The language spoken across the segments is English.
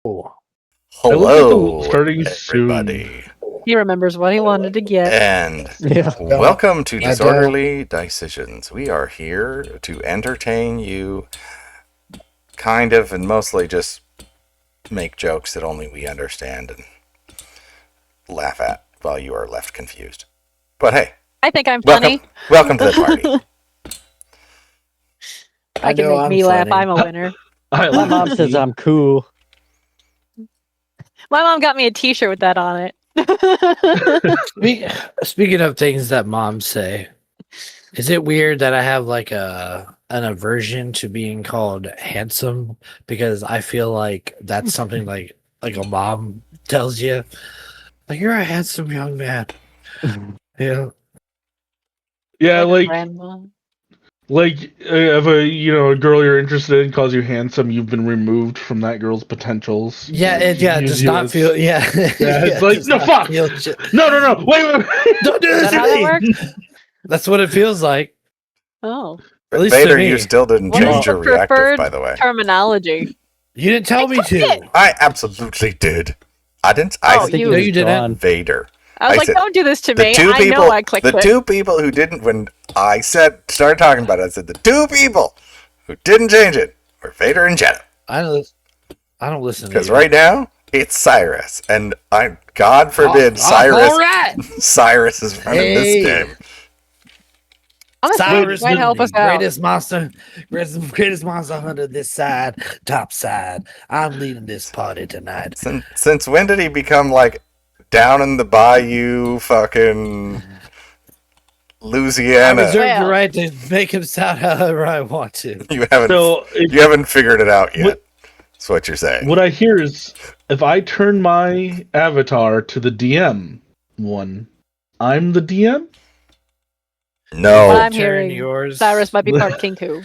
I looked at the Hello, starting everybody, He remembers what he wanted to get. and Yeah. welcome to I don't. Disorderly Decisions. We are here to entertain you, kind of, and mostly just make jokes that only we understand and laugh at while you are left confused. But hey, I think I'm welcome, funny. welcome to the party. I can know make I'm me laugh. funny. I'm a winner. I My like mom it. says I'm cool. My mom got me a T-shirt with that on it. Speaking of things that moms say, is it weird that I have like an aversion to being called handsome? Because I feel like that's something like a mom tells you, like you're a handsome young man. Yeah. Yeah, Like a grandma. if a girl you're interested in calls you handsome, you've been removed from that girl's potentials. Yeah, it Use does you not as- feel. Yeah, Yeah, it's it like does no not fuck. feel shit. No. Wait. Don't do Is this that how to that me. works? That's what it feels like. Oh. At least Vader, to me. you still didn't What is change the your reactive, preferred by the way. terminology? You didn't tell me clicked to. it. I absolutely did. I didn't. Oh, I I think you- it No, was you didn't. Dawn. Vader. I was I like, said- don't do this to The me. two I people, know I clicked the it. two people who didn't, when I started talking about it, I said the two people who didn't change it were Vader and Jeddah. I don't listen to Because you. right now it's Cyrus, and God forbid, All right. Cyrus is running Hey. this game. Honestly, Cyrus might help us Mooney, out. greatest monster hunter this side, top side. I'm leading this party tonight. Since when did he become like down in the bayou, fucking I Louisiana? reserve the Well. right to make him sound however I want to. You haven't So you haven't figured it out yet. What- That's what you're saying. what I hear is if I turn my avatar to the DM one, I'm the DM. What No, I'm Turn hearing, yours. Cyrus might be part Kinku.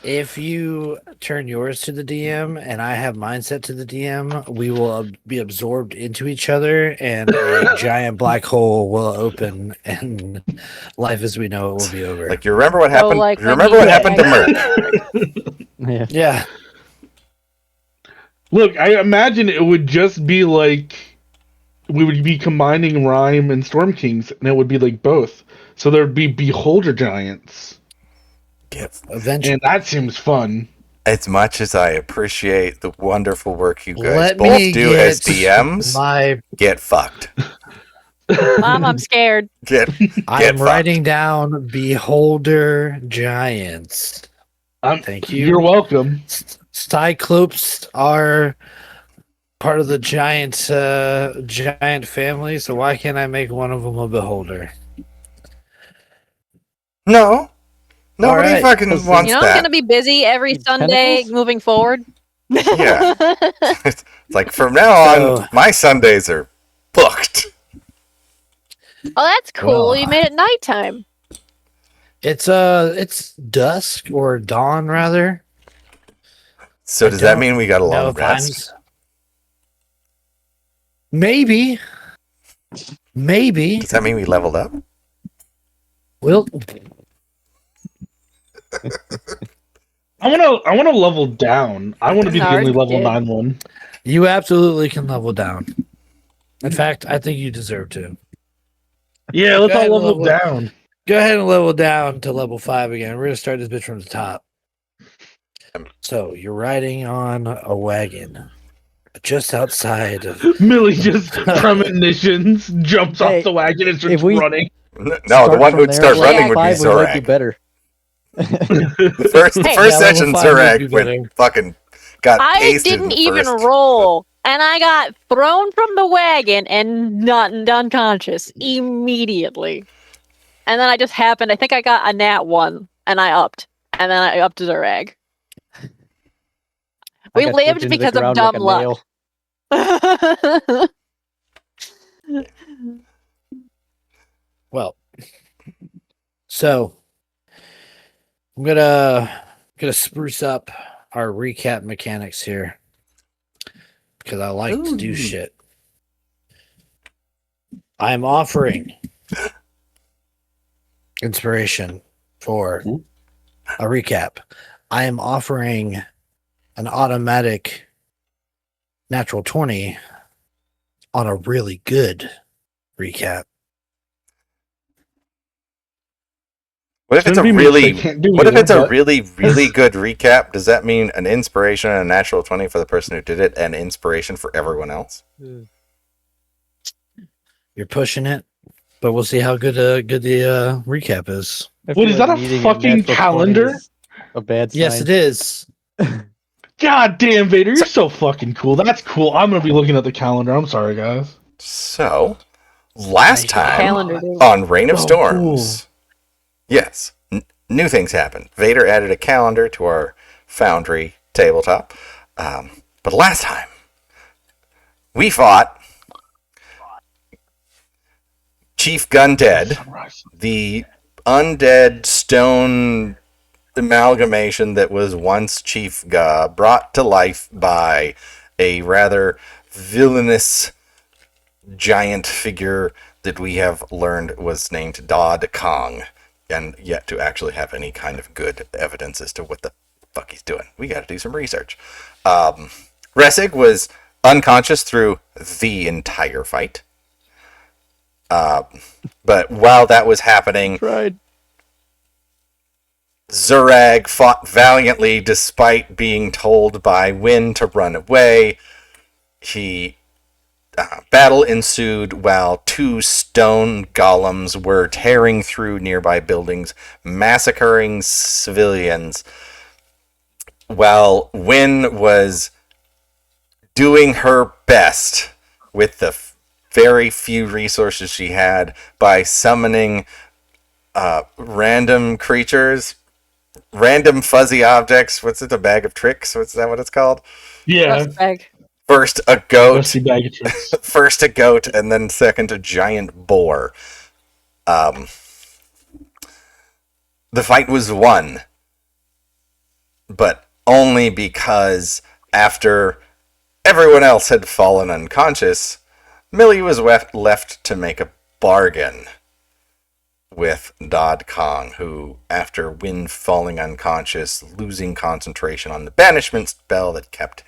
If you turn yours to the DM and I have mine set to the DM, we will be absorbed into each other, and a giant black hole will open, and life as we know it will be over. like you remember what So, happened? like, you when remember you what get happened to Merc? Yeah. Yeah. Look, I imagine it would just be like we would be combining Rhyme and Storm Kings, and it would be like both. So there'd be Beholder Giants, Eventually. and that seems fun. As much as I appreciate the wonderful work you guys Let both me do as get DMs, my. get fucked. Mom, I'm scared. Get I am fucked. writing down Beholder Giants. Thank you. You're welcome. Cyclopes are part of the giant family, so why can't I make one of them a beholder? No. Nobody Alright. fucking wants You know, I'm that. gonna be busy every With Sunday tentacles? moving forward. Yeah. It's like from now on, So- my Sundays are booked. Oh, that's cool. Well, You made it nighttime. It's dusk or dawn rather. So I does that don't mean we got a know long if rest? Maybe. Does that mean we leveled up? Well, I wanna level down. I want to be the Already only level did. 9 one. you absolutely can level down. In fact, I think you deserve to. Yeah, let's Go ahead all and level level- down. Go ahead and level down to level 5 again. We're gonna start this bitch from the top. So you're riding on a wagon just outside of Millie just premonitions, jumps Hey, off the wagon and starts if we- running. No, the Start one from who'd there, start level running would be 5 might be Zorak. better. The first Hey, yeah, session, level 5 would Zorak be went better. fucking got I pasted didn't in even first. roll, and I got thrown from the wagon and not unconscious immediately. And then I just happened. I think I got a nat 1, and I upped, and then I upped Zurag. I We got lived flipped into the because of ground dumb like a luck. nail. well. So I'm gonna spruce up our recap mechanics here because I like to do Ooh. shit. I'm offering inspiration for a recap. I am offering an automatic natural 20 on a really good recap. What if it's a Shouldn't be much they really can't do what if either, it's a but- really, really good recap? Does that mean an inspiration and a natural 20 for the person who did it and inspiration for everyone else? You're pushing it, but we'll see how good the recap is. I What, feel is that a needing fucking natural 20 calendar? is a bad sign. Yes, it is. God damn, Vader, you're so fucking cool. That's cool. I'm gonna be looking at the calendar. I'm sorry, guys. So, last time Calendar day. on Reign of So Storms, yes, new things happened. Vader added a calendar to our Foundry tabletop. But last time, we fought Chief Gundead, Sunrise. the undead stone amalgamation that was once Chief Ga, brought to life by a rather villainous giant figure that we have learned was named Dodd Kong, and yet to actually have any kind of good evidence as to what the fuck he's doing. We got to do some research. Resig was unconscious through the entire fight. But while that was happening, Tried. Zurag fought valiantly despite being told by Wynn to run away. Battle ensued while two stone golems were tearing through nearby buildings, massacring civilians, while Wynn was doing her best with the very few resources she had by summoning random creatures, random fuzzy objects. What's it? A bag of tricks? What's that? What it's called? Yeah, Dust bag. First a goat, rusty bag of tricks. first a goat, and then second a giant boar. The fight was won, but only because after everyone else had fallen unconscious, Millie was left to make a bargain with Dodd Kong, who, after Wynn falling unconscious, losing concentration on the banishment spell that kept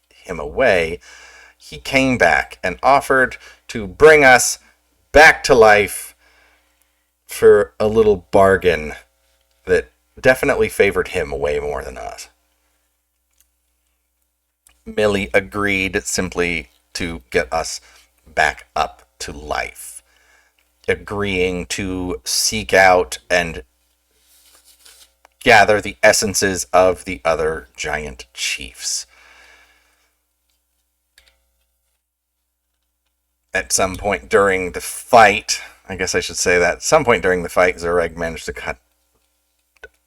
him away, he came back and offered to bring us back to life for a little bargain that definitely favored him way more than us. Millie agreed simply to get us back up to life, agreeing to seek out and gather the essences of the other giant chiefs. At some point during the fight, I guess I should say that, at some point during the fight, Zureg managed to cut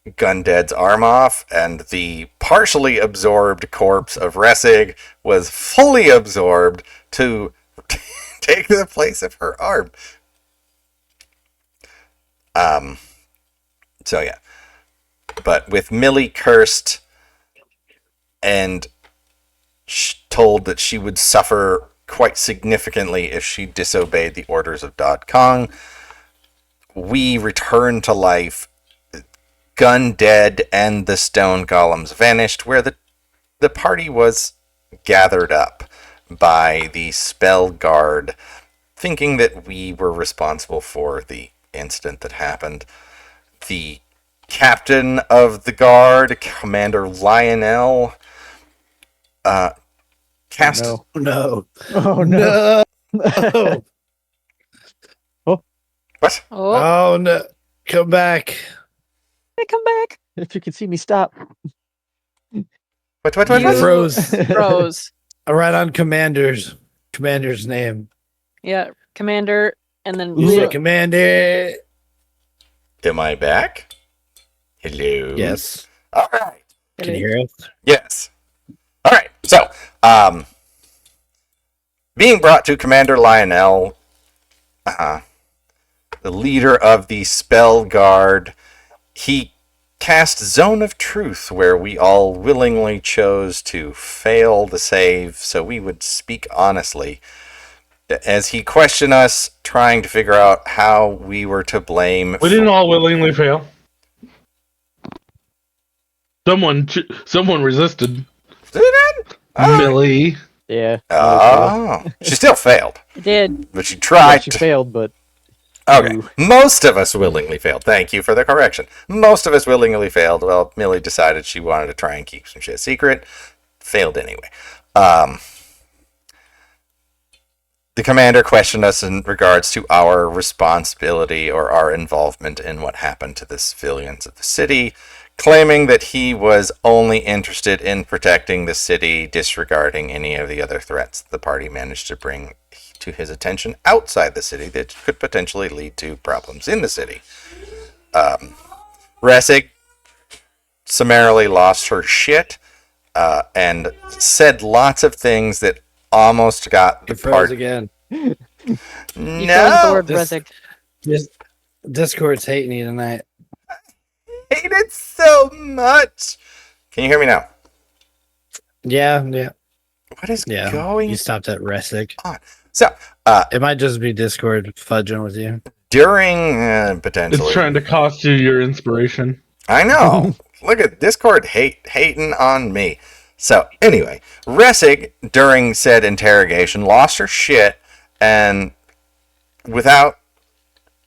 Gundead's arm off, and the partially absorbed corpse of Resig was fully absorbed to take the place of her arm. So yeah. But with Millie cursed and told that she would suffer quite significantly if she disobeyed the orders of Dodd Kong, we returned to life. Gundead and the stone golems vanished, where the party was gathered up by the spell guard, thinking that we were responsible for the incident that happened. The captain of the guard, Commander Lionel, cast... No. No. Oh no. No. What? Oh, Oh no. Come back. they come back. If you could see me stop. What? You froze Rose. right on Commander's name. Yeah, Commander, and then You say Yeah. Commander. Am I back? Hello? Yes. All right. Can you hear us? Yes. All right. So, being brought to Commander Lionel, the leader of the spell guard, he cast Zone of Truth, where we all willingly chose to fail the save so we would speak honestly, as he questioned us, trying to figure out how we were to blame. We didn't all willingly fail. Someone resisted. Did it? Millie. Yeah. Oh, she still failed, I did. but she Yeah, tried. she failed, but Okay, Ooh. most of us willingly failed. Thank you for the correction. Most of us willingly failed. Well, Millie decided she wanted to try and keep some shit secret. Failed anyway. Um, the commander questioned us in regards to our responsibility or our involvement in what happened to the civilians of the city, claiming that he was only interested in protecting the city, disregarding any of the other threats the party managed to bring to his attention outside the city that could potentially lead to problems in the city. Ressig summarily lost her shit and said lots of things that almost got the It froze part. again. You froze at the No, word This- Brezig. This Discord's hating you tonight. hate it so much. Can you hear me now? Yeah. What is You going stopped at Resic. on? So, It might just be Discord fudging with you. during It's potentially, trying to cost you your inspiration. I know. Look at Discord hating on me. So anyway, Ressig during said interrogation lost her shit and without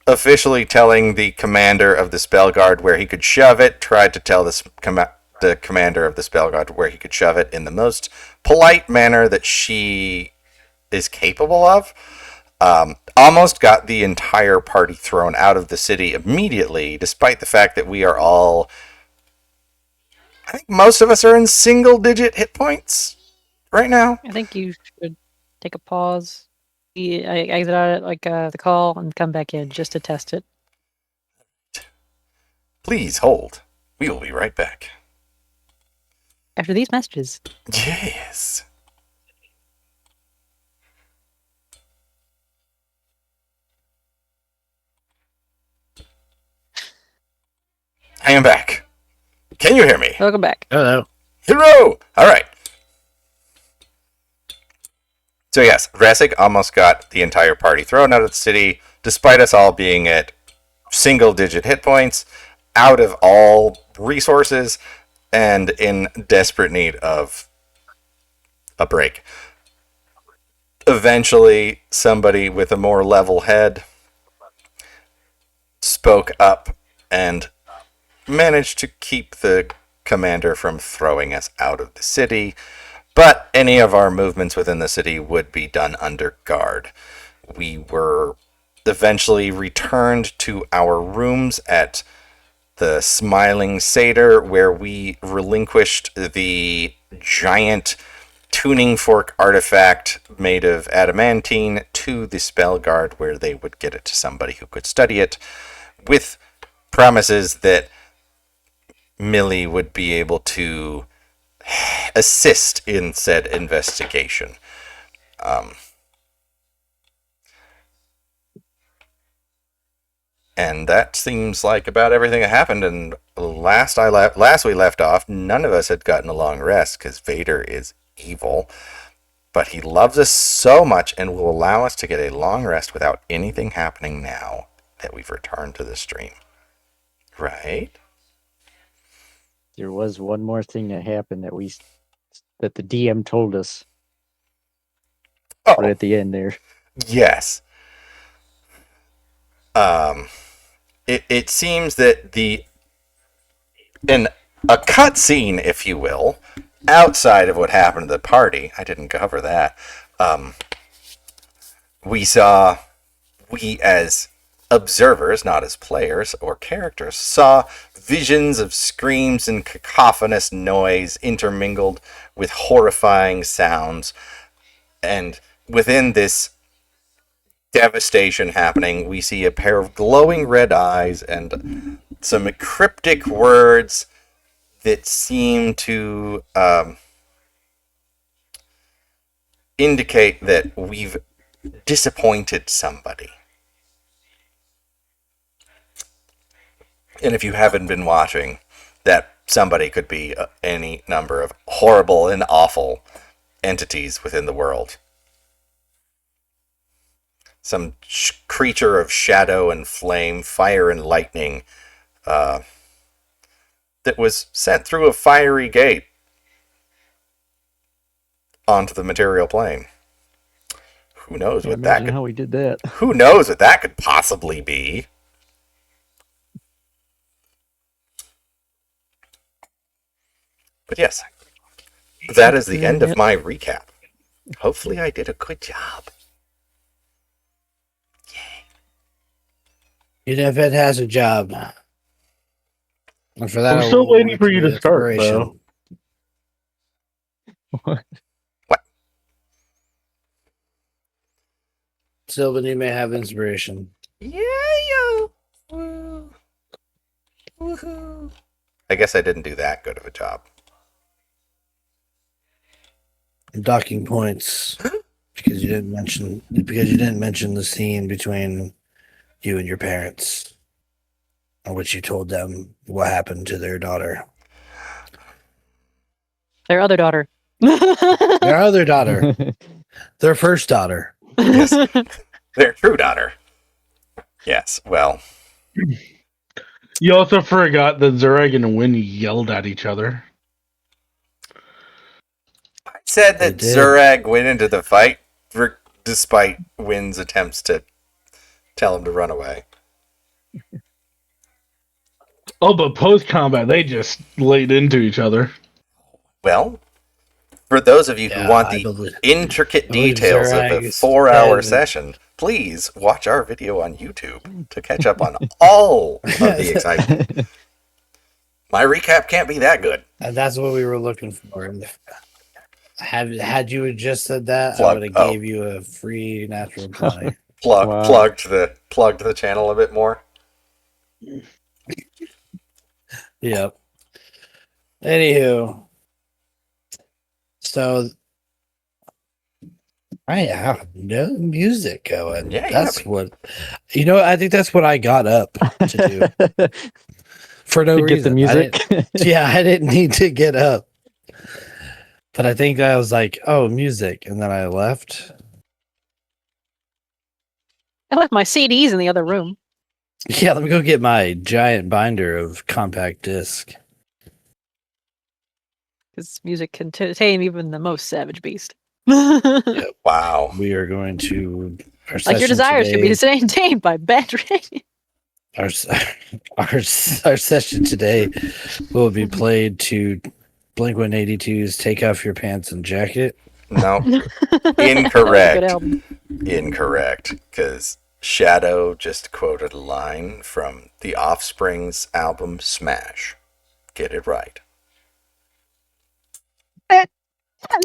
officially telling the commander of the spell guard where he could shove it, tried to tell the commander of the spell guard where he could shove it in the most polite manner that she is capable of. Almost got the entire party thrown out of the city immediately, despite the fact that we are all, I think most of us are in single-digit hit points right now. I think you should take a pause. I exit out like the call and come back in just to test it. Please hold. We will be right back. After these messages. Yes. I am back. Can you hear me? Welcome back. Hello. Hero! Alright. So yes, Ressig almost got the entire party thrown out of the city, despite us all being at single-digit hit points, out of all resources, and in desperate need of a break. Eventually, somebody with a more level head spoke up and managed to keep the commander from throwing us out of the city, but any of our movements within the city would be done under guard. We were eventually returned to our rooms at the Smiling Satyr, where we relinquished the giant tuning fork artifact made of adamantine to the spell guard, where they would get it to somebody who could study it, with promises that Millie would be able to assist in said investigation. And that seems like about everything that happened. And last we left off, none of us had gotten a long rest because Vader is evil, but he loves us so much and will allow us to get a long rest without anything happening now that we've returned to the stream. Right? there was one more thing that happened that the DM told us Oh, right at the end there. yes. It seems that in a cutscene, if you will, outside of what happened to the party, I didn't cover that. We as observers, not as players or characters, saw visions of screams and cacophonous noise intermingled with horrifying sounds, and within this devastation happening, we see a pair of glowing red eyes and some cryptic words that seem to indicate that we've disappointed somebody. And if you haven't been watching, that somebody could be any number of horrible and awful entities within the world. Some creature of shadow and flame, fire and lightning, that was sent through a fiery gate onto the material plane. Who knows Can't what that imagine could? how we did that. Who knows what that could possibly be? But yes, that is the end of my recap. Hopefully, I did a good job. It has a job. And for that, I'm I still will waiting look for you the to start, inspiration. though. Sylvan, you may have inspiration. Yeah, Woo. Woohoo. I guess I didn't do that good of a job. Docking points because you didn't mention the scene between you and your parents, in which you told them what happened to their daughter. Their other daughter. Their other daughter, their first daughter. Yes, their true daughter. Yes, well, You also forgot that Zurag and Win yelled at each other. I said They that did. Zurag went into the fight despite Wynn's attempts to tell him to run away. Oh, but post-combat, they just laid into each other. Well, for those of you who Yeah, want I the believe intricate believe details of a Zurag is 4-hour dead. session, please watch our video on YouTube to catch up on all of the excitement. My recap can't be that good. And that's what we were looking for. And had you just said that, I Plug- would have oh. gave you a free natural 20. Wow. Plugged the channel a bit more. Yep. Anywho, so I have no music going. Yeah, That's what I think that's what I got up to do for no To reason. get the music. I didn't need to get up, but I think I was like, "Oh, music," and then I left. I left my CDs in the other room. Yeah, let me go get my giant binder of compact disc. Because music can tame even the most savage beast. Wow. We are going to Like your desires should be tamed by bad radio. Our session today will be played to Blink-182's "Take Off Your Pants and Jacket." No, That was a incorrect. good album. Incorrect, because Shadow just quoted a line from The Offspring's album Smash. Get it right.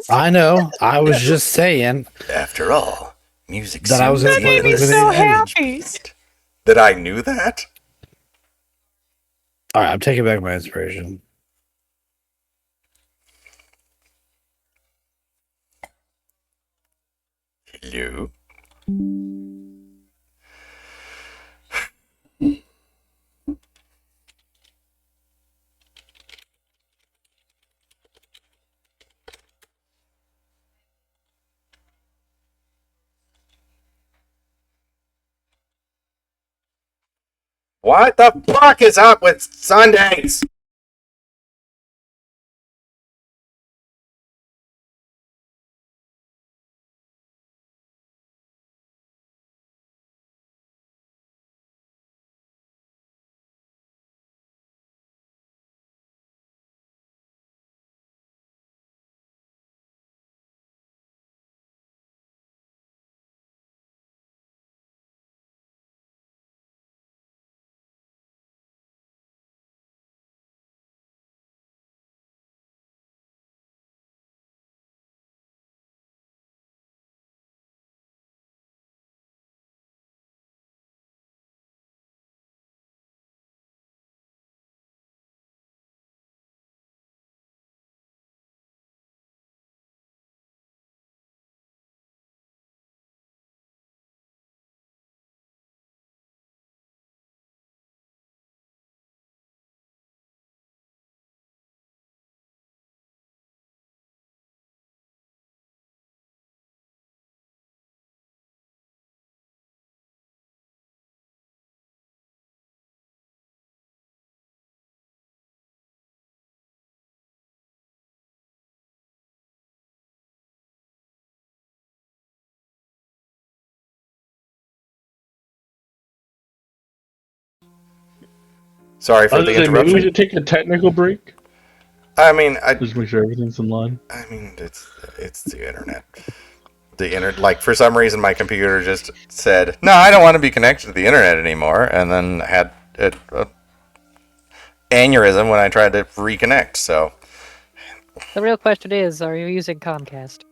I know. I was just saying After all, music that I was going to play soothes the Blink-182. savage beast. That I knew that? All right, I'm taking back my inspiration. You? What the fuck is up with Sundays? Sorry for I was the gonna say, maybe we interruption. should take a technical break. I mean, Just make sure everything's in line. it's the internet. Like for some reason, my computer just said, "No, I don't want to be connected to the internet anymore," and then had a aneurysm when I tried to reconnect. So The real question is, are you using Comcast?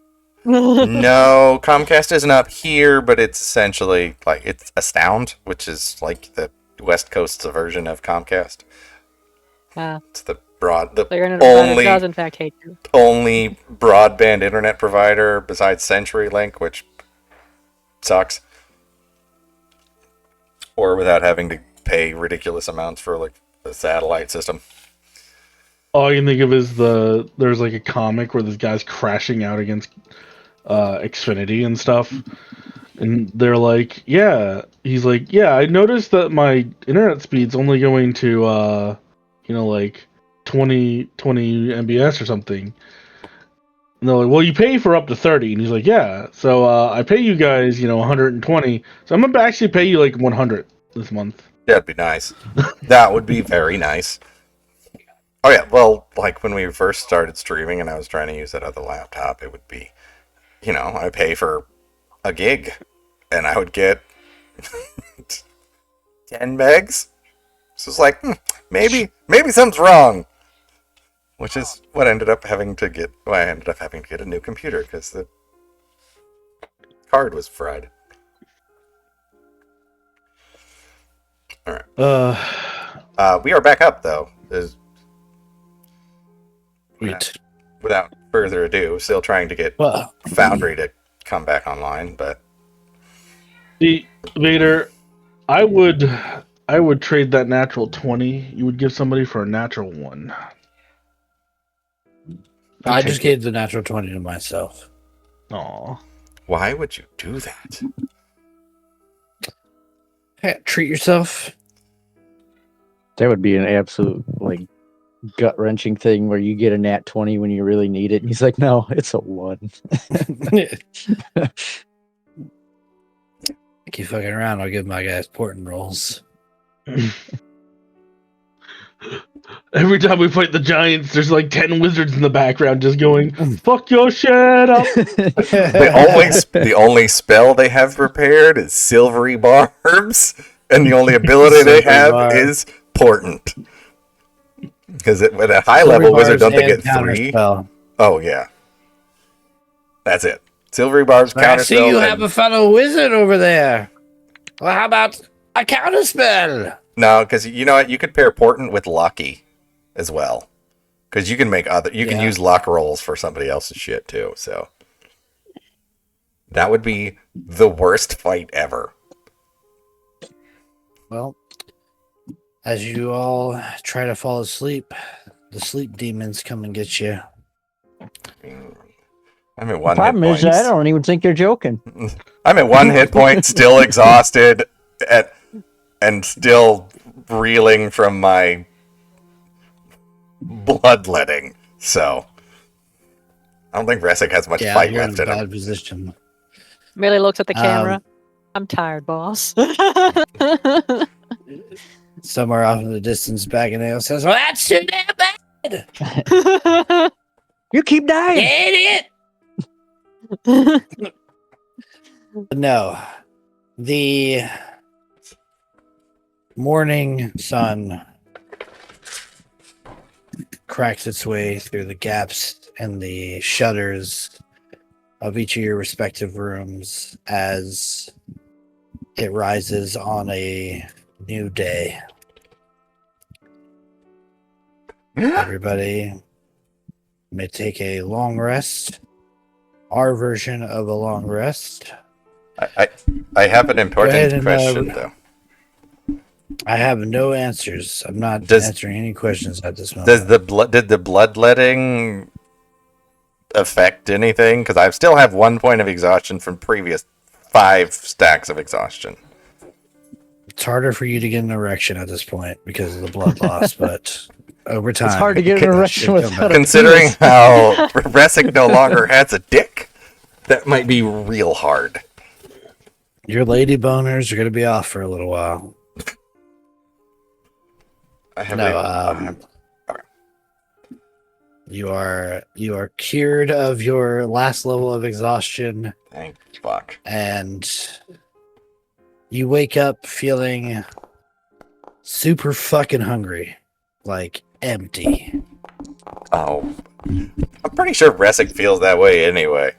no, Comcast isn't up here, but it's essentially like it's Astound, which is like the West Coast's version of Comcast. It's the Your internet provider only does in fact hate you. only broadband internet provider besides CenturyLink, which sucks. Or without having to pay ridiculous amounts for like the satellite system. All I can think of is there's like a comic where this guy's crashing out against Xfinity and stuff, and they're like, yeah, he's like, yeah, I noticed that my internet speed's only going to like 20 mbs or something. And they're like, well, you pay for up to 30, and he's like, yeah, so I pay you guys 120, so I'm gonna actually pay you like 100 this month. That'd be nice. That would be very nice. Oh yeah, well, like when we first started streaming and I was trying to use that other laptop, it would be, I pay for a gig and I would get 10 megs. So it's like, maybe something's wrong. Which is what I ended up having to get a new computer because the card was fried. All right. We are back up though. Without further ado, still trying to get Foundry to come back online, but See, Vader, I would trade that natural 20 you would give somebody for a natural 1. I just gave the natural 20 to myself. Aw. Why would you do that? Hey, treat yourself. That would be an absolute gut wrenching thing where you get a nat 20 when you really need it, and he's like, "No, it's a 1." Keep fucking around. I'll give my guys porting rolls. Every time we fight the Giants, there's like 10 wizards in the background just going, fuck your shit up. The only spell they have prepared is Silvery Barbs, and the only ability they have is Portent. Because with a high level wizard, don't they get 3? Spell. Oh yeah, that's it. Silvery Barbs I counter see spell. you have a fellow wizard over there. Well, how about a counter spell? No, because you know what? You could pair Portent with Lucky as well. Because you can can use luck rolls for somebody else's shit too. So that would be the worst fight ever. Well, as you all try to fall asleep, the sleep demons come and get you. I'm at 1 hit Problem point. is, I don't even think you're joking. I'm at 1 hit point, still exhausted, and still reeling from my bloodletting. So I don't think Resic has much fight you're left in in a bad him. position. Merely looks at the camera. I'm tired, boss. Somewhere off in the distance, Baganale says, "Well, that's too damn bad, You keep dying. idiot." No, the morning sun cracks its way through the gaps and the shutters of each of your respective rooms as it rises on a new day. Everybody may take a long rest. Our version of a long rest. I have an important ahead and, question though. I have no answers. I'm not answering any questions at this moment. Did the bloodletting affect anything? Because I still have 1 point of exhaustion from previous 5 stacks of exhaustion. It's harder for you to get an erection at this point because of the blood loss, but over time, It's hard to get an erection without a Considering penis. how Resic no longer has a dick, that might be real hard. Your lady boners are going to be off for a little while. I have No, okay. you are cured of your last level of exhaustion, Thank fuck. and you wake up feeling super fucking hungry, like empty. Oh, I'm pretty sure Resic feels that way anyway.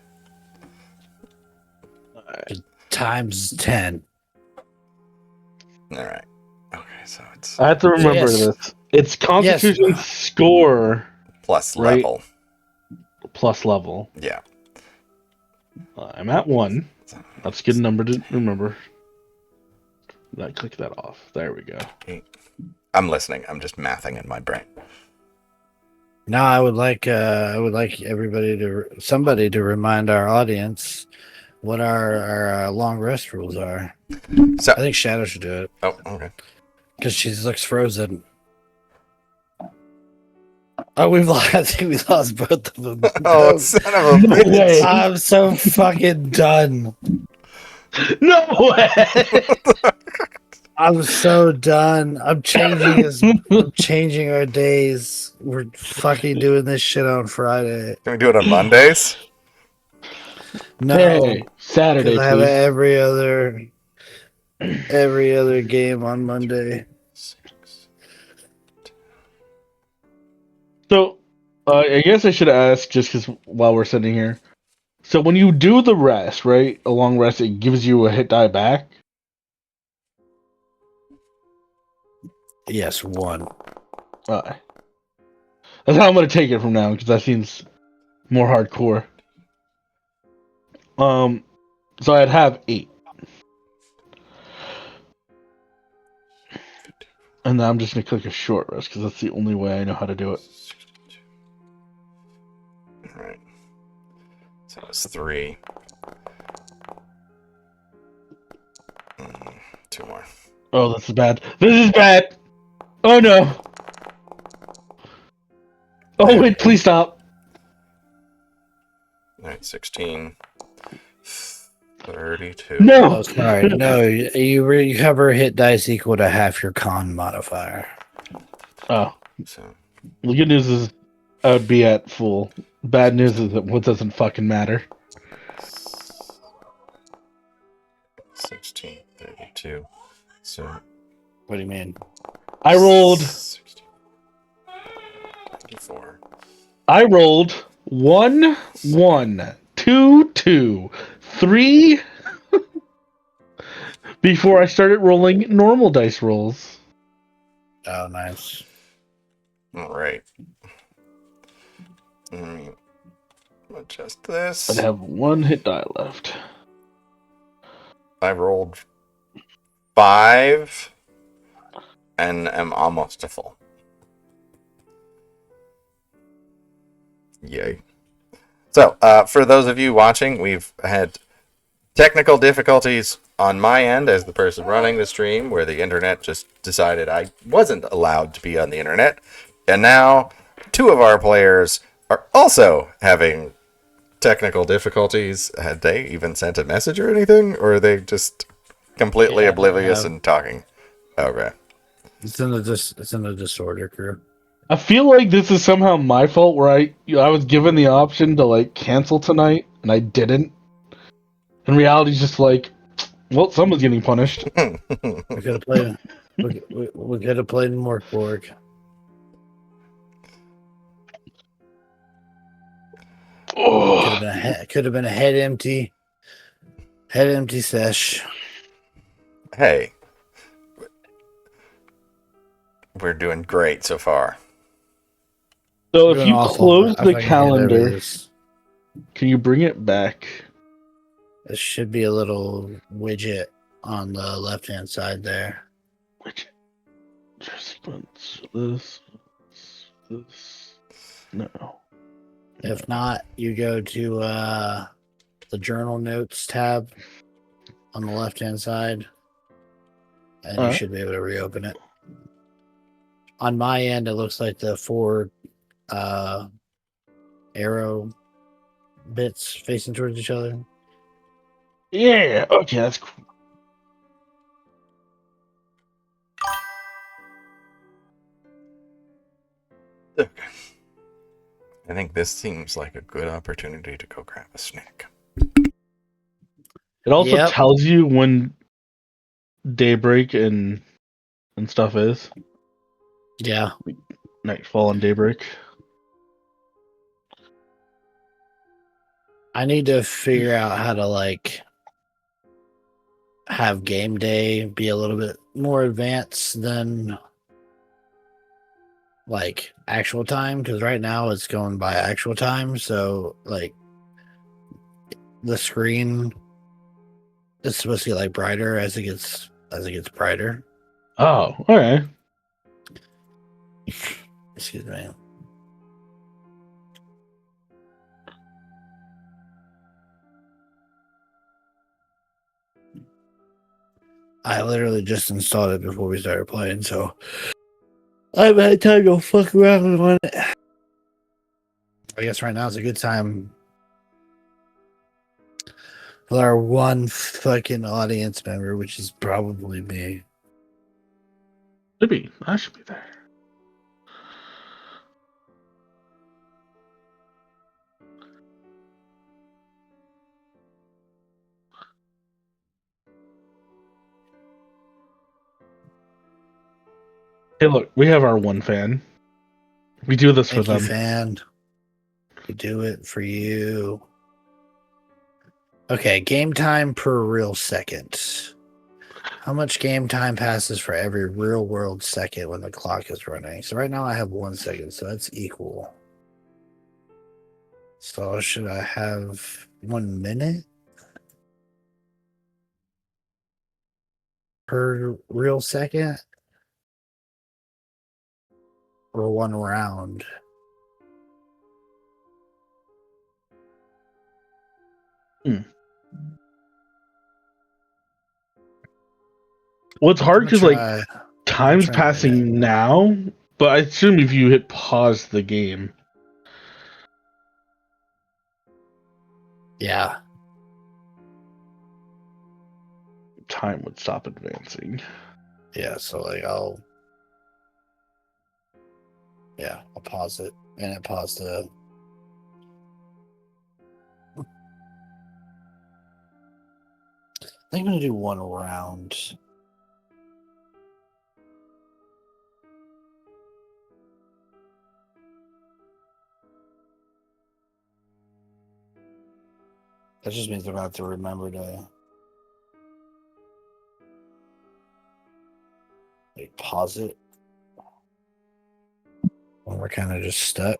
Times 10. All right. Okay, so it's I have to remember Yes. this. It's Constitution score, plus right? level. Plus level. Yeah. I'm at 1. That's a good number to remember. Click that off. There we go. I'm listening. I'm just mathing in my brain. Now I would like somebody to remind our audience what our long rest rules are. So, I think Shadow should do it oh, okay. because she looks frozen. Oh, we've lost. I think we lost both of them. Oh, No. son of a No bitch. way. I'm so fucking done. No way! I'm so done. I'm changing our days. We're fucking doing this shit on Friday. Can we do it on Mondays? No, Hey, Saturday, because I have please. every other game on Monday. So, I guess I should ask, just because while we're sitting here. So, when you do the rest, right, a long rest, it gives you a hit die back? Yes, one. Alright. That's how I'm going to take it from now, because that seems more hardcore. So I'd have 8. And then I'm just going to click a short rest, because that's the only way I know how to do it. All right. So it's 3. 2 more. Oh, this is bad. This is bad! Oh no! Oh wait, please stop! All right, 16. 32. No! Oh, sorry. No, you have her hit dice equal to half your con modifier. Oh. So, The good news is I would be at full. Bad news is that what doesn't fucking matter. 16, 32. So, What do you mean? I rolled 16, 94. 1, 1, 2, 2, 3 before I started rolling normal dice rolls. Oh, nice. All right. Let me adjust this. I'd have 1 hit die left. I rolled 5 and am almost to full. Yay. So, for those of you watching, we've had technical difficulties on my end as the person running the stream, where the internet just decided I wasn't allowed to be on the internet. And now 2 of our players are also having technical difficulties. Had they even sent a message or anything? Or are they just completely oblivious and talking? Okay. It's in the disorder crew. I feel like this is somehow my fault where I was given the option to like cancel tonight and I didn't. In reality, it's just like, well, someone's getting punished. We could have played. We could have played more Borg. Oh, Could have been a head empty sesh. Hey. We're doing great so far. so We're if doing you awful. close I the fucking hate calendar, this. can you bring it back? There should be a little widget on the left-hand side there. Which sequence? This. No. If not, you go to the journal notes tab on the left-hand side, and you Alright. should be able to reopen it. On my end, it looks like the 4 arrow bits facing towards each other. Yeah. Okay, that's cool. Okay. I think this seems like a good opportunity to go grab a snack. It also Yep. tells you when daybreak and stuff is. Yeah. Nightfall and daybreak. I need to figure out how to like have game day be a little bit more advanced than like actual time, because right now it's going by actual time, so like the screen is supposed to get like brighter as it gets brighter. Oh, okay. Excuse me. I literally just installed it before we started playing, so I haven't had time to fuck around on it. I guess right now is a good time for our one fucking audience member, which is probably me. I should be there. Hey, look, we have our one fan. We do this Thank for you, them. fan. We do it for you. Okay, game time per real second. How much game time passes for every real world second when the clock is running? So right now I have 1 second, so that's equal. So should I have 1 minute per real second? Or 1 round? Well, it's hard I'm because gonna like try. time's try a minute. passing now, but I assume if you hit pause the game, Yeah. time would stop advancing. Yeah, so like I'll pause it. And it paused the I think I'm gonna do 1 round. That just means I'm gonna have to remember to like pause it when we're kind of just stuck.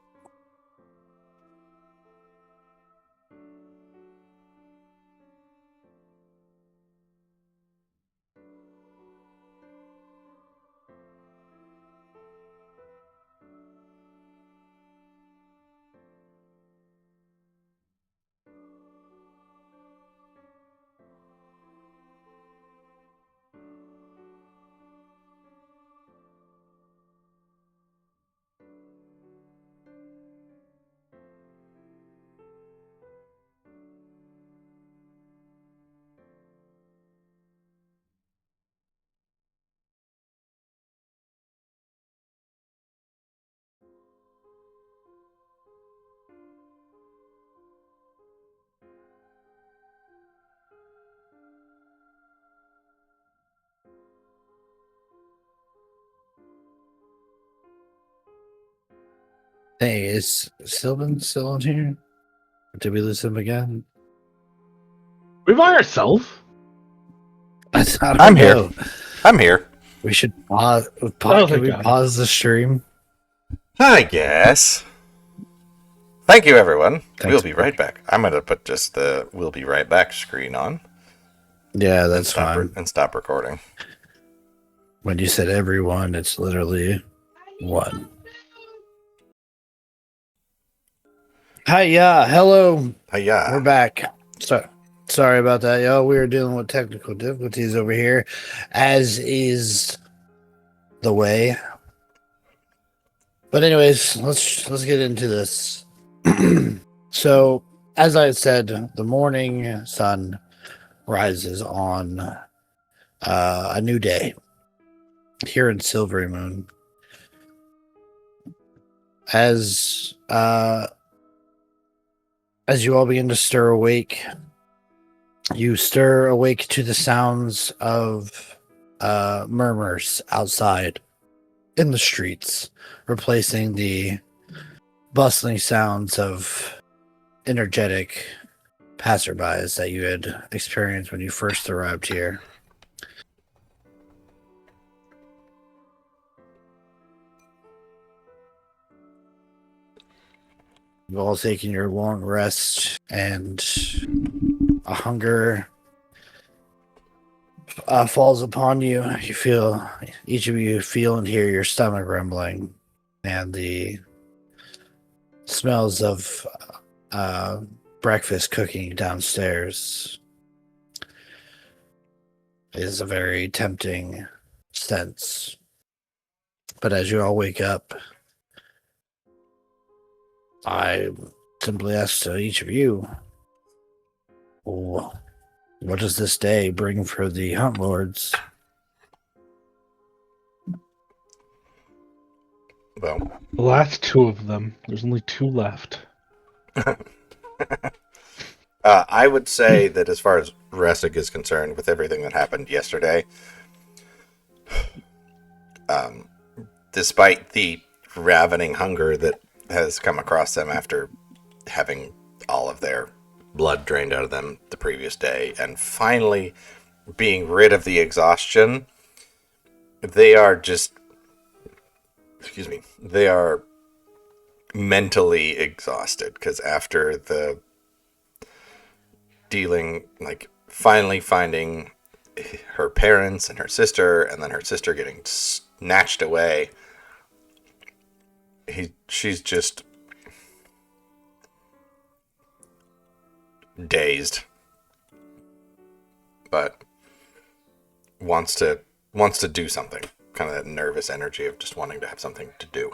Hey, is Sylvan still in here? Did we lose him again? We by ourselves? I don't I'm know. here. I'm here. We should pause. Oh, Can thank we God. pause the stream? I guess. Thank you, everyone. Thanks. We'll be right back. I'm going to put just the "We'll be right back" screen on. Yeah, that's fine. And stop recording. When you said everyone, it's literally 1. Hi, yeah, hello. Hiya. We're back. Sorry about that, y'all. We were dealing with technical difficulties over here, as is the way. But anyways, let's get into this. So, as I said, the morning sun rises on a new day here in Silverymoon. As you all begin to stir awake, you stir awake to the sounds of murmurs outside in the streets, replacing the bustling sounds of energetic passerbys that you had experienced when you first arrived here. You've all taken your long rest, and a hunger falls upon you. Each of you feel and hear your stomach rumbling, and the smells of breakfast cooking downstairs is a very tempting sense. But as you all wake up, I simply ask to each of you, what does this day bring for the Hunt Lords? Well, The last two of them. There's only two left. I would say that as far as Resic is concerned, with everything that happened yesterday, despite the ravening hunger that has come across them after having all of their blood drained out of them the previous day, and finally being rid of the exhaustion, they are mentally exhausted, because after the dealing, like finally finding her parents and her sister, and then her sister getting snatched away, she's just dazed, but wants to do something. Kind of that nervous energy of just wanting to have something to do.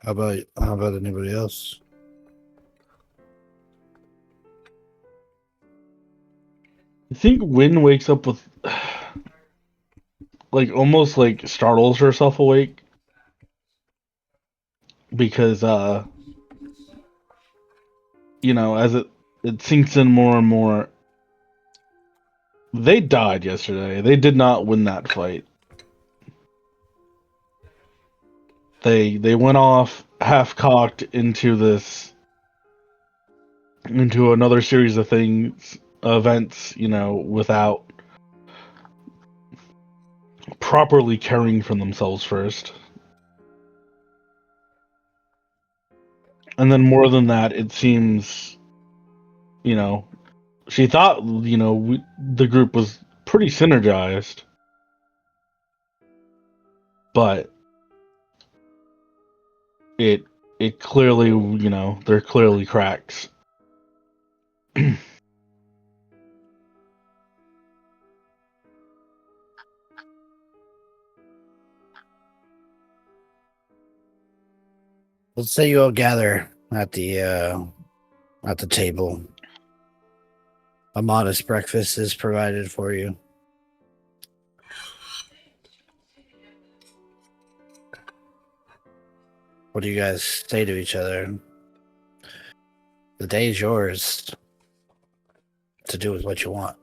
How about anybody else? I think Wynn wakes up with, like, almost like startles herself awake. Because, you know, as it sinks in more and more, they died yesterday. They did not win that fight. They went off half-cocked into another series of events, you know, without properly caring for themselves first. And then more than that, it seems, you know, she thought, you know, the group was pretty synergized. But it clearly, you know, there are clearly cracks. Let's say you all gather at the table. A modest breakfast is provided for you. What do you guys say to each other? The day is yours to do with what you want.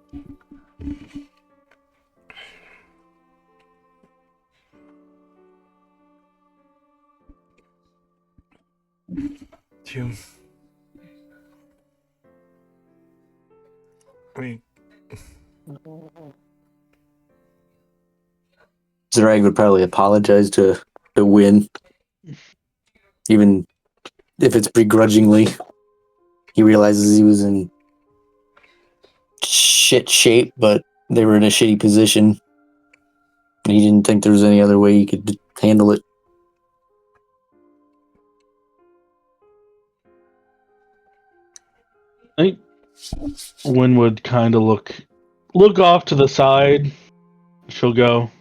Zarag would probably apologize to Win, even if it's begrudgingly. He realizes he was in shit shape, but they were in a shitty position. And he didn't think there was any other way he could handle it. I think Wynn would kind of look off to the side. She'll go,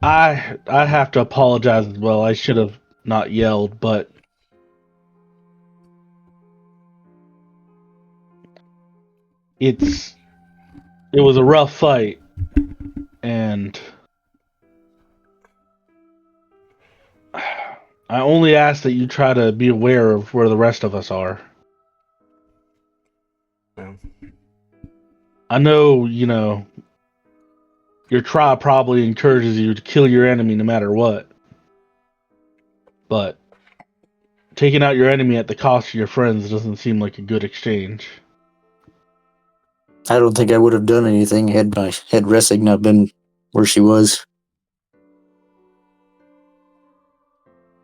I have to apologize as well. I should have not yelled, but it was a rough fight, and I only ask that you try to be aware of where the rest of us are. Well, I know, your tribe probably encourages you to kill your enemy no matter what, but taking out your enemy at the cost of your friends doesn't seem like a good exchange. I don't think I would have done anything had my had Ressig not been where she was.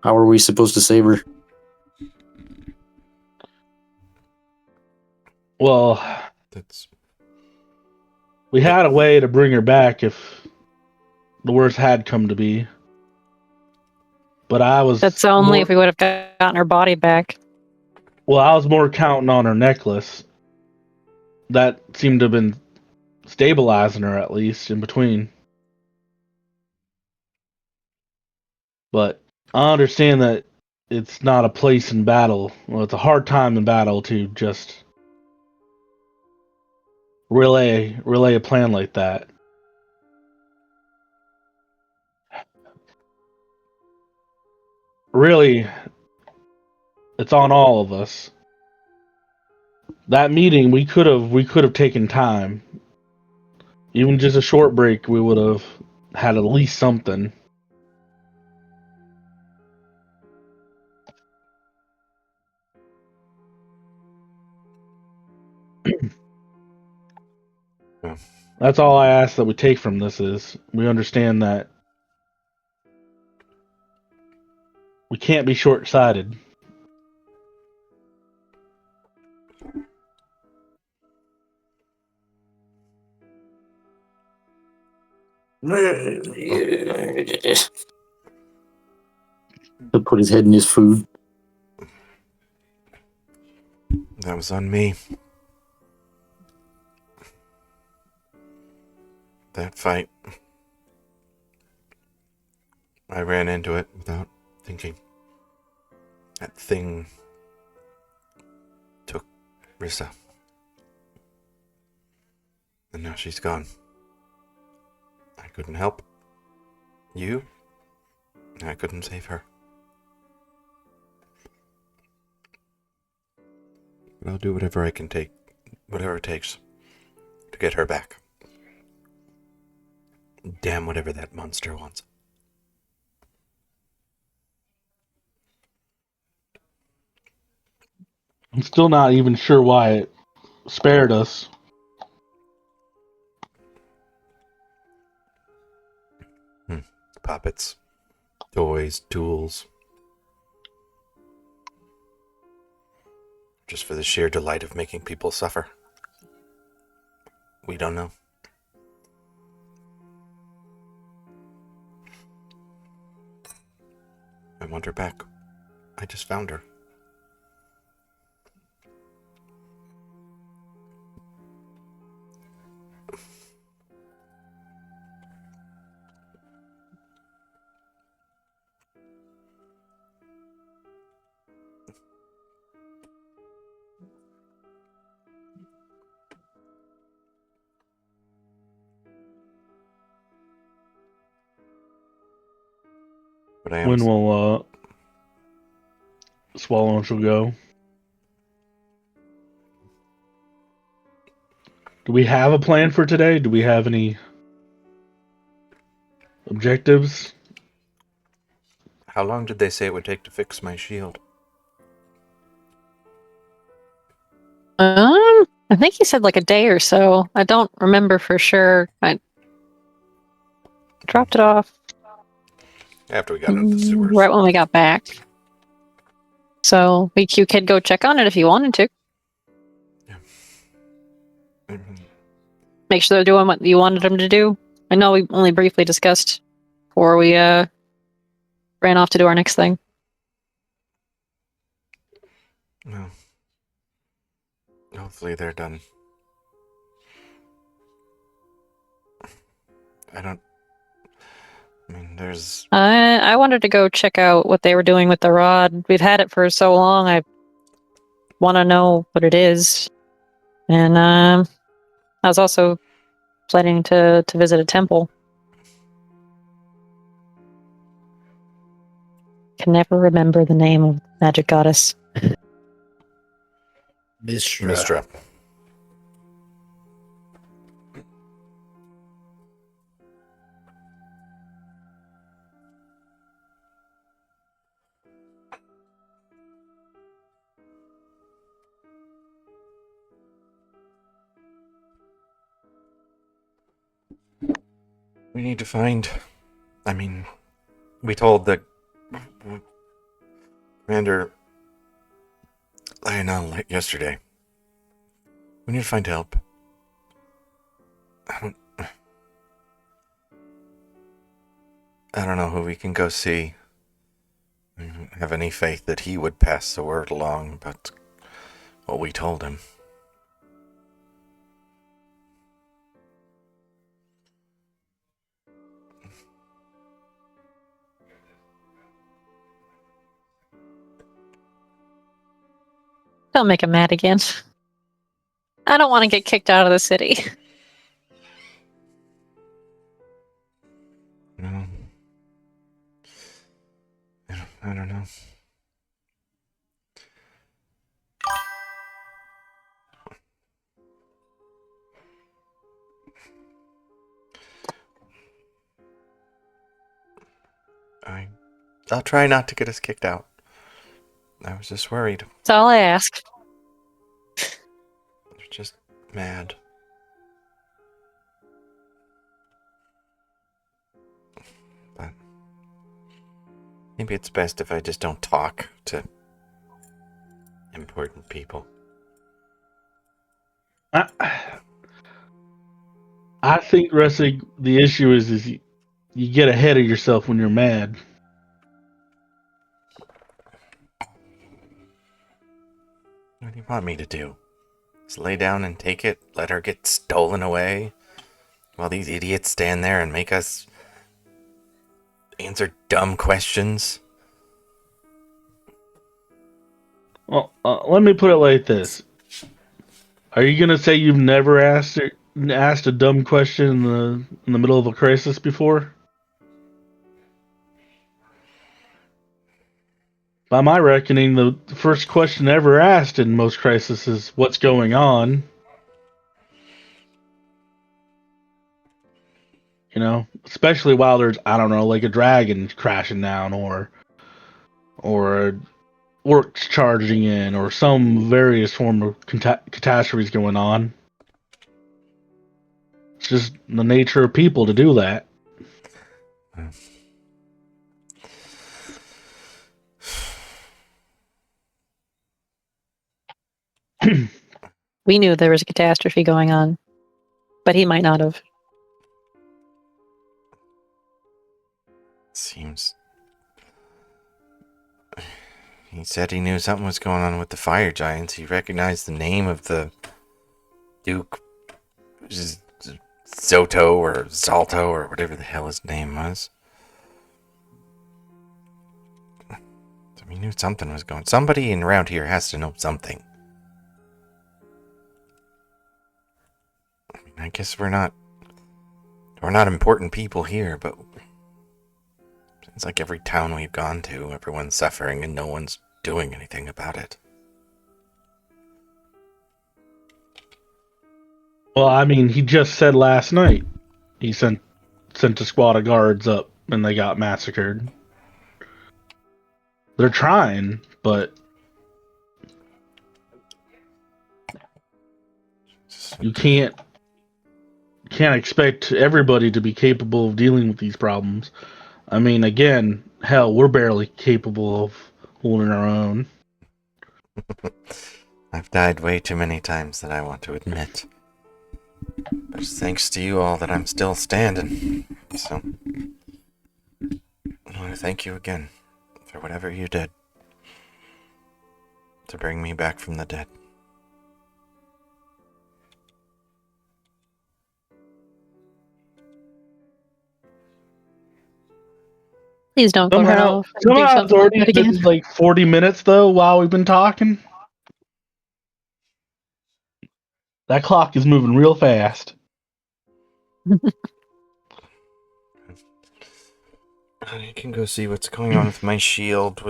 How are we supposed to save her? Well, that's we had a way to bring her back if the worst had come to be. But I was That's only if we would have gotten her body back. well, I was more counting on her necklace. That seemed to have been stabilizing her at least in between. But I understand that it's not a place in battle. Well, it's a hard time in battle to just relay a plan like that. Really, it's on all of us. That meeting we could have taken time. Even just a short break, we would have had at least something. Yeah. That's all I ask that we take from this is we understand that we can't be short-sighted. To put his head in his food. that was on me. That fight. I ran into it without thinking. That thing took Rissa. And now she's gone. I couldn't help you. I couldn't save her. But I'll do whatever I can take, whatever it takes to get her back. Damn whatever that monster wants. I'm still not even sure why it spared us. Puppets, toys, tools. Just for the sheer delight of making people suffer. We don't know. I want her back. I just found her. But I am. When will Swallow and she'll go? Do we have a plan for today? Do we have any objectives? How long did they say it would take to fix my shield? I think he said like a day or so. I don't remember for sure. I dropped it off After we got into the sewers. right when we got back. So you could go check on it if you wanted to. Mhm. Make sure they're doing what you wanted them to do. I know we only briefly discussed before we ran off to do our next thing. Well, hopefully they're done. I don't. I mean, there's... I wanted to go check out what they were doing with the rod. We've had it for so long. I want to know what it is. And I was also planning to visit a temple. Can never remember the name of the magic goddess. Mistra. We need to find... I mean, we told the Commander Lionel yesterday. We need to find help. I don't know who we can go see. I don't have any faith that he would pass the word along about what we told him. Don't make him mad again. I don't want to get kicked out of the city. No. I don't know. I'll try not to get us kicked out. I was just worried. That's all I ask. They're just mad. But maybe it's best if I just don't talk to important people. I think, Rusty, the issue is you get ahead of yourself when you're mad. What do you want me to do? Just lay down and take it? Let her get stolen away? While these idiots stand there and make us answer dumb questions? Well, let me put it like this: are you gonna say you've never asked a dumb question in the middle of a crisis before? By my reckoning, the first question ever asked in most crises is, "What's going on?" You know, especially while there's, I don't know, like a dragon crashing down, or orcs charging in, or some various form of catastrophes going on. It's just the nature of people to do that. We knew there was a catastrophe going on, but he might not have. Seems... He said he knew something was going on with the fire giants. He recognized the name of the Duke, Zoto or Zalto or whatever the hell his name was. So we knew something was going on. Somebody around here has to know something. I mean, I guess we're not important people here, but it's like every town we've gone to, everyone's suffering and no one's doing anything about it. Well, I mean, he just said last night he sent a squad of guards up and they got massacred. They're trying, but you can't expect everybody to be capable of dealing with these problems. I mean, again, hell, we're barely capable of holding our own. I've died way too many times that I want to admit. But it's thanks to you all that I'm still standing. So, I want to thank you again for whatever you did to bring me back from the dead. Please don't go run off and do Somehow it's something like already that again. been like 40 minutes though while we've been talking. That clock is moving real fast. I can go see what's going on with my shield.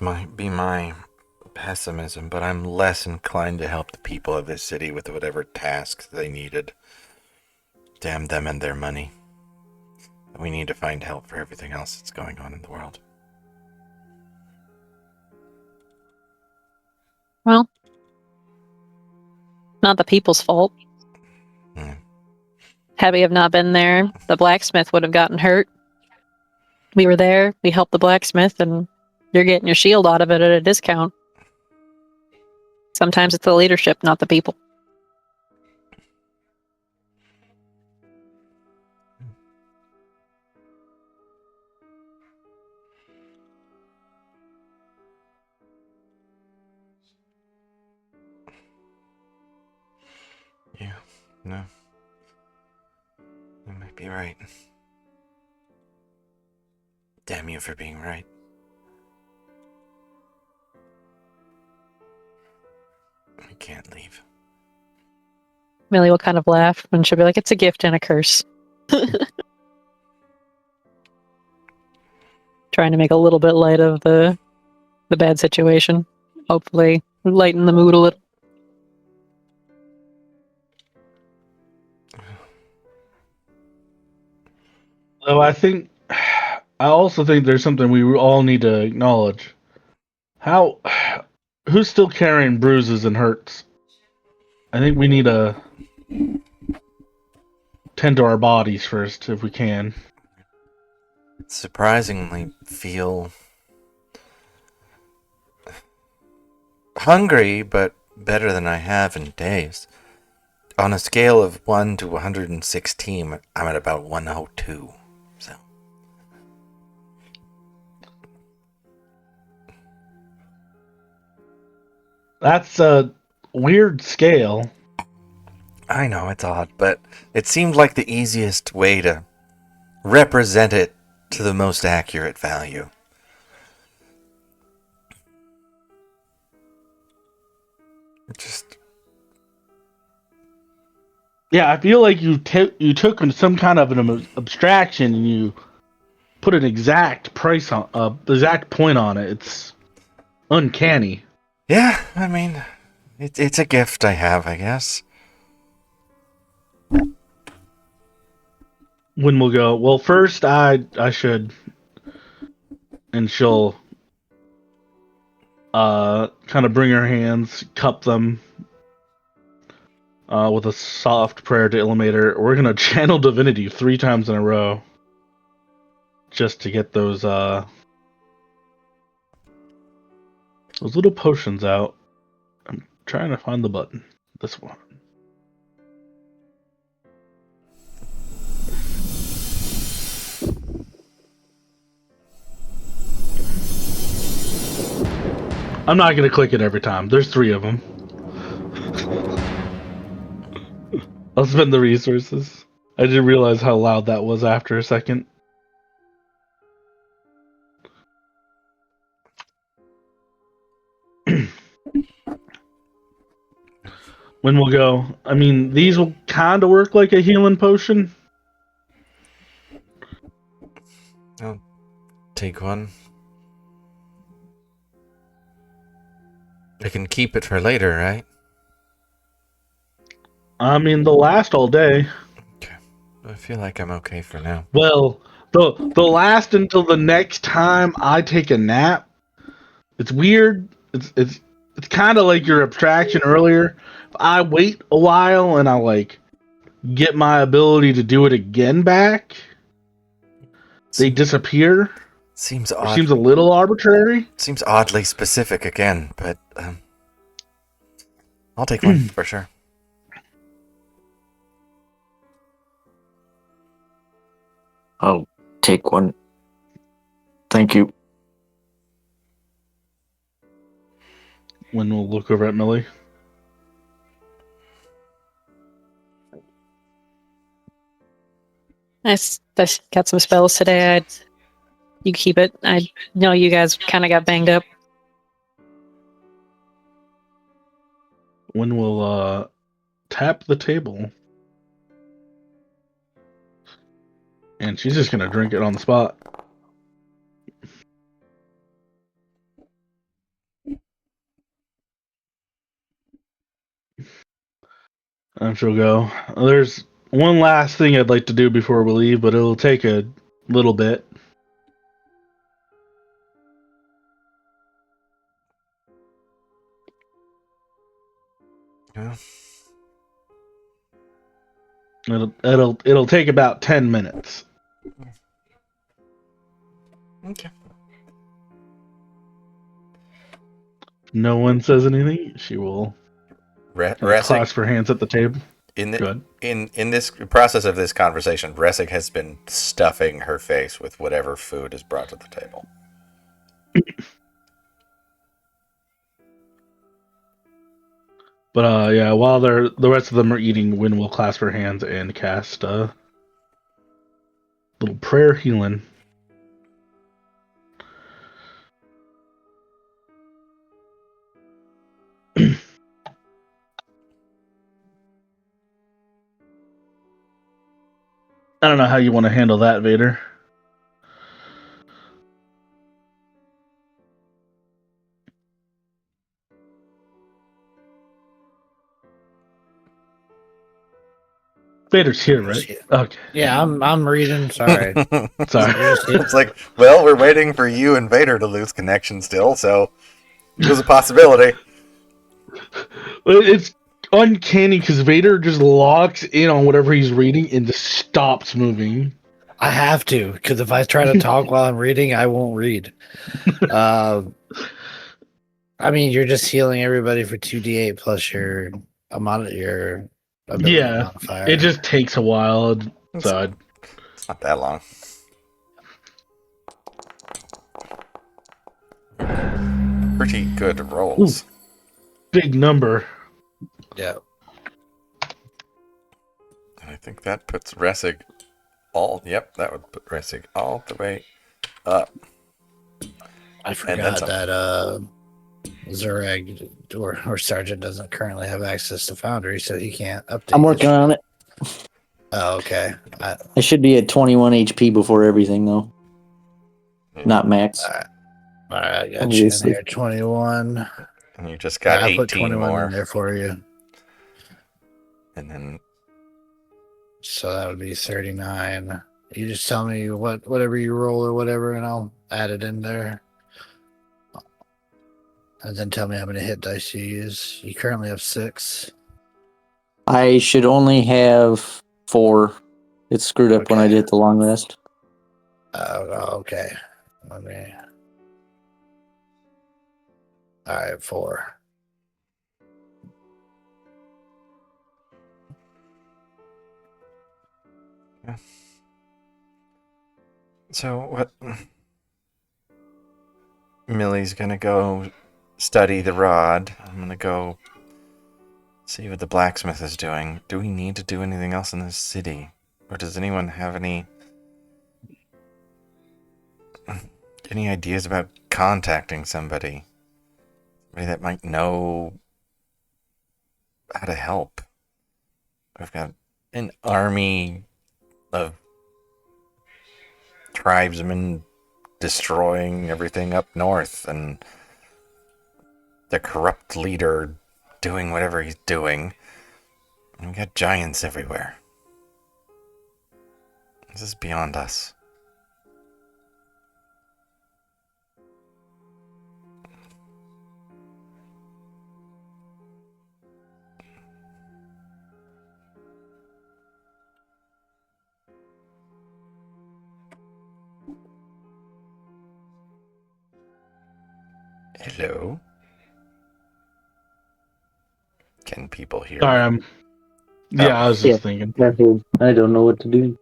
Might be my pessimism, but I'm less inclined to help the people of this city with whatever tasks they needed. Damn them and their money. We need to find help for everything else that's going on in the world. Well, not the people's fault. Hmm. Had we have not been there, the blacksmith would have gotten hurt. We were there, we helped the blacksmith, and you're getting your shield out of it at a discount. Sometimes it's the leadership, not the people. Yeah, no. You might be right. Damn you for being right. I can't leave. Millie will kind of laugh, and she'll be like, it's a gift and a curse. Trying to make a little bit light of the bad situation. Hopefully lighten the mood a little. So I also think there's something we all need to acknowledge. Who's still carrying bruises and hurts? I think we need to tend to our bodies first if we can. Surprisingly feel hungry, but better than I have in days. On a scale of 1 to 116, I'm at about 102. So That's a weird scale. I know it's odd, but it seemed like the easiest way to represent it to the most accurate value. Just Yeah, I feel like you took some kind of an abstraction and you put an exact price on exact point on it. It's uncanny. yeah, I mean, it's a gift I have, I guess. When we'll go, well, first I should, and she'll kind of bring her hands, cup them with a soft prayer to Illuminator. We're gonna channel divinity 3 times in a row just to get those little potions out. I'm trying to find the button. This one. I'm not gonna click it every time. There's 3 of them. I'll spend the resources. I didn't realize how loud that was after a second. When we'll go, I mean, these will kind of work like a healing potion. I'll take one. I can keep it for later, right? I mean, they'll last all day. Okay. I feel like I'm okay for now. Well, they'll last until the next time I take a nap. It's weird. It's kind of like your abstraction earlier. If I wait a while and I like get my ability to do it again back, they disappear. Seems It odd. seems a little arbitrary. Seems oddly specific again, but I'll take one for sure. I'll take one. Thank you. When we'll look over at Millie. I got some spells today. You keep it. I know you guys kind of got banged up. When we'll tap the table, and she's just gonna drink it on the spot. And she'll go, there's one last thing I'd like to do before we leave, but it'll take a little bit. Yeah. It'll take about 10 minutes. Okay. No one says anything. She will clasp her hands at the table. In this process of this conversation, Resic has been stuffing her face with whatever food is brought to the table. But yeah, while the rest of them are eating, Wynn will clasp her hands and cast little prayer healing. I don't know how you want to handle that, Vader. Vader's here, right? Okay. Yeah, I'm reading. Sorry. Sorry. It's like, well, we're waiting for you and Vader to lose connection still, so there's a possibility. It's uncanny because Vader just locks in on whatever he's reading and just stops moving. I have to, because if I try to talk while I'm reading, I won't read. I mean, you're just healing everybody for 2d8 plus your ability modifier. It just takes a while. So it's not that long. Pretty good rolls. Ooh, big number. Yeah. And I think that puts Resic that would put Resic all the way up. I forgot that Zureg or Sergeant doesn't currently have access to Foundry, so he can't update. I'm working on it. Oh, okay. I should be at 21 HP before everything, though. Not max. All right, I got you in here. 21. And you just got 18 put 21 more. in there for you. And then... So that would be 39. You just tell me whatever you roll or whatever, and I'll add it in there. And then tell me how many hit dice you use. You currently have 6. I should only have 4. It screwed up when I did the long rest. Okay. Let me... Alright, 4. Yeah. So what? Millie's gonna go study the rod. I'm gonna go see what the blacksmith is doing. Do we need to do anything else in this city? Or does anyone have any ideas about contacting somebody? Somebody that might know how to help. We've got an army of tribesmen destroying everything up north, and the corrupt leader doing whatever he's doing. And we got giants everywhere. This is beyond us. Hello? Can people hear me? I was just thinking. I don't know what to do.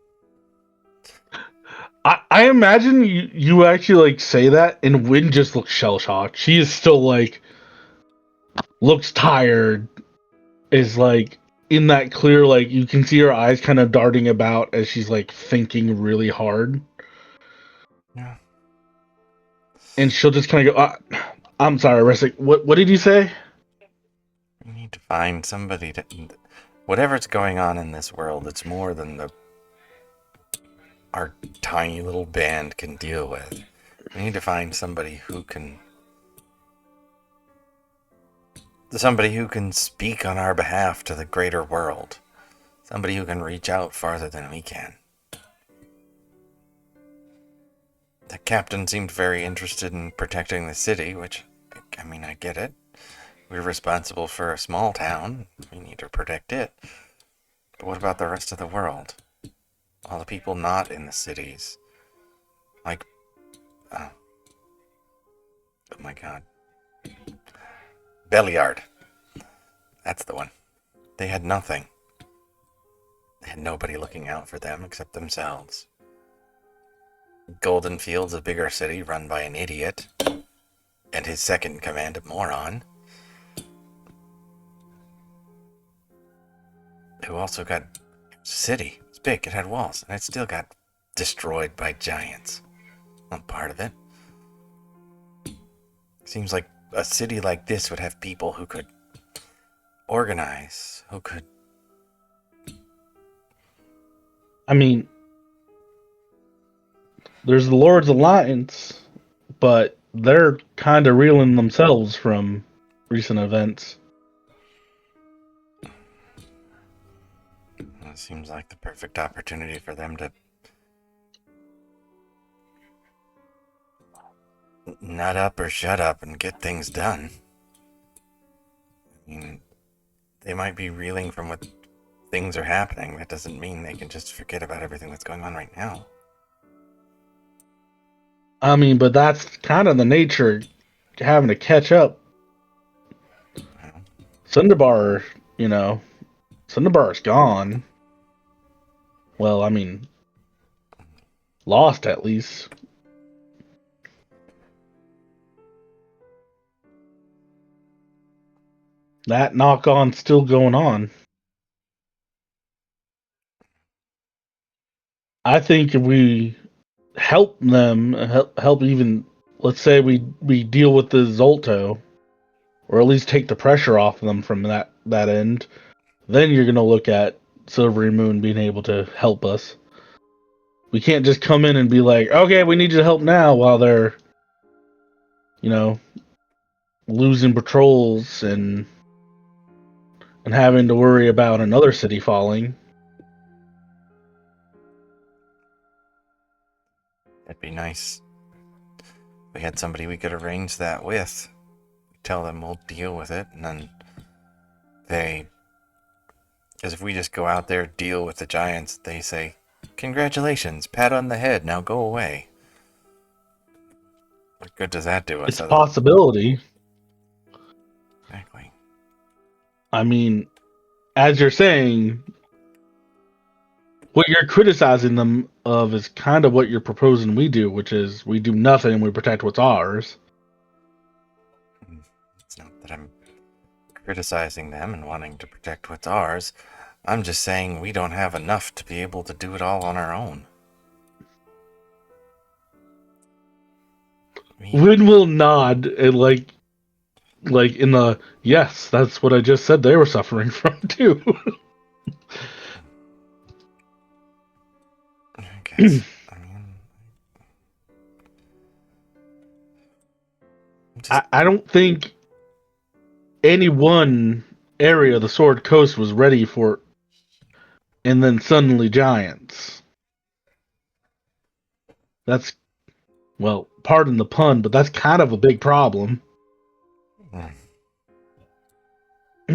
I imagine you actually like say that, and Wynn just looks shell shocked. She is still like looks tired. Is like in that clear, like you can see her eyes kind of darting about as she's like thinking really hard, Yeah. and she'll just kind of go, "I'm sorry, Resic. What did you say?" We need to find somebody to. Whatever's going on in this world, it's more than our tiny little band can deal with. We need to find somebody who can speak on our behalf to the greater world. Somebody who can reach out farther than we can. The captain seemed very interested in protecting the city, which, I mean, I get it. We're responsible for a small town. We need to protect it. But what about the rest of the world? All the people not in the cities. Like, oh my god. Belliard. That's the one. They had nothing. They had nobody looking out for them except themselves. Golden Field's a bigger city run by an idiot. And his second in command a moron. Who also got a city. It's big, it had walls, and it still got destroyed by giants. Not part of it. Seems like a city like this would have people who could organize, who could... I mean, there's the Lord's Alliance, but they're kind of reeling themselves from recent events. It seems like the perfect opportunity for them to nut up or shut up and get things done. I mean, they might be reeling from what things are happening. That doesn't mean they can just forget about everything that's going on right now. I mean, but that's kind of the nature having to catch up. Well, Sunderbar, Sunderbar's gone. Well, I mean, lost at least. That knock-on's still going on. I think if we help them, help even, let's say we deal with the Zolto, or at least take the pressure off them from that end, then you're going to look at Silverymoon being able to help us. We can't just come in and be like, okay, we need you to help now while they're, losing patrols and having to worry about another city falling. it'd be nice if we had somebody we could arrange that with. Tell them we'll deal with it, and then because if we just go out there, deal with the giants, they say, congratulations, pat on the head, now go away. What good does that do us? It's a possibility. Exactly. I mean, as you're saying, what you're criticizing them of is kind of what you're proposing we do, which is we do nothing and we protect what's ours. It's not that I'm criticizing them and wanting to protect what's ours. I'm just saying we don't have enough to be able to do it all on our own. Win will nod and like in the yes, that's what I just said they were suffering from too. I guess. I mean, I don't think any one area of the Sword Coast was ready for, and then suddenly giants. That's, well, pardon the pun, but that's kind of a big problem. we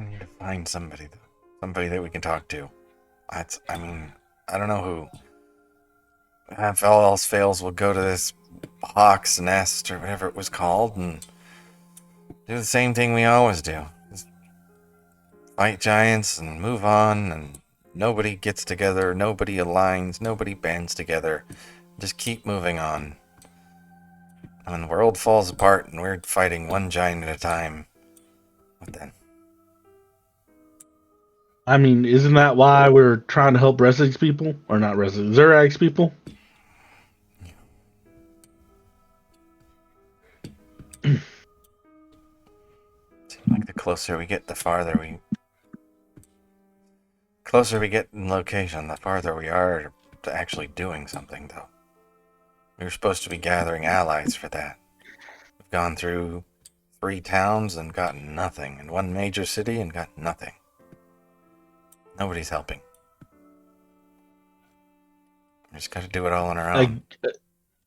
need to find somebody that we can talk to. I don't know who. If all else fails, we'll go to this Hawk's Nest or whatever it was called and do the same thing we always do. Just fight giants and move on, and nobody gets together, nobody aligns, nobody bands together. Just keep moving on. When the world falls apart and we're fighting one giant at a time, what then? I mean, isn't that why we're trying to help Resig's people? Or not Resig, Zerag's people? Seems like the closer we get, closer we get in location, the farther we are to actually doing something, though. We were supposed to be gathering allies for that. We've gone through 3 towns and gotten nothing, and 1 major city and got nothing. Nobody's helping. We just gotta do it all on our own.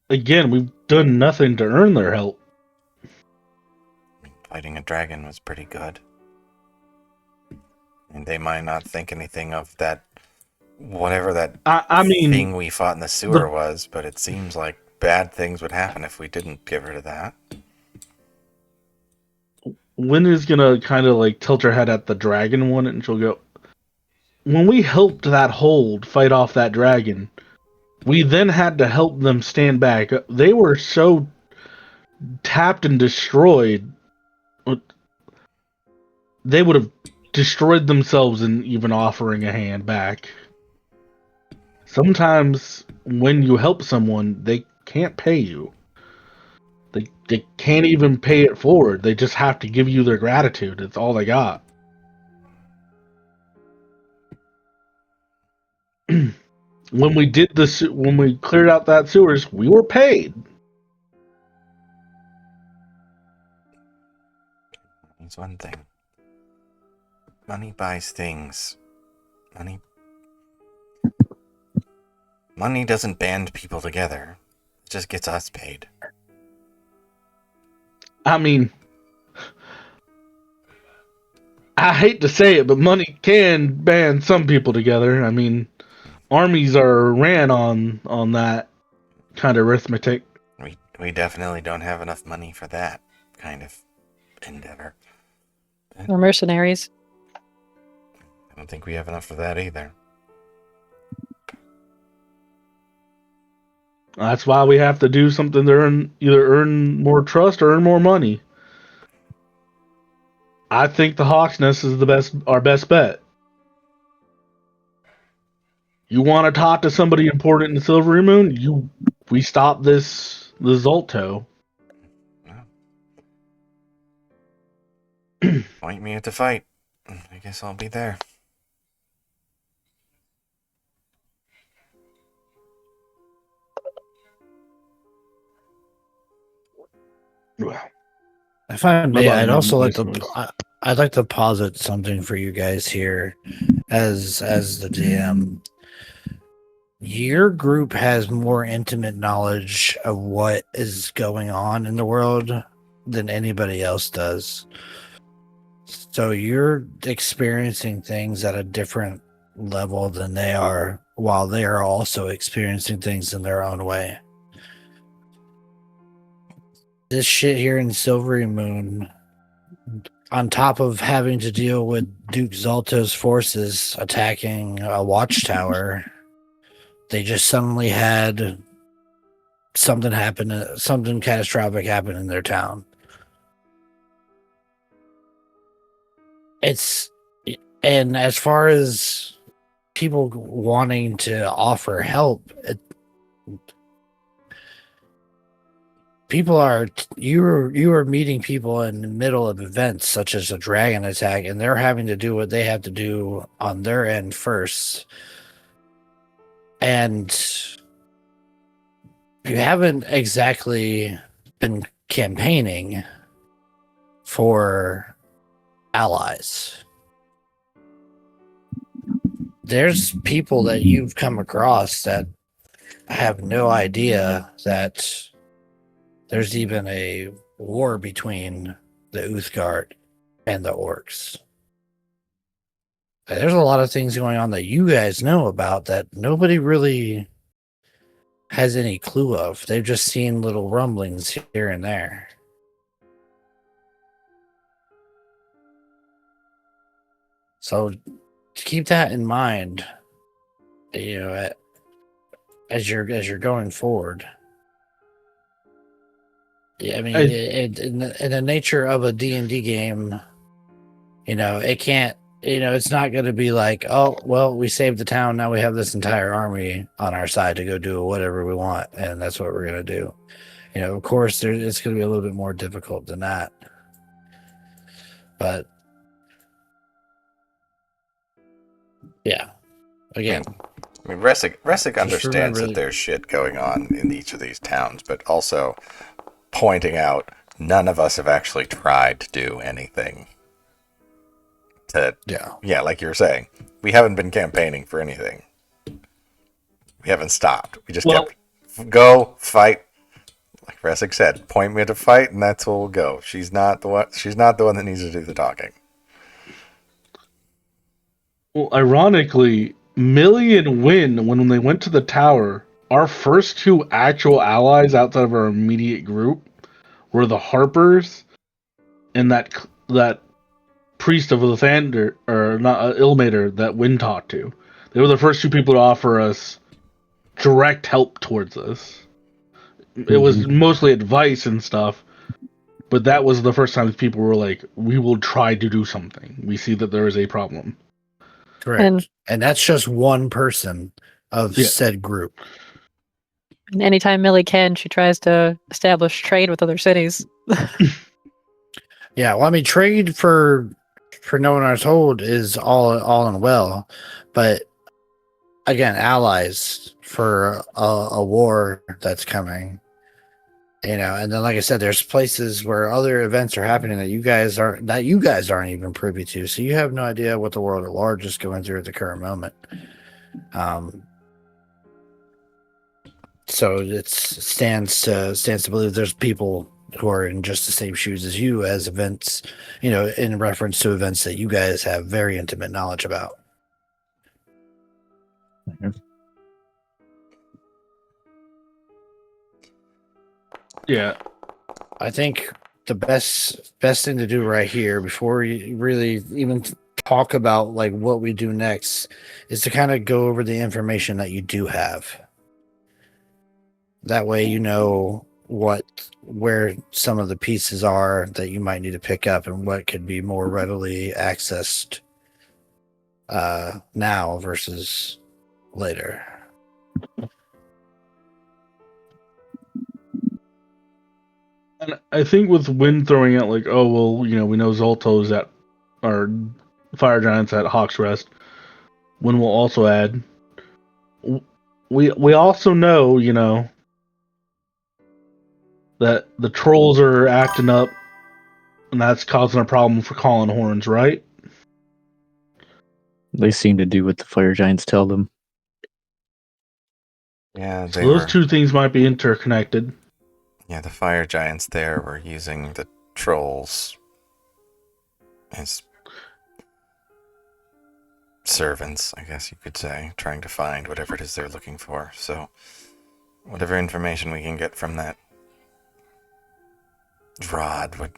Again, we've done nothing to earn their help. Fighting a dragon was pretty good. And they might not think anything of that, whatever that I mean, thing we fought in the sewer was, but it seems like bad things would happen if we didn't get rid of that. Wynn is gonna kind of like tilt her head at the dragon one, and she'll go, when we helped that hold fight off that dragon, we then had to help them stand back. They were so tapped and destroyed. They would have destroyed themselves in even offering a hand back. Sometimes when you help someone, they can't pay you. They can't even pay it forward. They just have to give you their gratitude. It's all they got. When we did this, when we cleared out that sewers, we were paid. It's one thing. Money buys things. Money doesn't band people together. It just gets us paid. I mean, I hate to say it, but money can band some people together. I mean, armies are ran on that kind of arithmetic. We definitely don't have enough money for that kind of endeavor. We're mercenaries. I don't think we have enough for that either. That's why we have to do something to either earn more trust or earn more money. I think the Hawk's Nest is our best bet. You want to talk to somebody important in Silverymoon? We stop the Zolto. Well, point me at the fight. I guess I'll be there. If I may, Bye-bye, I'd also like to. listeners. I'd like to posit something for you guys here, as the GM. Your group has more intimate knowledge of what is going on in the world than anybody else does. So you're experiencing things at a different level than they are, while they are also experiencing things in their own way. This shit here in Silverymoon, on top of having to deal with Duke Zalto's forces attacking a watchtower, they just suddenly had something catastrophic happen in their town. And as far as people wanting to offer help, you are meeting people in the middle of events such as a dragon attack, and they're having to do what they have to do on their end first. And you haven't exactly been campaigning for allies. There's people that you've come across that have no idea that there's even a war between the Uthgard and the orcs. There's a lot of things going on that you guys know about that nobody really has any clue of. They've just seen little rumblings here and there. So keep that in mind, you know, as you're going forward. Yeah, I mean, in the nature of a D&D game, it can't. It's not going to be like, oh, well, we saved the town. Now we have this entire army on our side to go do whatever we want, and that's what we're going to do. Of course, it's going to be a little bit more difficult than that. But yeah, again, I mean, Resic understands remember that there's shit going on in each of these towns, but also pointing out none of us have actually tried to do anything. Yeah, like you were saying, we haven't been campaigning for anything. We haven't stopped. We just kept go fight. Like Resic said, point me to fight, and that's where we'll go. She's not the one. She's not the one that needs to do the talking. Well, ironically, Millie and Win, when they went to the tower, our first two actual allies outside of our immediate group were the Harpers and that priest of Lathander, or not Ilmater, that Win talked to. They were the first two people to offer us direct help towards us. It was mostly advice and stuff, but that was the first time people were like, "We will try to do something. We see that there is a problem." Correct. And that's just one person of said group. And anytime Millie can, she tries to establish trade with other cities. Yeah, well, I mean, trade for no one are told is all and well, but again, allies for a war that's coming. And then, like I said, there's places where other events are happening that you guys aren't even privy to. So you have no idea what the world at large is going through at the current moment. So it stands to believe there's people who are in just the same shoes as you as events, in reference to events that you guys have very intimate knowledge about. Yeah. I think the best thing to do right here before we really even talk about like what we do next is to kind of go over the information that you do have. That way you know where some of the pieces are that you might need to pick up and what could be more readily accessed now versus later. And I think with Win throwing out like, oh well, we know Zolto's at our Fire Giants at Hawk's Rest. Win will also add. We also know, that the trolls are acting up, and that's causing a problem for Calling Horns, right? They seem to do what the Fire Giants tell them. Yeah, So those two things might be interconnected. Yeah, the Fire Giants there were using the trolls as servants, I guess you could say, trying to find whatever it is they're looking for. So, whatever information we can get from that rod would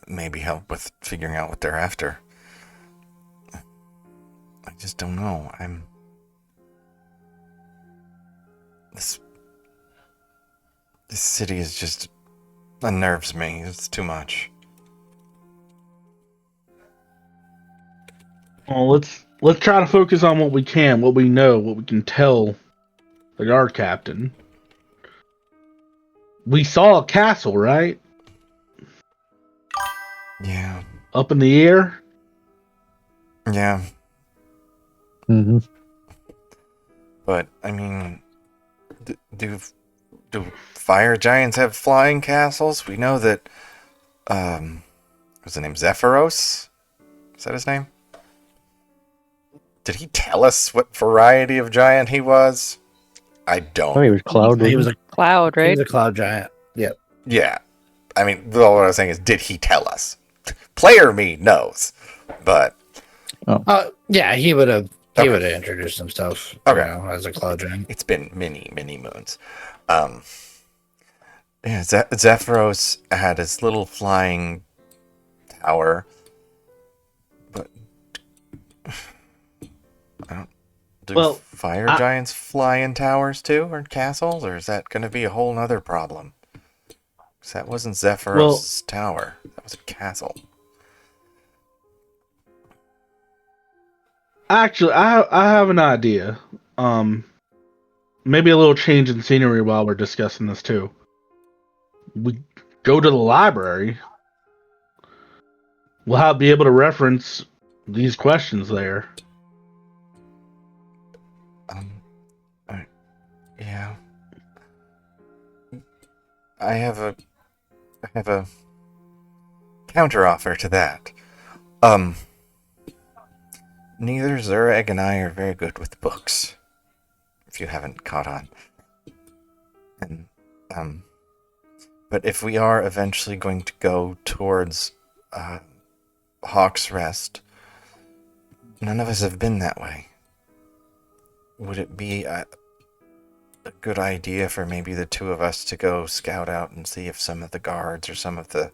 maybe help with figuring out what they're after. I just don't know. This city is just unnerves me. It's too much. Well, let's try to focus on what we can, what we know, what we can tell the guard captain. We saw a castle, right? Yeah. Up in the air? Yeah. Mm-hmm. But, I mean, do Fire Giants have flying castles? We know that, what's the name? Zephyros? Is that his name? Did he tell us what variety of giant he was? I don't. Oh, he was Cloud. He was a Cloud, He right? was a cloud giant. Yep. Yeah. I mean, all what I was saying is, did he tell us? Player me knows. But. Yeah, he would have. He would have introduced himself. As a cloud giant. It's been many moons. Yeah, Zephyros had his little flying tower, but I don't. Do fire giants fly in towers too, or castles, or is that going to be a whole nother problem? 'Cause that wasn't Zephyros' tower. That was a castle. Actually, I have an idea. Maybe a little change in scenery while we're discussing this too. We go to the library. We'll be able to reference these questions there. Yeah. I have a counter offer to that. Neither Zureg and I are very good with books, if you haven't caught on. And but if we are eventually going to go towards Hawk's Rest, none of us have been that way. Would it be a good idea for maybe the two of us to go scout out and see if some of the guards or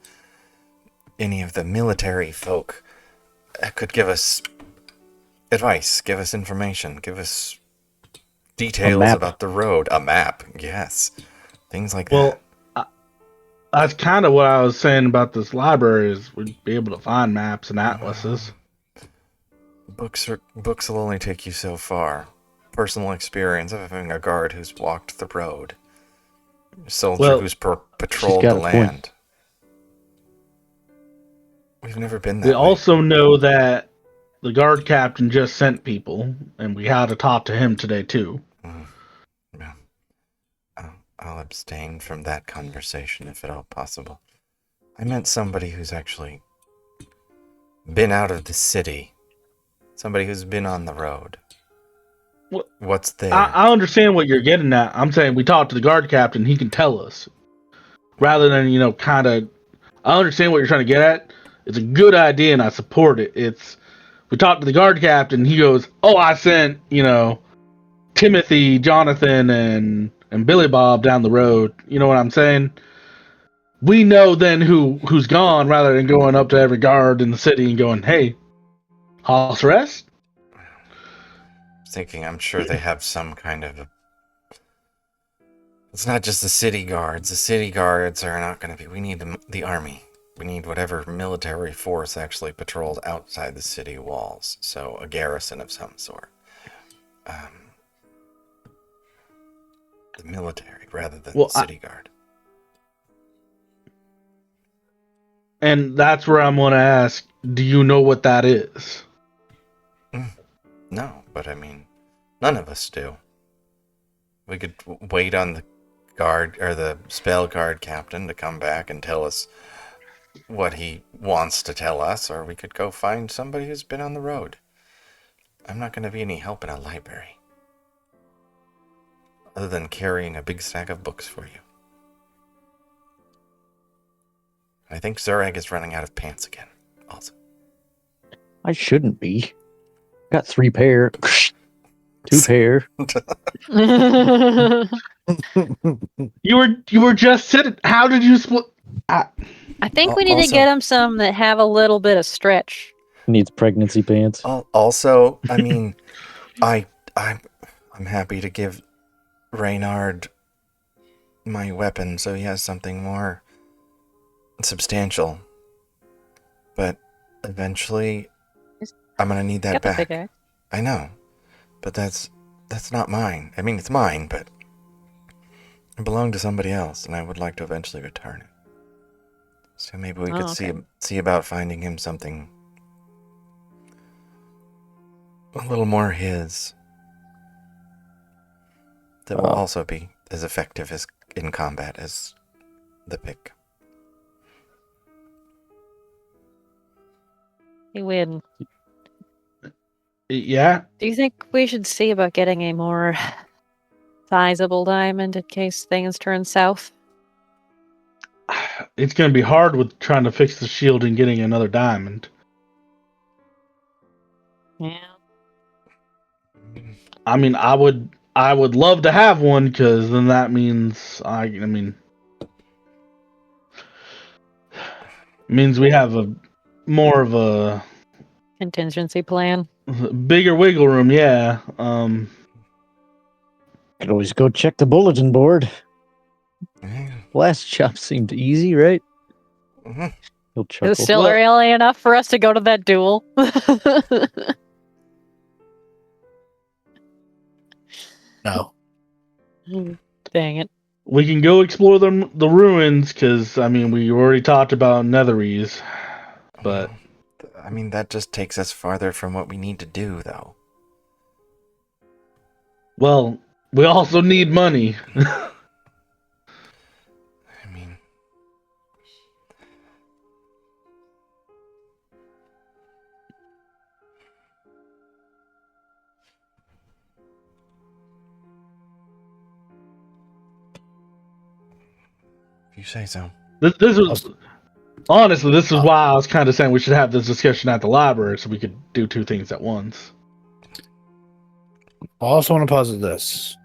any of the military folk could give us advice, give us information, give us details about the road, a map, yes, things like that. Well, that's kind of what I was saying about this library. Is we'd be able to find maps and atlases. Books will only take you so far. Personal experience of having a guard who's walked the road, a soldier who's patrolled the land. We've never been that way. Also know that the guard captain just sent people, and we had to talk to him today too. Yeah. I'll abstain from that conversation if at all possible. I meant somebody who's actually been out of the city. Somebody who's been on the road. What's there? I understand what you're getting at. I'm saying we talk to the guard captain, he can tell us. Rather than, kind of... I understand what you're trying to get at. It's a good idea, and I support it. We talk to the guard captain, he goes, oh, I sent, Timothy, Jonathan, and Billy Bob down the road. You know what I'm saying? We know then who's gone, rather than going up to every guard in the city and going, hey, house arrest? Thinking I'm sure they have some kind of it's not just the city guards. The city guards are not going to be. We need the army. We need whatever military force actually patrolled outside the city walls. So a garrison of some sort. The military rather than the city guard. And that's where I'm going to ask, do you know what that is? No, but I mean, none of us do. We could wait on the guard or the spell guard captain to come back and tell us what he wants to tell us, or we could go find somebody who's been on the road. I'm not going to be any help in a library, other than carrying a big stack of books for you. I think Zureg is running out of pants again, also. I shouldn't be. Got 3 pair. 2 pair. You were just sitting. How did you split? I think we need to get him some that have a little bit of stretch. Needs pregnancy pants. Also, I mean, I'm happy to give Reynard my weapon so he has something more substantial. But eventually, I'm gonna need that back. I know, but that's not mine. I mean, it's mine, but it belonged to somebody else, and I would like to eventually return it. So maybe we could see about finding him something a little more his that will also be as effective as in combat as the pick. You win. Yeah. Do you think we should see about getting a more sizable diamond in case things turn south? It's going to be hard with trying to fix the shield and getting another diamond. Yeah. I mean, I would love to have one, because then that means means we have a more of a contingency plan. Bigger wiggle room, yeah. Could always go check the bulletin board. Last job seemed easy, right? Mhm. He'll Is chuckle. it still early enough for us to go to that duel? No. Dang it. We can go explore the ruins because I mean we already talked about Netherese, but I mean, that just takes us farther from what we need to do, though. well, we also need money. I mean, if you say so. This was honestly this is why I was kind of saying we should have this discussion at the library so we could do two things at once. I also want to posit this,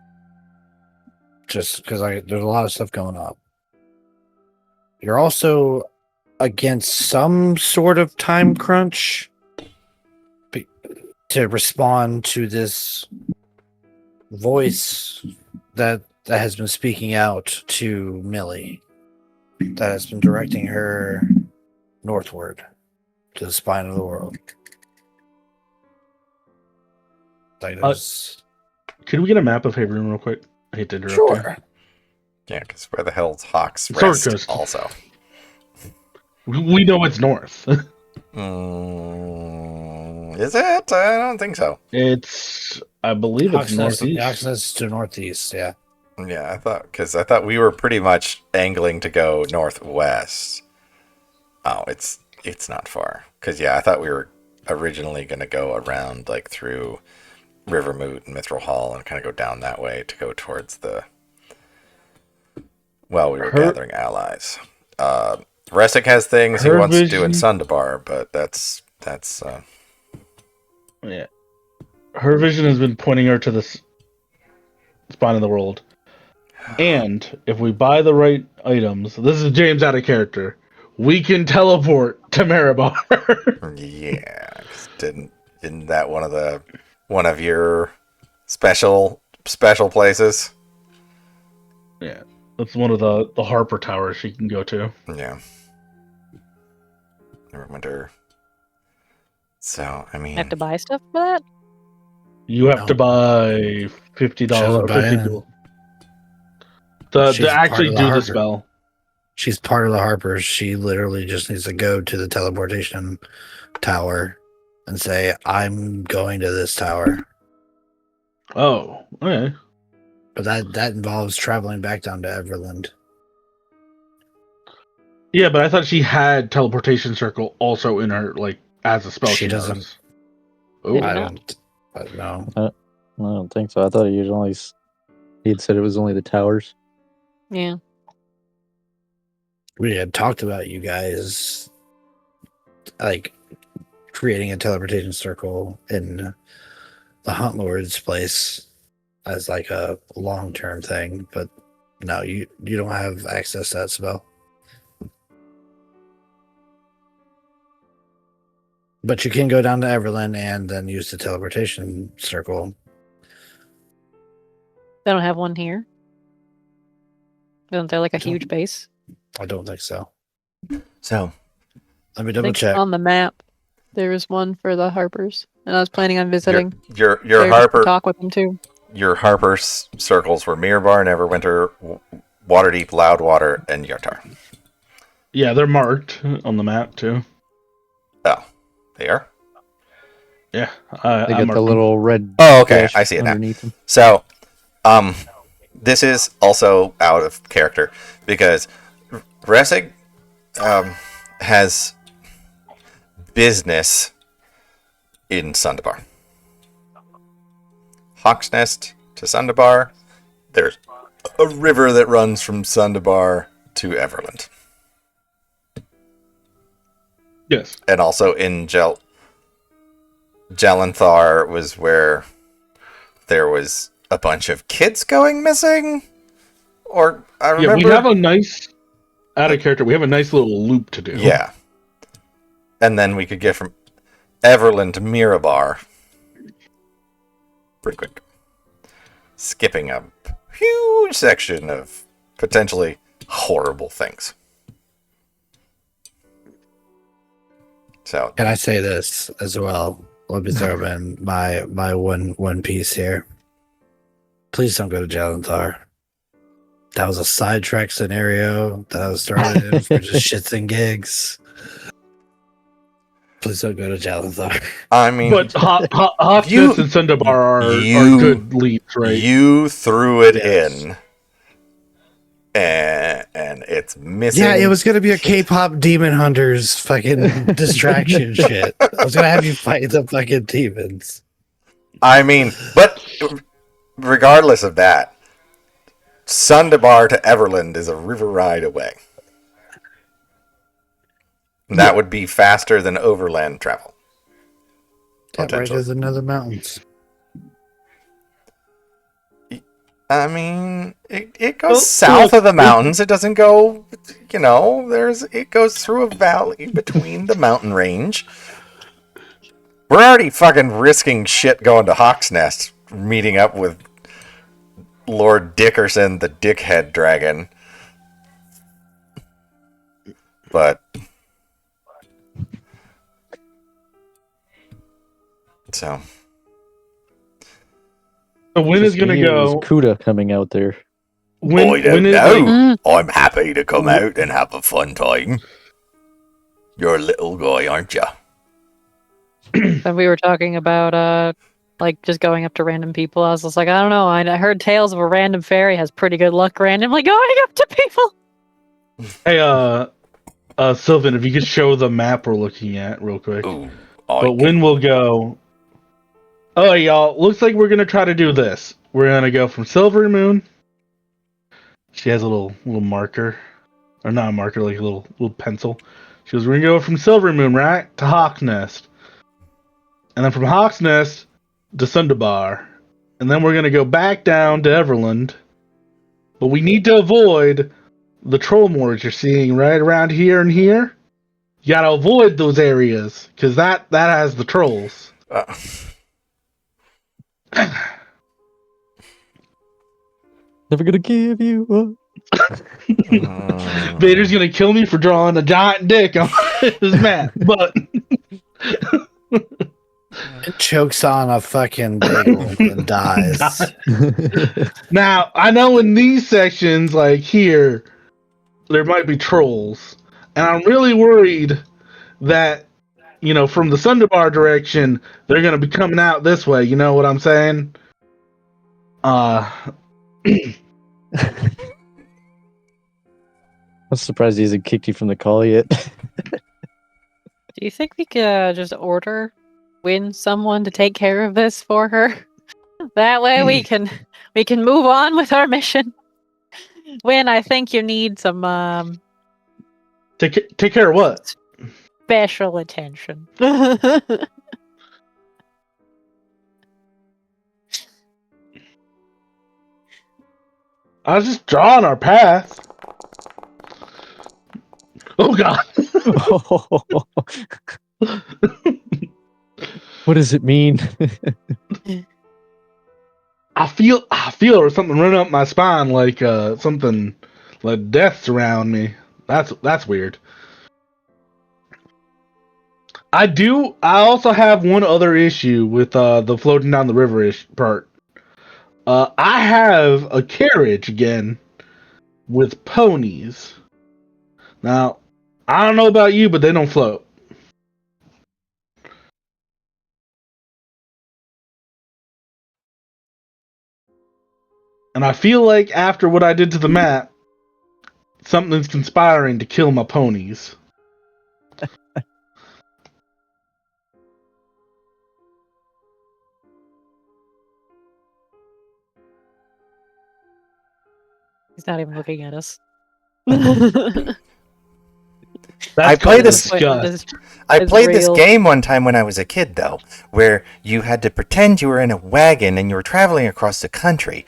just because there's a lot of stuff going on. You're also against some sort of time crunch to respond to this voice that has been speaking out to Millie, that has been directing her northward to the spine of the world. Like there's Could we get a map of Haven real quick? I hate to interrupt sure. Yeah, because where the hell's Hawks Sword Rest Coast. also? you. We know it's north. Is it? I don't think so. I believe it's northeast. Access to northeast, yeah. Yeah, I thought we were pretty much angling to go northwest. Oh, it's not far. Because yeah, I thought we were originally going to go around like through Rivermoot and Mithril Hall and kind of go down that way to go towards the. Well, we were gathering allies. Resic has things he wants to do in Sundabar, but that's Yeah. Her vision has been pointing her to the spine of the world. And if we buy the right items, this is James out of character, we can teleport to Marabar. yeah. 'Cause isn't that one of your special places? Yeah. That's one of the Harper towers she can go to. Yeah. Neverwinter. So I mean, I have to buy stuff for that? You have to buy $50 or $50 to actually do the spell. She's part of the Harpers. She literally just needs to go to the teleportation tower and say, I'm going to this tower. Oh, okay. But that involves traveling back down to Everland. Yeah, but I thought she had teleportation circle also in her, like, as a spell. She doesn't. Knows. Oh, I don't know. I don't think so. I thought he'd said it was only the towers. Yeah. We had talked about you guys like creating a teleportation circle in the Hunt Lord's place as like a long-term thing, but no, you don't have access to that spell. But you can go down to Everland and then use the teleportation circle. They don't have one here? Isn't there like a huge base? I don't think so. so Let me I double think check. on the map there is one for the Harpers, and I was planning on visiting. your there to Harper talk with them too. Your Harper circles were Mirabar, Neverwinter, Waterdeep, Loudwater, and Yartar. yeah, they're marked on the map too. Oh, they are? Yeah, They got the little red. Oh, okay. dash I see it now. underneath them. So, this is also out of character because Resig has business in Sundabar. Hawk's Nest to Sundabar. There's a river that runs from Sundabar to Everland. Yes. And also in Jalanthar was where there was a bunch of kids going missing. Or I remember. Yeah, we have a nice out of character. We have a nice little loop to do. Yeah. And then we could get from Everland to Mirabar pretty quick. Skipping a huge section of potentially horrible things. So Can I say this as well? Let me throw in my one piece here. Please don't go to Jalanthar. That was a sidetrack scenario that I was thrown in for just shits and gigs. Please don't go to Jalanthar. I mean, But Hotness and Sundabar are good leads, right? You threw it Yes. in, and it's missing. Yeah, it was gonna be a K-pop Demon Hunters fucking distraction shit. I was gonna have you fight the fucking demons. I mean, but regardless of that, Sundabar to Everland is a river ride away. That would be faster than overland travel. Yeah, right Potentially. as another mountains. I mean, it goes south of the mountains. It doesn't go, it goes through a valley between the mountain range. We're already fucking risking shit going to Hawk's Nest, meeting up with Lord Dickerson, the dickhead dragon. But so When is gonna go? Kuda coming out there. I don't is know. I'm happy to come out and have a fun time. You're a little guy, aren't you? And we were talking about like just going up to random people. I was just like, I don't know. I heard tales of a random fairy has pretty good luck randomly going up to people. Hey, Sylvan, if you could show the map we're looking at real quick. Ooh, But when we'll go. Oh, y'all, looks like we're gonna try to do this. We're gonna go from Silverymoon. She has a little marker, or not a marker, like a little pencil. She goes, "We're gonna go from Silverymoon, right, to Hawk's Nest, and then from Hawk's Nest to Sundabar, and then we're gonna go back down to Everland. But we need to avoid the troll moors you're seeing right around here and here. You gotta avoid those areas because that has the trolls." Never gonna give you up. Vader's gonna kill me for drawing a giant dick on his map, but It chokes on a fucking bagel and dies. now I know in these sections, like here, there might be trolls, and I'm really worried that from the Sundabar direction, they're gonna be coming out this way. You know what I'm saying? I'm surprised he hasn't kicked you from the call yet. Do you think we could just win someone to take care of this for her? That way we can move on with our mission. Win, I think you need some Take care of what? special attention. I was just drawing our path. Oh God! What does it mean? I feel there's something running up my spine, like something like death's around me. That's weird. I also have one other issue with the floating down the river part. I have a carriage again with ponies. Now, I don't know about you, but they don't float. And I feel like after what I did to the map, something's conspiring to kill my ponies. He's not even looking at us. I played this. disgust. I played this real. game one time when I was a kid, though, where you had to pretend you were in a wagon and you were traveling across the country.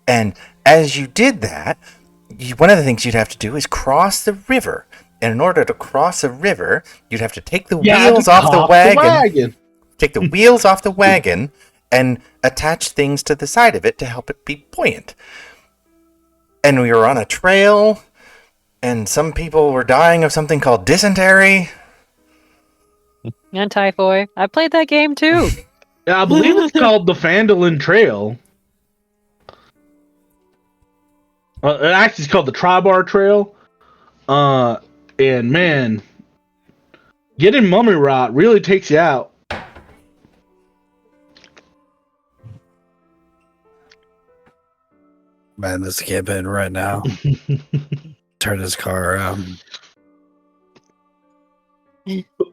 And as you did that, one of the things you'd have to do is cross the river. And in order to cross a river, you'd have to take the wheels off the wagon. Take the wheels off the wagon and attach things to the side of it to help it be buoyant. And we were on a trail, And some people were dying of something called dysentery. And typhoid. I played that game too. Yeah, I believe it's called the Fandolin Trail. It actually is called the Tribar Trail. And man, getting mummy rot really takes you out. Man, this campaign right now. Turn his car around.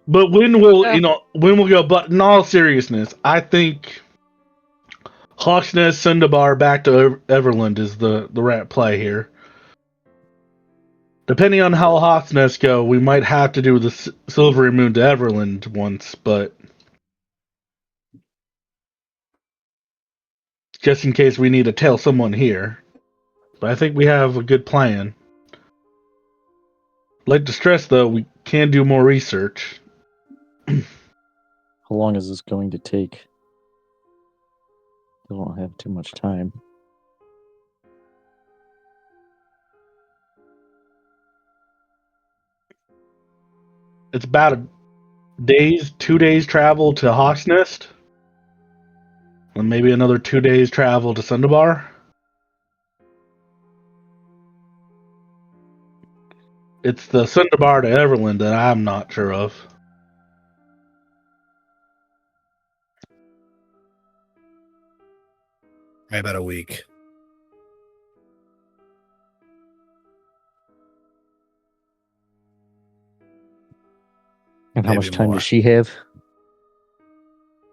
But when we'll go? But in all seriousness, I think Hawksnest Sundabar back to Everland is the right play here. Depending on how Hawksnest go, we might have to do the Silverymoon to Everland once, but just in case we need to tell someone here. But I think we have a good plan. Like to stress though, we can do more research. How long is this going to take? I don't have too much time. It's about a 2 days travel to Hawksnest, and maybe another 2 days travel to Sundabar. It's the Sundabar to Everland that I'm not sure of. Maybe about a week. And how Maybe much time more. does she have?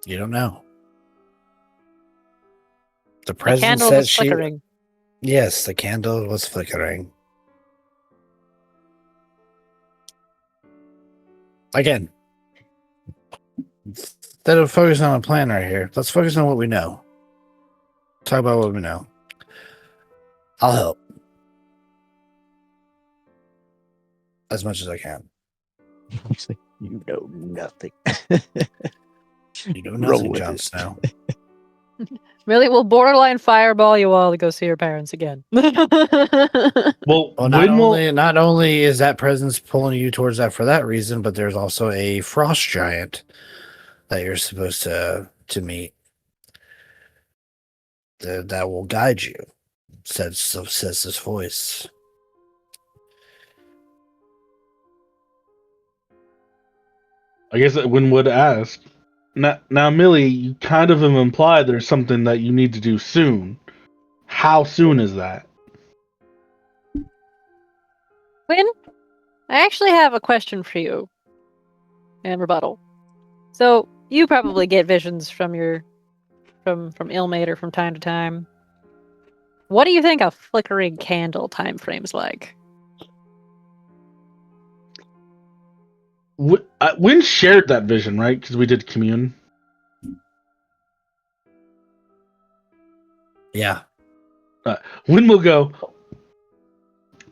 You don't know. The The president candle said was she. flickering. Yes, the candle was flickering. Again, instead of focusing on a plan right here, let's focus on what we know. Talk about what we know. I'll help as much as I can. It's like, you know nothing. You know Roll nothing, with Jon it. Snow. Really, we'll borderline fireball you all to go see your parents again. Well, Well, not only is that presence pulling you towards that for that reason, but there's also a frost giant that you're supposed to meet that will guide you. Says this voice. I guess Wynn would ask. Now, Millie, you kind of have implied there's something that you need to do soon. How soon is that? Quinn, I actually have a question for you in rebuttal. So you probably get visions from from Ilmater from time to time. What do you think a flickering candle time frame's like? Wynn shared that vision, right? Because we did commune. Yeah. Wynn will go.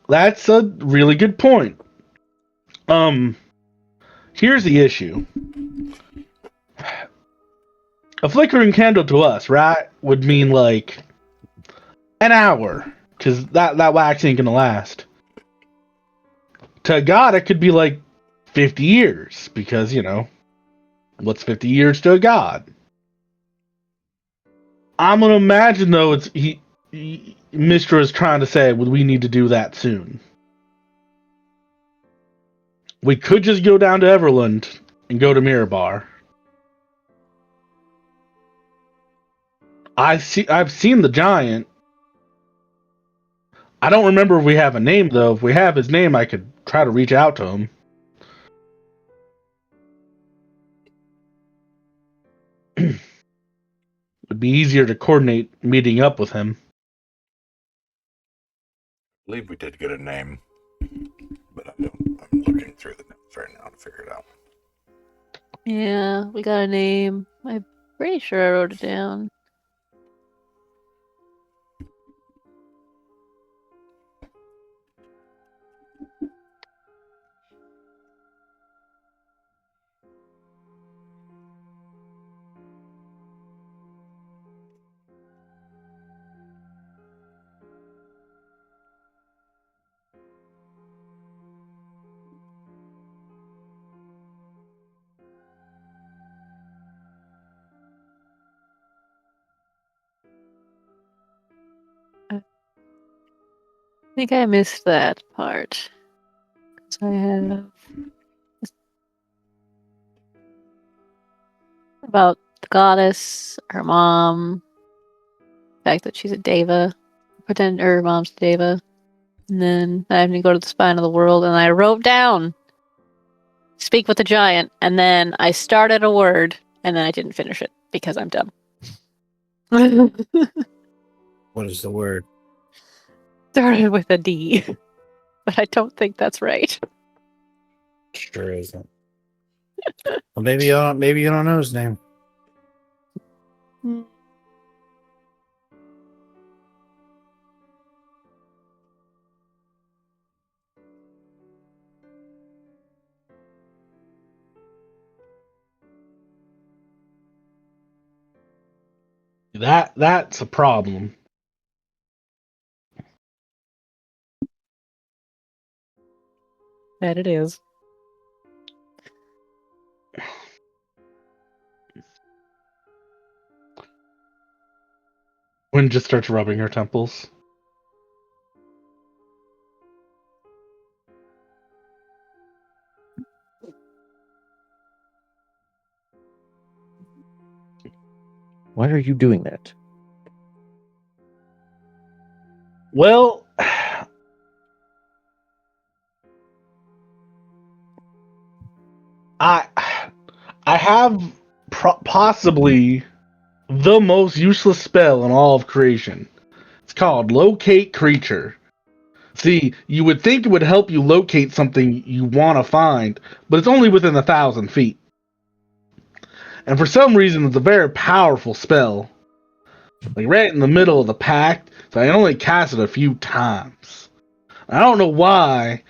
That's a really good point. Here's the issue. A flickering candle to us, right, would mean like an hour, because that wax ain't gonna last. To God, it could be like 50 years, because what's 50 years to a god? I'm gonna imagine though it's Mistra is trying to say, well, we need to do that soon. We could just go down to Everland and go to Mirabar. I've seen the giant. I don't remember if we have a name though. If we have his name, I could try to reach out to him. It'd be easier to coordinate meeting up with him. I believe we did get a name, but I'm looking through the notes right now to figure it out. Yeah, we got a name. I'm pretty sure I wrote it down. think I missed that part. 'Cause I have about the goddess, her mom, the fact that she's a deva, pretend her mom's a deva, and then I have to go to the spine of the world, and I wrote down speak with the giant, and then I started a word, and then I didn't finish it because I'm dumb. What is the word? Started with a D, but I don't think that's right. Sure isn't. Well, maybe you don't know his name. That's a problem. That it is. Gwen just starts rubbing her temples. Why are you doing that? Well, I have possibly the most useless spell in all of creation. It's called Locate Creature. See, you would think it would help you locate something you want to find, but it's only within 1,000 feet. And for some reason, it's a very powerful spell. Like right in the middle of the pack, so I only cast it a few times. I don't know why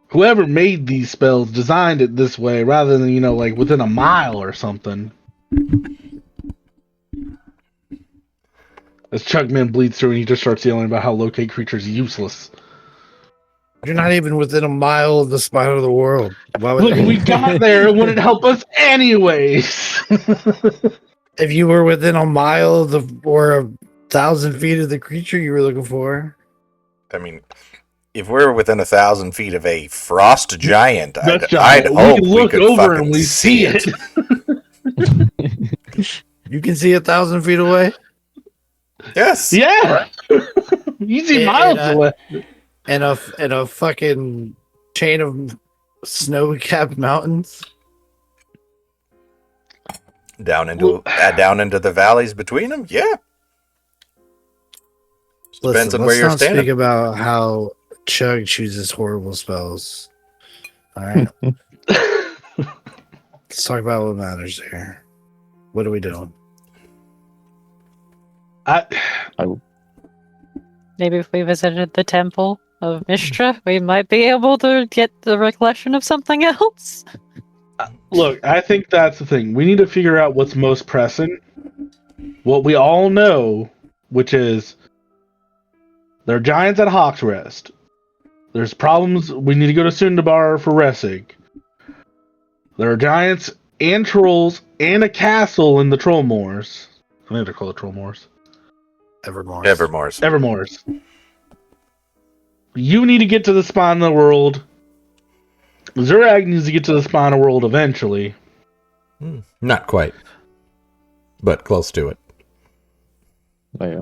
whoever made these spells designed it this way rather than, like within a mile or something. As Chugman bleeds through and he just starts yelling about how Locate Creature is useless. You're not even within a mile of the spine of the world. Why would Look, we got there, it wouldn't help us anyways. If you were within a mile of the or 1,000 feet of the creature you were looking for? I mean, if we're within 1,000 feet of a frost giant, I'd giant. hope We we look could over fucking and we see it. You can see 1,000 feet away? Yes. Yeah. You see miles away. And a fucking chain of snow-capped mountains? Down into the valleys between them? Yeah. Depends on where you're Let's not standing. speak about how Chug chooses horrible spells. All right. Let's talk about what matters here. What are we doing? Maybe if we visited the temple of Mishtra, we might be able to get the recollection of something else. Look, I think that's the thing. We need to figure out what's most pressing. What we all know, which is there are giants at Hawk's Rest. There's problems. We need to go to Sundabar for Ressig. There are giants and trolls and a castle in the Trollmoors. I think they're called the Trollmoors. Evermoors. You need to get to the spine of the world. Zurag needs to get to the spine of the world eventually. Not quite, but close to it. Oh, yeah.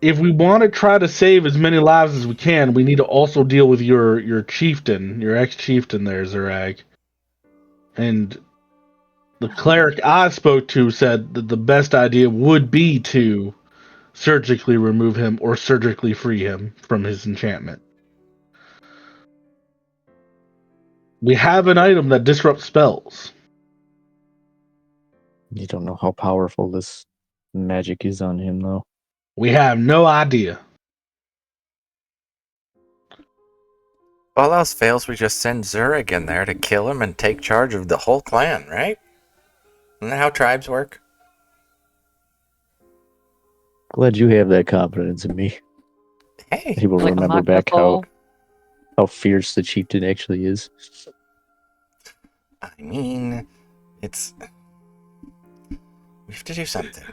If we want to try to save as many lives as we can, we need to also deal with your chieftain, your ex-chieftain there, Zurag. And the cleric I spoke to said that the best idea would be to surgically remove him or surgically free him from his enchantment. We have an item that disrupts spells. You don't know how powerful this magic is on him, though. We have no idea. All else fails, we just send Zurich in there to kill him and take charge of the whole clan, right? Isn't that how tribes work? Glad you have that confidence in me. Hey, People Like a remember back Makapal. how fierce the chieftain actually is. I mean, it's... We have to do something.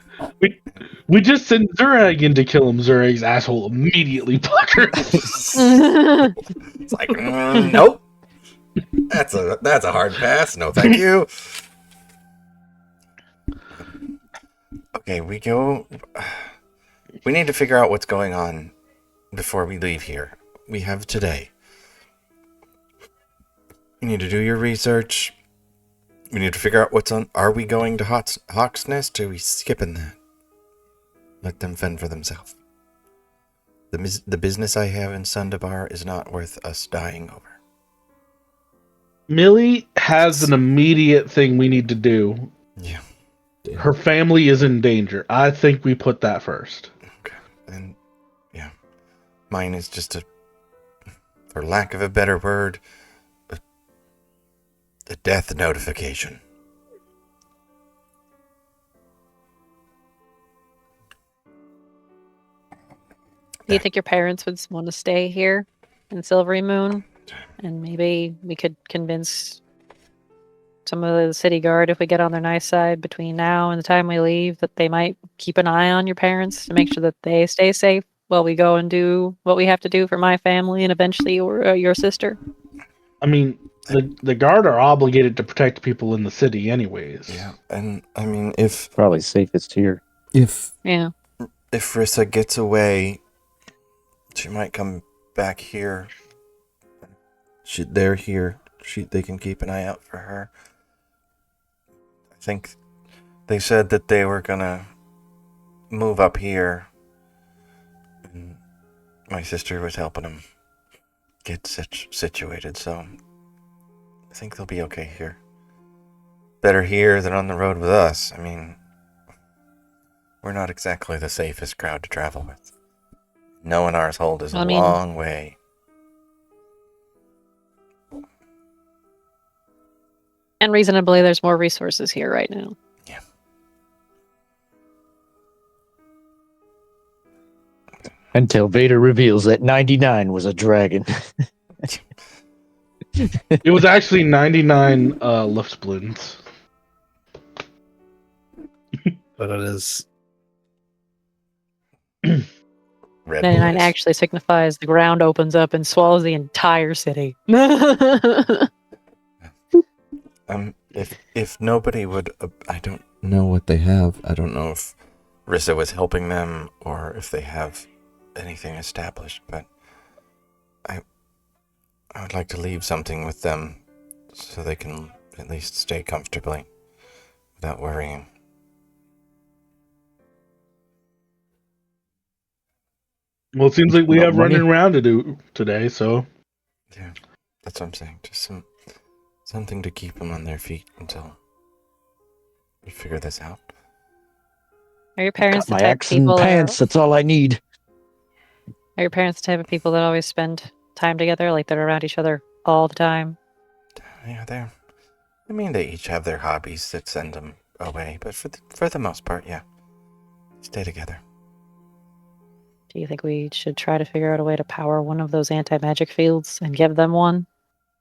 We just sent Zurag in to kill him. Zurag's asshole immediately puckers. It's like, nope. That's a hard pass. No, thank you. Okay, we need to figure out what's going on before we leave here. We have today. You need to do your research. We need to figure out what's on. Are we going to Hawk's Nest? Or are we skipping that? Let them fend for themselves. The business I have in Sundabar is not worth us dying over. Millie has an immediate thing we need to do. Yeah. Her family is in danger. I think we put that first. Okay. And yeah, mine is just for lack of a better word, a death notification. Do you think your parents would want to stay here in Silverymoon? And maybe we could convince some of the city guard, if we get on their nice side between now and the time we leave, that they might keep an eye on your parents to make sure that they stay safe while we go and do what we have to do for my family and eventually your sister. I mean, the guard are obligated to protect people in the city anyways. Yeah, and I mean, if Probably safest here. Yeah. if Rissa gets away, she might come back here. They're here. They can keep an eye out for her. I think they said that they were gonna move up here. And my sister was helping them get situated, so I think they'll be okay here. Better here than on the road with us. I mean, we're not exactly the safest crowd to travel with. Knowing ours hold is a long way. And reasonably, there's more resources here right now. Yeah. Until Vader reveals that 99 was a dragon. It was actually 99 lift balloons. But it is. Red 99 Bulls. actually signifies the ground opens up and swallows the entire city. If nobody would, I don't know what they have. I don't know if Rissa was helping them or if they have anything established, but I would like to leave something with them so they can at least stay comfortably without worrying. Well, it seems like we About have money? running around to do today, so Yeah, that's what I'm saying. Just something to keep them on their feet until we figure this out. Are your parents Got the my type of axe and people? pants. That's all I need. Are your parents the type of people that always spend time together, like they're around each other all the time? Yeah, they each have their hobbies that send them away, but for the most part, yeah, stay together. Do you think we should try to figure out a way to power one of those anti-magic fields and give them one,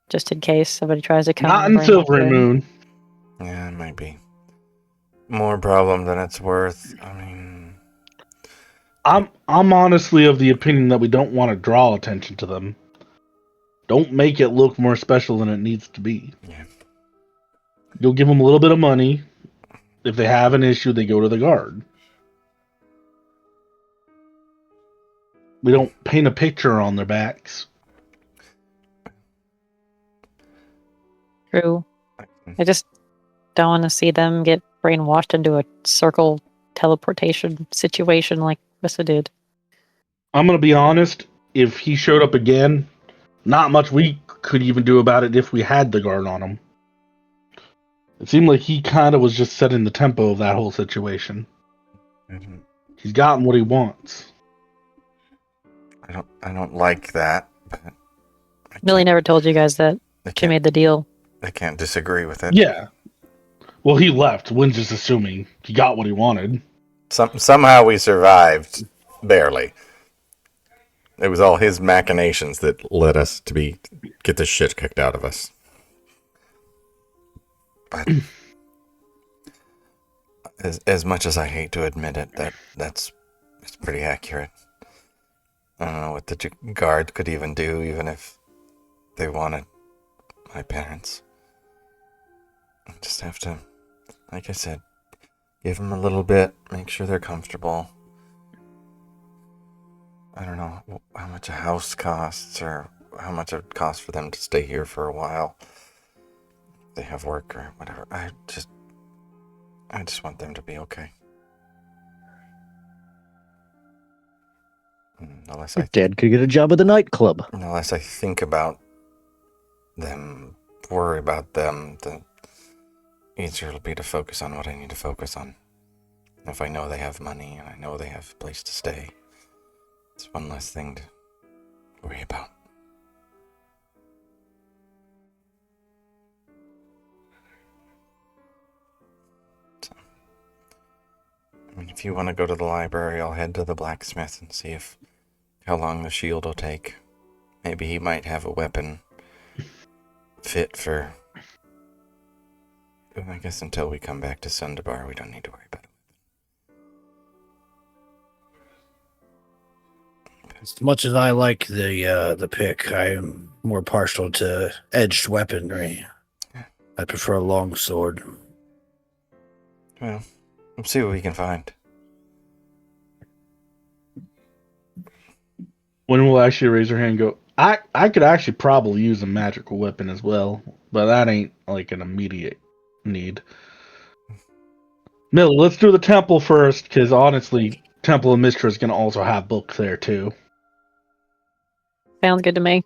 just in case somebody tries to come? not in Silverymoon. Yeah, it might be more problem than it's worth. I mean, I'm honestly of the opinion that we don't want to draw attention to them. Don't make it look more special than it needs to be. yeah. You'll give them a little bit of money. If they have an issue, they go to the guard. We don't paint a picture on their backs. True. I just don't want to see them get brainwashed into a circle teleportation situation like Rissa did. I'm going to be honest. If he showed up again, not much we could even do about it if we had the guard on him. It seemed like he kind of was just setting the tempo of that whole situation. Mm-hmm. He's gotten what he wants. I don't like that, but Millie never told you guys that she made the deal. I can't disagree with it. Yeah. Well, he left. Wynn's just assuming he got what he wanted. Somehow we survived, barely. It was all his machinations that led us to get the shit kicked out of us. But As much as I hate to admit it, it's pretty accurate. I don't know what the guard could even do, even if they wanted my parents. I just have to, like I said, give them a little bit, make sure they're comfortable. I don't know how much a house costs or how much it costs for them to stay here for a while. If they have work or whatever. I just want them to be okay. Unless Your dad could get a job at the nightclub. Unless I think about them, worry about them, the easier it'll be to focus on what I need to focus on. If I know they have money and I know they have a place to stay, it's one less thing to worry about. So, I mean, if you want to go to the library, I'll head to the blacksmith and see how long the shield will take. Maybe he might have a weapon fit for... I guess until we come back to Sundabar, we don't need to worry about it. As much as I like the pick, I am more partial to edged weaponry. I prefer a long sword. Well, we'll see what we can find. When will actually raise her hand and go, I could actually probably use a magical weapon as well, but that ain't like an immediate need. Millie, let's do the temple first, because honestly, Temple of Mystra is going to also have books there too. Sounds good to me.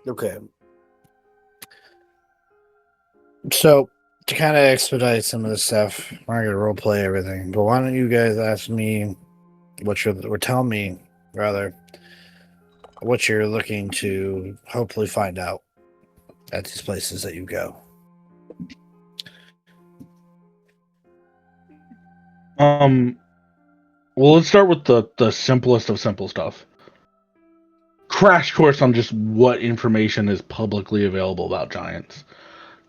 Okay. So, to kind of expedite some of the stuff, I'm not going to roleplay everything, but why don't you guys ask me or tell me, rather, what you're looking to hopefully find out at these places that you go. Well, let's start with the simplest of simple stuff. Crash course on just what information is publicly available about giants.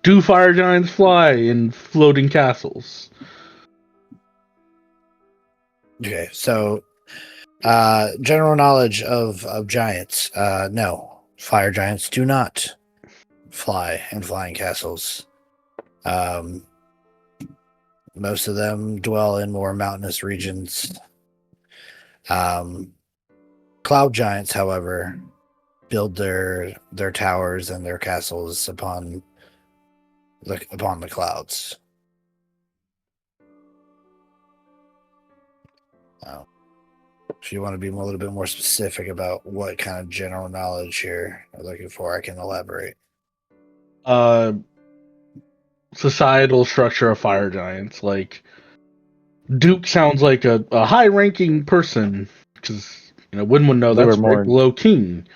Do fire giants fly in floating castles? Okay, so general knowledge of giants. No, fire giants do not fly in flying castles. Most of them dwell in more mountainous regions. Cloud giants, however, build their towers and their castles upon the clouds. If you want to be a little bit more specific about what kind of general knowledge you're looking for, I can elaborate. Societal structure of fire giants. Like, Duke sounds like a high-ranking person, because Win would know They that's were more- right below king.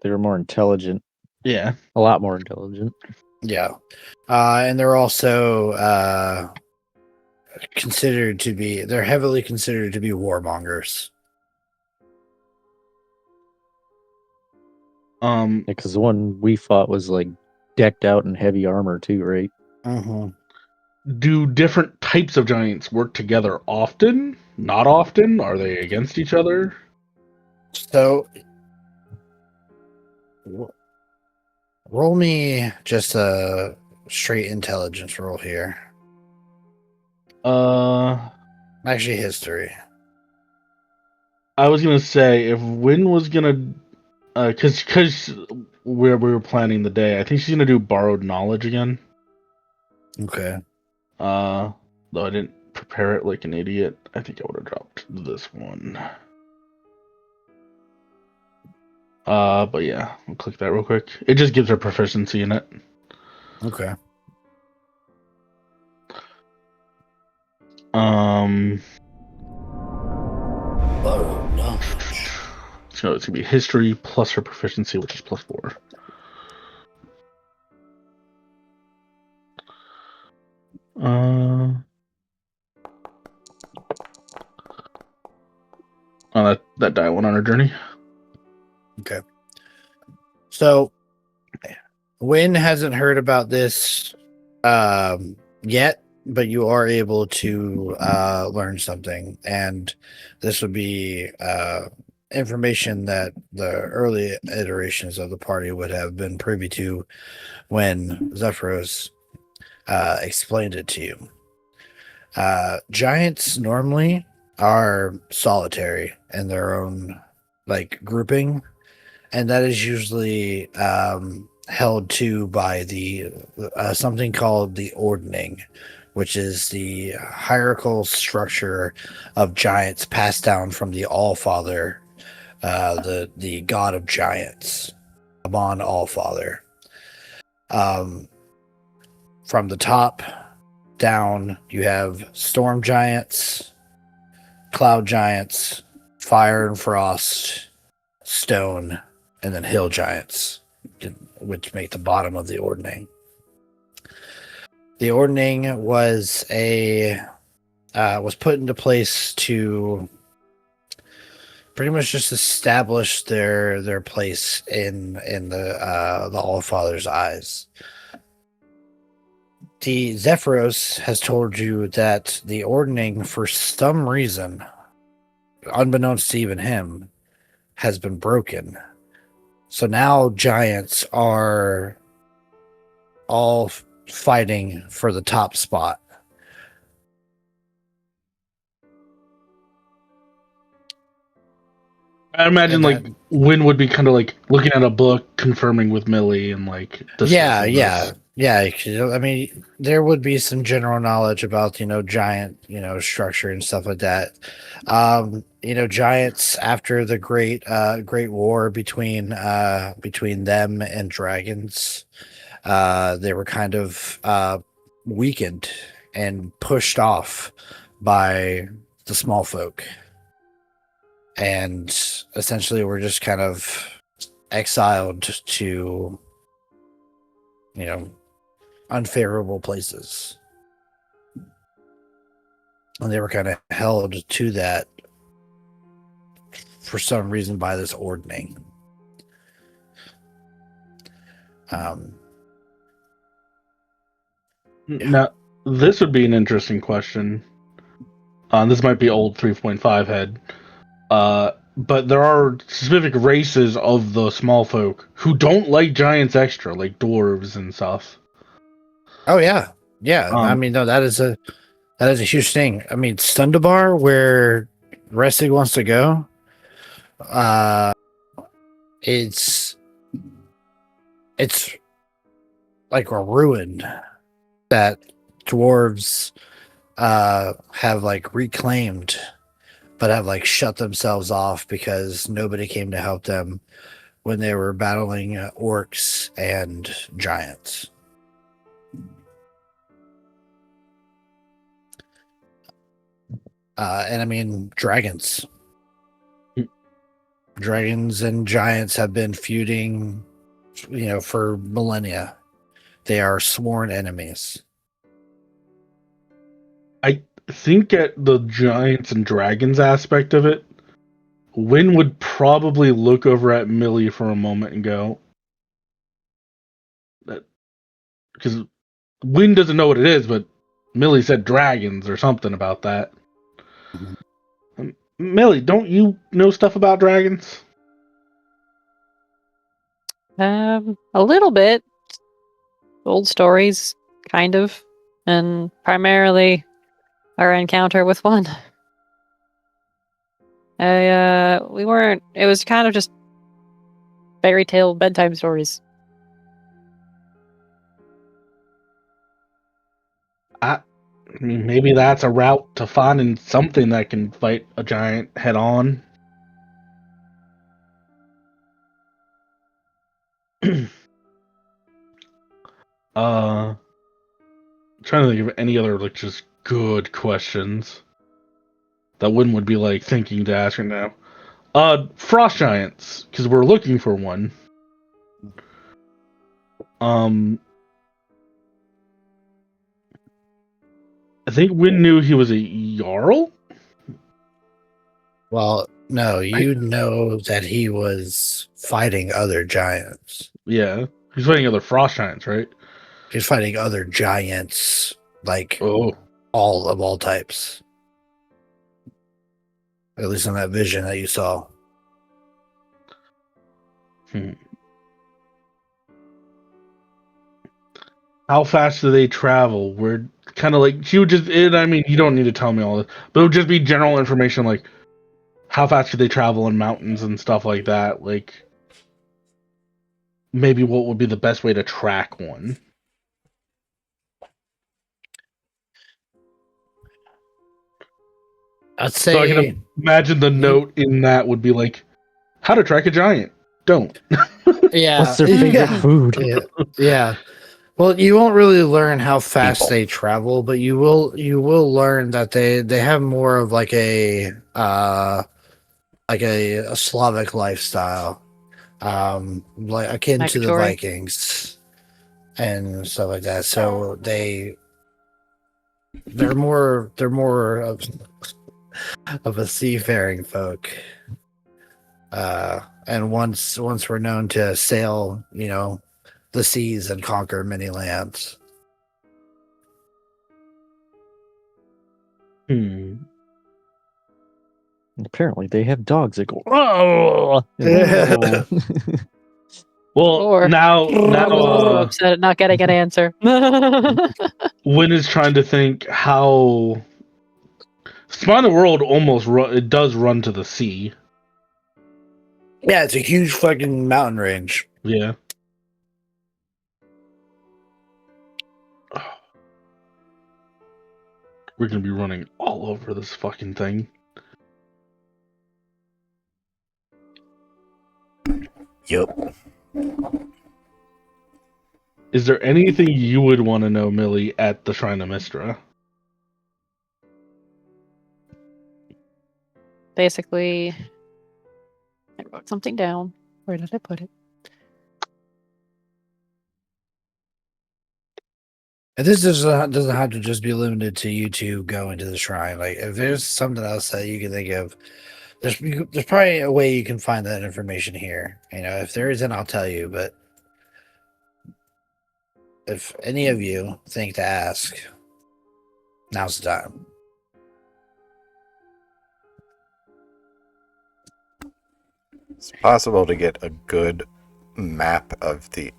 They were more intelligent. Yeah. A lot more intelligent. Yeah. And they're also they're heavily considered to be warmongers. Because the one we fought was like decked out in heavy armor too, right? Mm-hmm. Do different types of giants work together often? Not often? Are they against each other? So, roll me just a straight intelligence roll here. Actually, history. I was gonna say if Win was gonna, because we were planning the day, I think she's gonna do borrowed knowledge again. Okay. Though I didn't prepare it like an idiot, I think I would have dropped this one. But yeah, I'll click that real quick. It just gives her proficiency in it. Okay. Borrowed knowledge. So it's gonna be history plus her proficiency, which is +4. Oh, that die went on her journey. Okay. So, Wynn hasn't heard about this yet, but you are able to learn something, and this would be information that the early iterations of the party would have been privy to when Zephyros explained it to you. Giants normally are solitary in their own like grouping, and that is usually held to by the something called the ordning, which is the hierarchical structure of giants passed down from the Allfather, the god of giants, Amon Allfather. From the top down, you have storm giants, cloud giants, fire and frost, stone, and then hill giants, which make the bottom of the ordning. The ordning was was put into place to pretty much just establish their place in the Allfather's eyes. The Zephyros has told you that the ordning, for some reason, unbeknownst to even him, has been broken. So now giants are all fighting for the top spot. I imagine And like that- Win would be kind of like looking at a book, confirming with Millie, and like discussing this. Yeah. 'Cause, I mean, there would be some general knowledge about giant structure and stuff like that. Giants after the great war between them and dragons, they were kind of weakened and pushed off by the small folk, and essentially were just kind of exiled to unfavorable places, and they were kind of held to that for some reason by this ordning. Now, this would be an interesting question. This might be old 3.5 head. But there are specific races of the small folk who don't like giants extra, like dwarves and stuff. Oh yeah. I mean, no, that is a huge thing. I mean, Stundabar, where Restig wants to go, it's like a ruin that dwarves have like reclaimed, but have like shut themselves off because nobody came to help them when they were battling orcs and giants. And I mean, dragons. Dragons and giants have been feuding, for millennia. They are sworn enemies. I think at the giants and dragons aspect of it, Win would probably look over at Millie for a moment and go, because Win doesn't know what it is, but Millie said dragons or something about that. Millie, don't you know stuff about dragons? A little bit. Old stories, kind of, and primarily our encounter with one. We weren't. It was kind of just fairy tale bedtime stories. I mean, maybe that's a route to finding something that can fight a giant head on. Trying to think of any other like just good questions that Win would be like thinking to ask right now. Frost giants, because we're looking for one. I think Win knew he was a Jarl. Well, no, you know that he was fighting other giants. Yeah, he's fighting other frost giants, right? He's fighting other giants, like Oh. all types. At least in that vision that you saw. How fast do they travel? We're kind of like she would just. I mean, you don't need to tell me all this, but it would just be general information like how fast do they travel in mountains and stuff like that. Like maybe what would be the best way to track one. I'd So I say can imagine the note in that would be like, how to track a giant. Don't. yeah. What's their favorite food? Yeah. Well, you won't really learn how fast People. they travel, but you will learn that they have more of like a Slavic lifestyle, like akin to the Migratory. Vikings and stuff like that. So they're more of a seafaring folk. And once we're known to sail, the seas and conquer many lands. Apparently, they have dogs that go. Oh! Well, Or now so upset at not getting an answer. Wynn is trying to think how Spine the World it does run to the sea. Yeah, it's a huge fucking mountain range. Yeah. We're gonna be running all over this fucking thing. Yup. Is there anything you would want to know, Millie, at the Shrine of Mystra? Basically, I wrote something down. Where did I put it? And this doesn't have to just be limited to you two going to the shrine. Like, if there's something else that you can think of, there's probably a way you can find that information here. If there isn't, I'll tell you. But if any of you think to ask, now's the time. It's possible to get a good map of the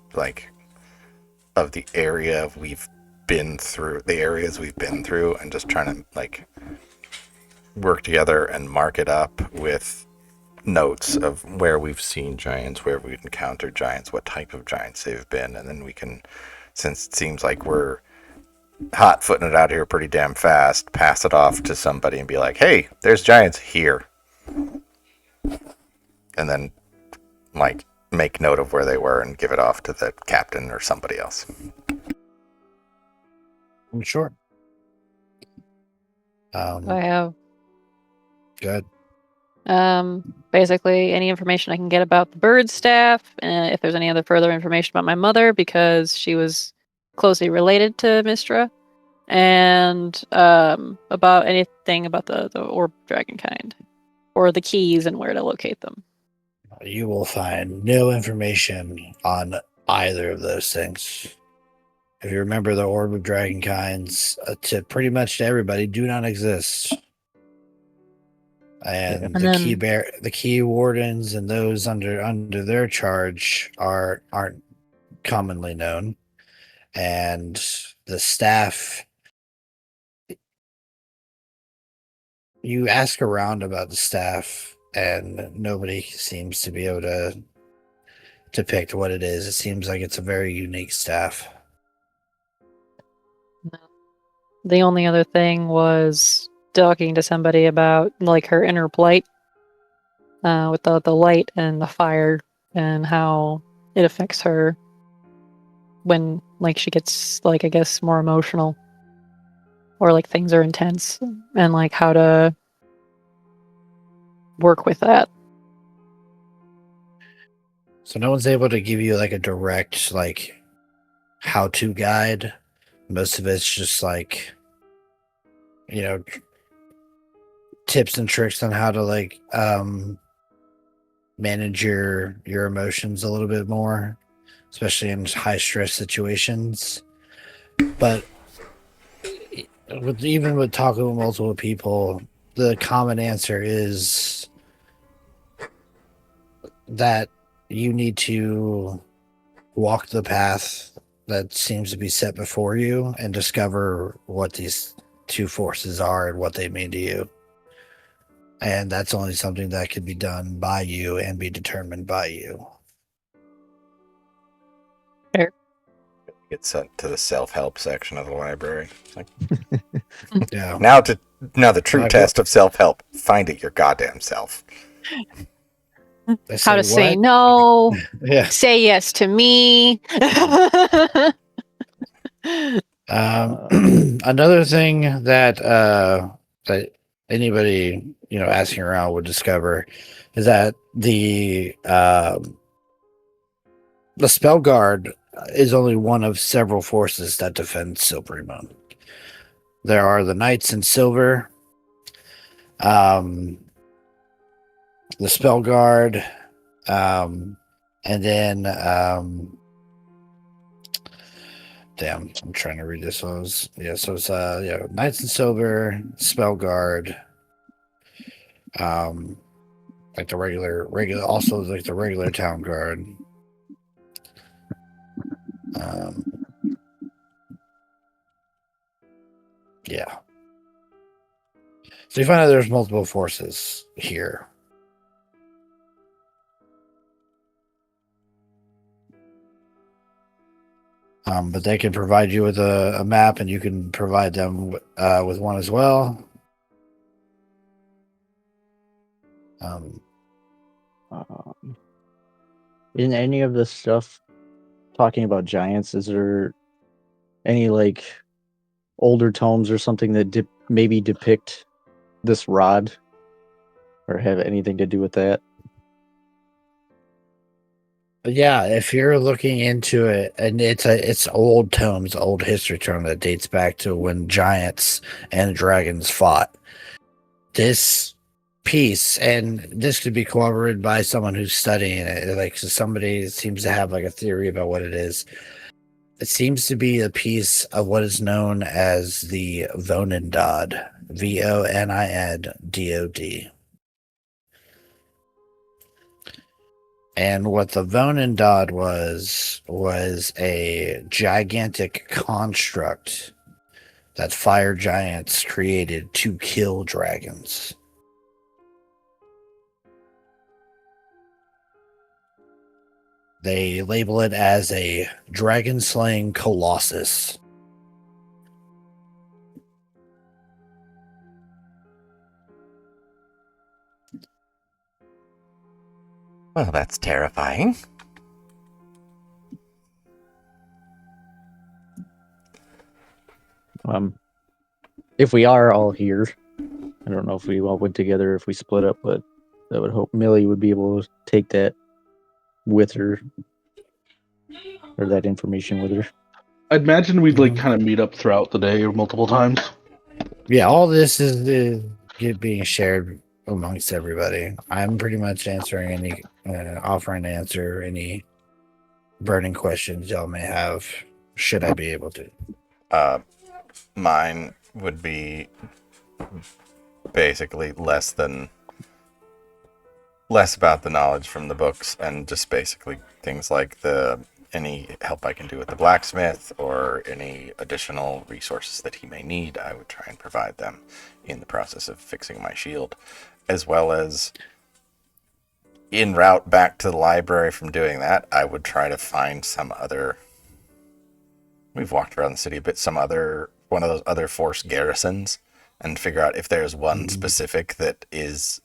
area we've been through, the areas we've been through, and just trying to work together and mark it up with notes of where we've seen giants, where we've encountered giants, what type of giants they've been, and then we can, since it seems like we're hot footing it out here pretty damn fast, pass it off to somebody and be like, hey, there's giants here. And then make note of where they were and give it off to the captain or somebody else. I'm sure. I have Good. basically any information I can get about the bird staff, and if there's any other further information about my mother, because she was closely related to Mistra, and about anything about the orb dragon kind, or the keys and where to locate them. You will find no information on either of those things. If you remember, the orb of dragon kinds, to pretty much to everybody, do not exist. And the key wardens and those under their charge aren't commonly known. And the staff, you ask around about the staff, and nobody seems to be able to depict what it is. It seems like it's a very unique staff. The only other thing was talking to somebody about her inner plight, with the light and the fire, and how it affects her when she gets I guess more emotional, or things are intense, and how to work with that. So no one's able to give you a direct how-to guide. Most of it's just tips and tricks on how to manage your emotions a little bit more, especially in high stress situations. But even with talking with multiple people, the common answer is that you need to walk the path that seems to be set before you and discover what these two forces are and what they mean to you. And that's only something that can be done by you and be determined by you. Get sent to the self-help section of the library. It's like, Yeah. now the true Like, test of self-help: find it your goddamn self. They How to say what? no. Yeah. Say yes to me. Another thing that that anybody asking around would discover is that the spell guard is only one of several forces that defend Silverymoon. There are the Knights in Silver, the spell guard, and then damn, I'm trying to read this. So it's Knights in Silver, spell guard, like the regular, also like the regular town guard. Yeah. So you find out there's multiple forces here. But they can provide you with a map, and you can provide them with one as well. In any of this stuff talking about giants, is there any like older tomes or something that maybe depict this rod or have anything to do with that? Yeah, if you're looking into it, and it's old tomes, old history tome that dates back to when giants and dragons fought. This piece, and this could be corroborated by someone who's studying it. Like somebody seems to have like a theory about what it is. It seems to be a piece of what is known as the Vonindod, Vonindod. And what the Vonindod was a gigantic construct that fire giants created to kill dragons. They label it as a dragon-slaying colossus. Well, that's terrifying. If we are all here, I don't know if we all went together, if we split up, but I would hope Millie would be able to take that with her, or that information with her. I'd imagine we'd like kind of meet up throughout the day multiple times. Yeah, all this is being shared amongst everybody. I'm pretty much answering any, offering to answer any burning questions y'all may have, should I be able to. Mine would be basically less about the knowledge from the books and just basically things like any help I can do with the blacksmith or any additional resources that he may need. I would try and provide them in the process of fixing my shield, as well as en route back to the library from doing that, I would try to find some other. We've walked around the city a bit, one of those other force garrisons, and figure out if there's one specific that is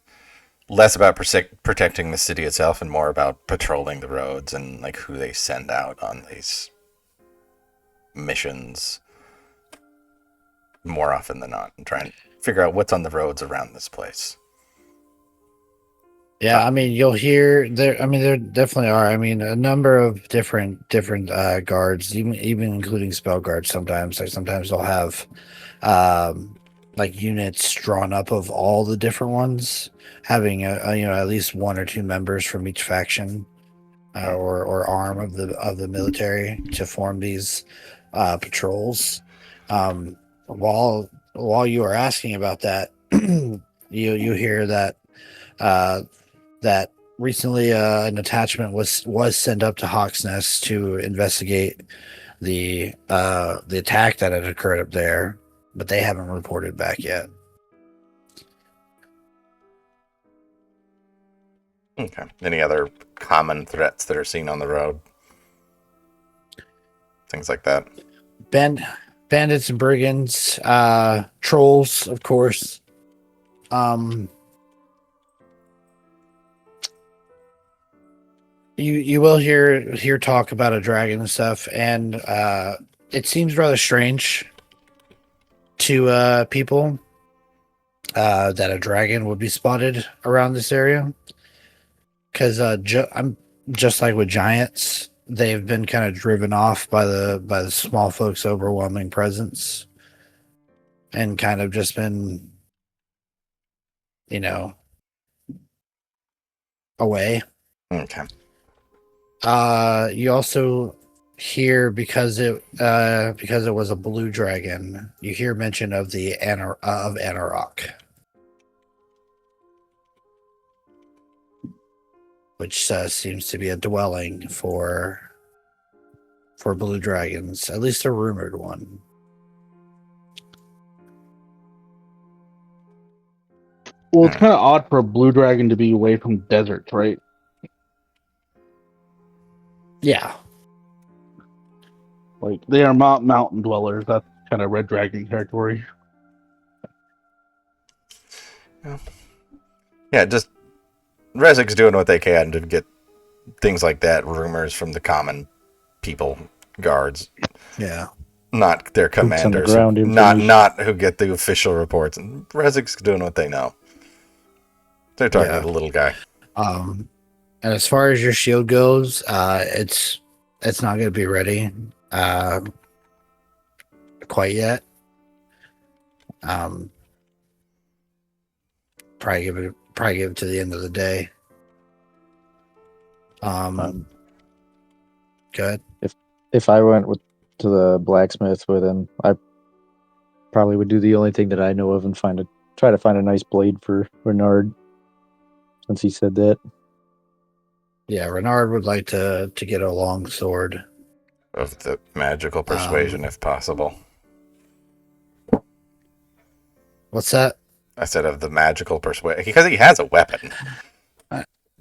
less about protecting the city itself and more about patrolling the roads and like who they send out on these missions more often than not, and try and figure out what's on the roads around this place. Yeah, I mean, you'll hear there. I mean, there definitely are. I mean, a number of different guards, even including spell guards. Sometimes they'll have like units drawn up of all the different ones, having at least one or two members from each faction or arm of the military to form these patrols. While you are asking about that, you hear that that recently an attachment was sent up to Hawk's Nest to investigate the attack that had occurred up there, but they haven't reported back yet. Okay. Any other common threats that are seen on the road? Things like that. Bandits and brigands, trolls, of course. You will hear talk about a dragon and stuff, and it seems rather strange to people that a dragon would be spotted around this area. Because I'm just like with giants, they've been kind of driven off by the small folks' overwhelming presence, and kind of just been, away. Okay. You also hear because it was a blue dragon. You hear mention of the of Anarok, which seems to be a dwelling for blue dragons, at least a rumored one. Well, it's kind of odd for a blue dragon to be away from deserts, right? Yeah. Like, they are mountain dwellers. That's kind of red dragon territory. Yeah, just Rezik's doing what they can to get things like that, rumors from the common people, guards. Yeah. Not their commanders. ground information. Not who get the official reports. And Rezik's doing what they know. They're talking to the little guy. And as far as your shield goes, it's not going to be ready quite yet. Probably give it to the end of the day. Good. If I went to the blacksmith with him, I probably would do the only thing that I know of and try to find a nice blade for Renard. Since he said that. Yeah, Renard would like to get a long sword. Of the magical persuasion, if possible. What's that? I said of the magical persuasion. Because he has a weapon.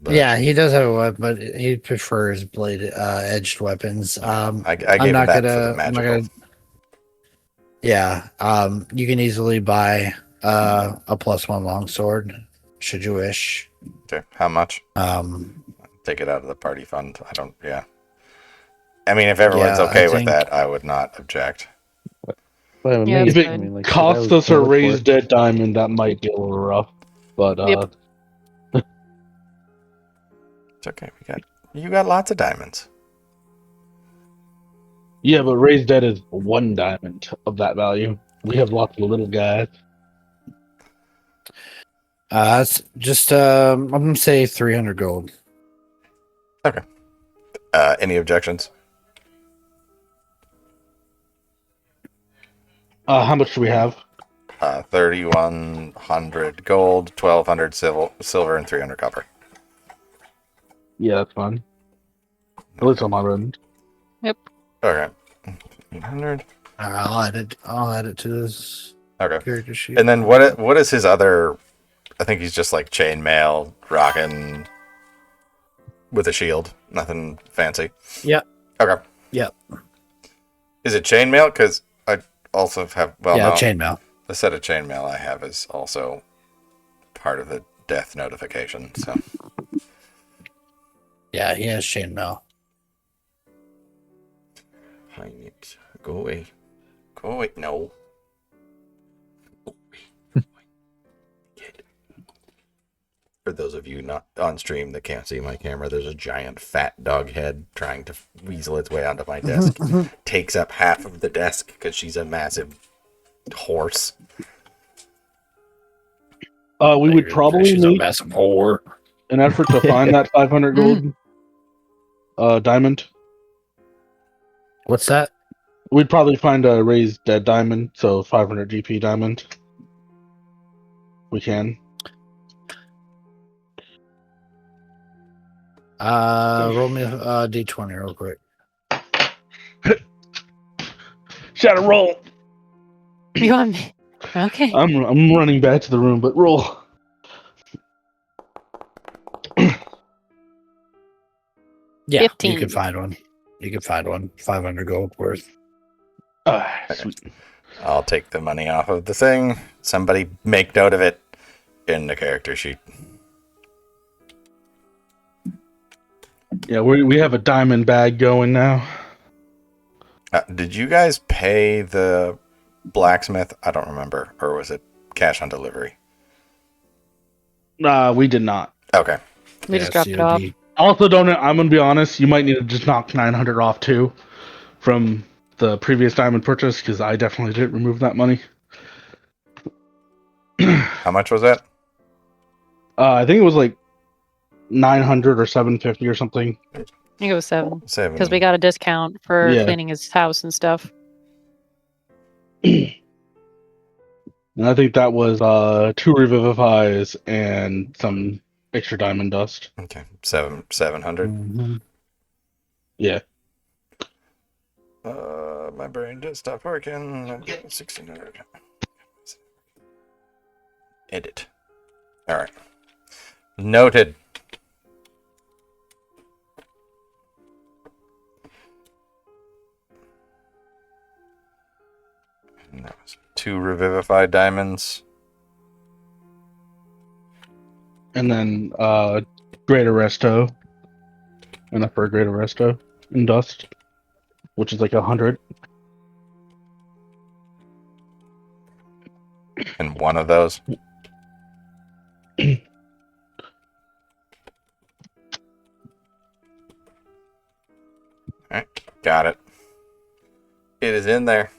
Yeah, he does have a weapon, but he prefers edged weapons. I gave him that for the magical. Yeah, you can easily buy a +1 longsword, should you wish. Okay, how much? Take it out of the party fund. I mean, if everyone's okay with that, I would not object. Well, Yeah, If it's it fine. costs us a raised dead diamond, that might be a little rough. But Yep. It's okay. You got lots of diamonds. yeah, but raised dead is 1 diamond of that value. We have lots of little guys. It's just I'm gonna say 300 gold. Okay. Any objections? How much do we have? 3,100 gold, 1,200 silver, and 300 copper. Yeah, that's fine. At least on my end. Okay. 1,500. I'll add it to this Okay. character sheet. And then what is his other? I think he's just like chainmail, rocking with a shield. Nothing fancy. Yep. Okay. Yep. Is it chainmail? Because I also have. Well, yeah, no, chainmail. the set of chainmail I have is also part of the death notification. So. Yeah, he has chainmail. Hynix, go away. Go away. No. For those of you not on stream that can't see my camera, there's a giant fat dog head trying to weasel its way onto my desk. Takes up half of the desk because she's a massive horse. We would probably She's a need massive whore. an effort to find that 500 gold diamond. What's that? We'd probably find a raised dead diamond, so 500 GP diamond. We can. Roll me a d20 real quick. Shadow roll. You want me? Okay. I'm running back to the room, but roll. Yeah, 15. you can find one. You can find one. 500 gold worth. Sweet. I'll take the money off of the thing. Somebody make note of it in the character sheet. Yeah, we have a diamond bag going now. Did you guys pay the blacksmith? I don't remember. Or was it cash on delivery? We did not. Okay. We just dropped it off. Also, I'm gonna be honest. You might need to just knock 900 off too, from the previous diamond purchase, because I definitely didn't remove that money. How much was that? I think it was like 900 or 750 or something. I think it was 7. 7. Because we got a discount for Yeah. cleaning his house and stuff. And I think that was 2 revivifies and some extra diamond dust. Okay. 700. Mm-hmm. Yeah. My brain just stopped working. 1600. Edit. All right. Noted. And that was 2 revivified diamonds. And then Greater Resto. Enough for a Greater Resto and dust, which is like 100. And one of those. Alright, got it. It is in there.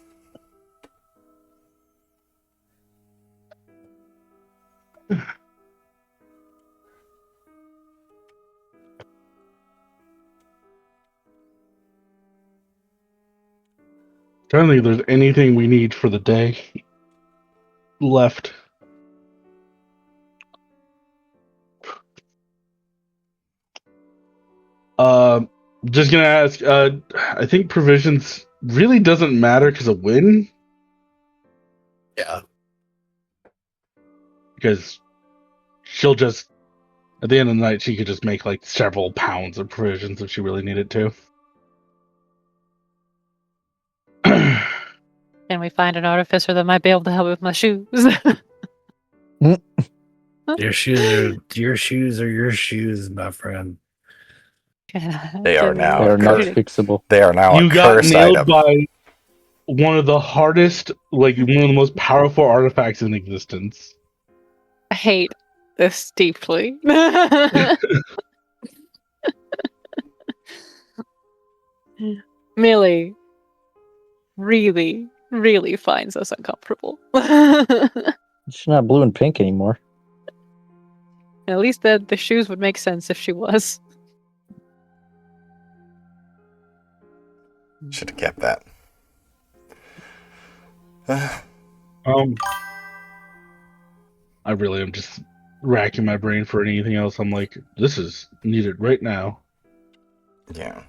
Trying to think if there's anything we need for the day left. Just gonna ask. I think provisions really doesn't matter because of win. Yeah. Because she'll just at the end of the night she could just make like several pounds of provisions if she really needed to. Can we find an artificer that might be able to help with my shoes? Your shoes are your shoes, my friend. They are now. They are not cursed. fixable. They are now You a got cursed nailed item. by one of the hardest, like one of the most powerful artifacts in existence. I hate this deeply. Millie really, really finds us uncomfortable. She's not blue and pink anymore. At least the shoes would make sense if she was. Should have kept that. I really am just racking my brain for anything else. I'm like, this is needed right now. Yeah.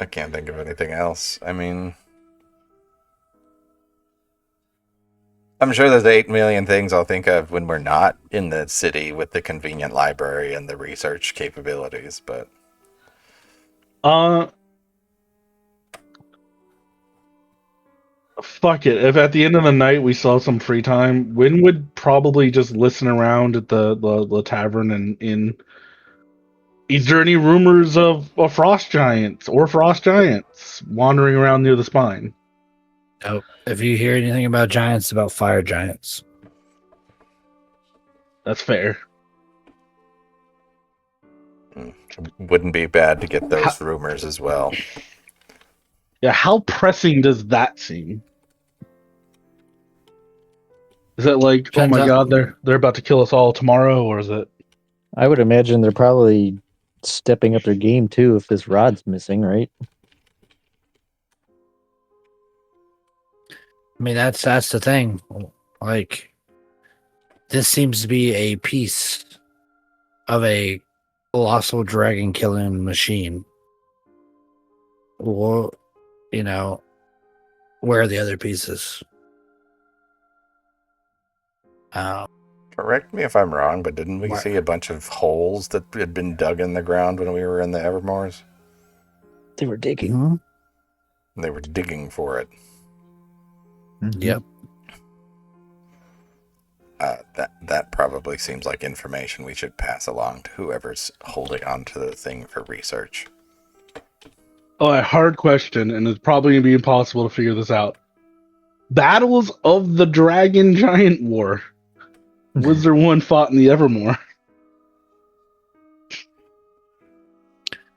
I can't think of anything else. I mean, I'm sure there's 8 million things I'll think of when we're not in the city with the convenient library and the research capabilities, but fuck it. If at the end of the night we saw some free time, Wynn would probably just listen around at the tavern and in. Is there any rumors of frost giants or frost giants wandering around near the spine? Nope. If you hear anything about giants, it's about fire giants. That's fair. wouldn't be bad to get those rumors as well. Yeah, how pressing does that seem? Is it like, oh my god, they're about to kill us all tomorrow, or is it? I would imagine they're probably stepping up their game too if this rod's missing, right? I mean, that's the thing. Like, this seems to be a piece of a colossal dragon killing machine. Well, you know, where are the other pieces? Correct me if I'm wrong, but didn't we What? see a bunch of holes that had been dug in the ground when we were in the Evermores? They were digging. Mhm. They were digging for it. Yep. That probably seems like information we should pass along to whoever's holding on to the thing for research. Oh, a hard question, and it's probably gonna be impossible to figure this out. Battles of the Dragon Giant War. Was there one fought in the Evermore?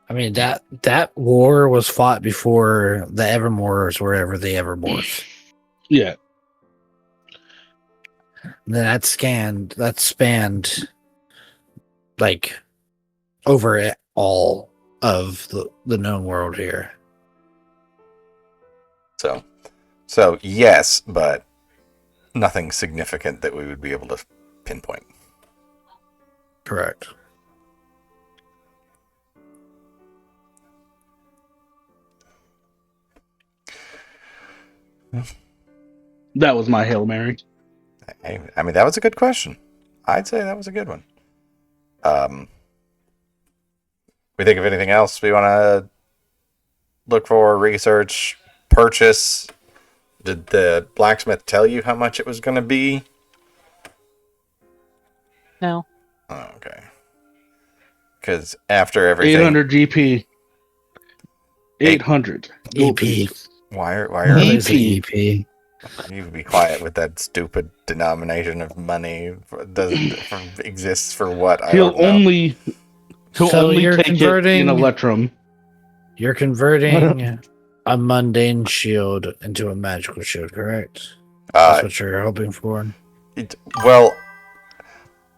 I mean, that war was fought before the Evermores were ever the Evermores. Yeah. And then that spanned like over all of the known world here. So yes, but nothing significant that we would be able to pinpoint. Correct. That was my Hail Mary. I mean, that was a good question. I'd say that was a good one. We think of anything else we want to look for, research, purchase? Did the blacksmith tell you how much it was going to be? No. Oh, okay. Because after everything, 800 GP. 800. EP. why are Always an EP. EP. you be quiet with that stupid denomination of money? Exists for what? I He'll don't know. only So you're take it in converting- Electrum. You're converting a mundane shield into a magical shield, correct? That's what you're hoping for. Well,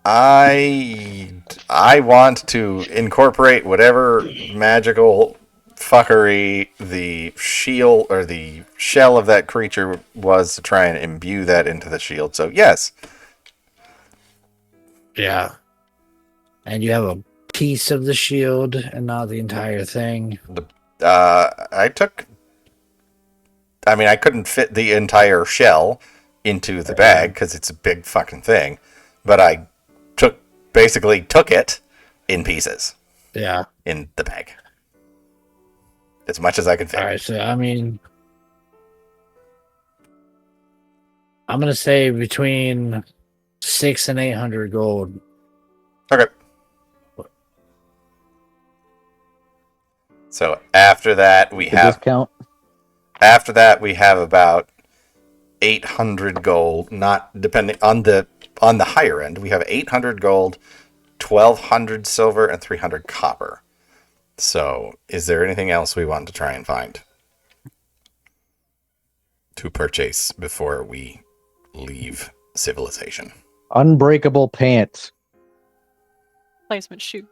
I want to incorporate whatever magical fuckery the shield or the shell of that creature was to try and imbue that into the shield. So yes, Yeah. And you have a piece of the shield and not the entire thing. I couldn't fit the entire shell into the bag because it's a big fucking thing, but I basically took it in pieces Yeah. in the bag. As much as I could fit. All right. So, I mean, I'm going to say between 600 and 800 gold. Okay. So after that we The have discount. about 800 gold, not depending on the higher end. We have 800 gold, 1200 silver, and 300 copper. So, is there anything else we want to try and find to purchase before we leave civilization? Unbreakable pants. Placement shoes.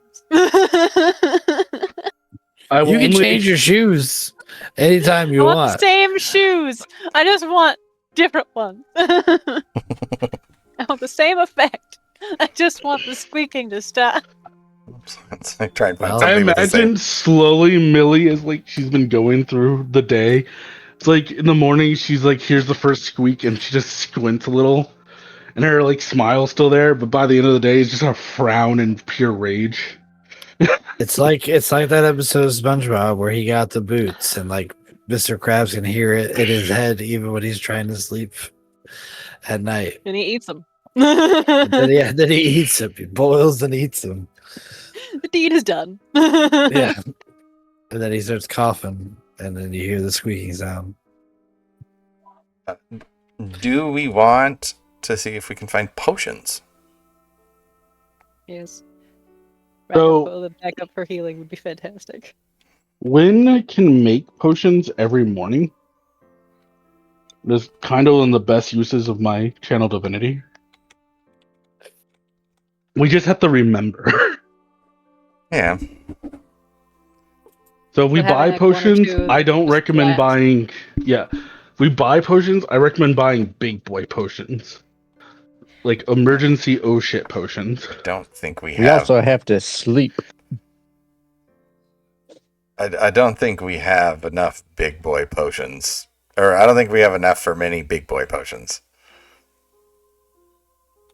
I will You can only- change your shoes anytime I you want want. the same shoes. I just want different ones. I want the same effect. I just want the squeaking to stop. Let's try and find Well, I something with the same. imagine slowly Millie is like she's been going through the day. It's like in the morning she's like, here's the first squeak, and she just squints a little, and her like smile's still there, but by the end of the day, it's just a frown and pure rage. It's like that episode of SpongeBob where he got the boots and like Mr. Krabs can hear it in his head even when he's trying to sleep at night. And he eats them. Then he eats them. He boils and eats them. The deed is done. Yeah. And then he starts coughing and then you hear the squeaking sound. Do we want to see if we can find potions? Yes. So- The backup for healing would be fantastic. Wynn can make potions every morning. That's kind of one of the best uses of my channel divinity. We just have to remember. Yeah. So if we But having, buy like, one or potions, two I don't recommend left. buying. Yeah. we buy potions, I recommend buying big boy potions. Like emergency oh shit potions. I don't think we We have. also have to sleep. I don't think we have enough big boy potions. Or I don't think we have enough for many big boy potions.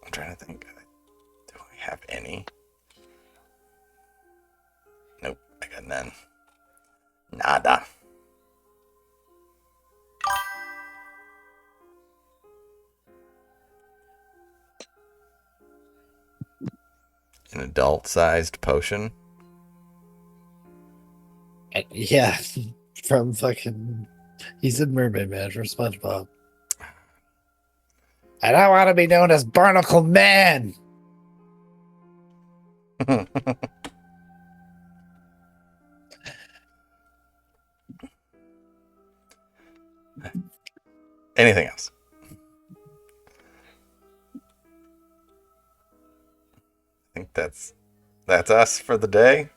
I'm trying to think. Do we have any? Nope, I got none. Nada. An adult-sized potion? Yeah, from fucking. He's in Mermaid Man from SpongeBob. And I want to be known as Barnacle Man. Anything else? I think that's us for the day.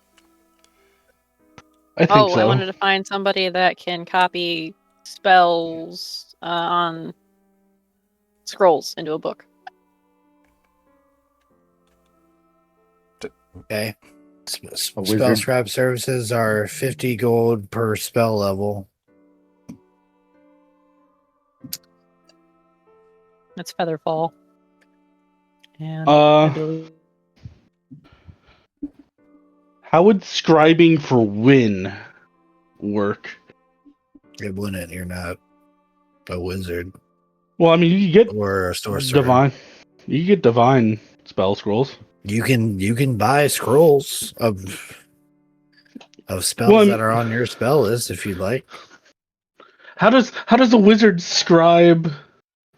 I think Oh, so. I wanted to find somebody that can copy spells on scrolls into a book. Okay. A Spell wizard. scribe services are 50 gold per spell level. That's Featherfall. And Uh, I believe How would scribing for win work? It wouldn't. You're not a wizard Well, I mean, you get or a sorcerer. divine. You get divine spell scrolls. You can buy scrolls of spells Well, that are on your spell list if you'd like. How does a wizard scribe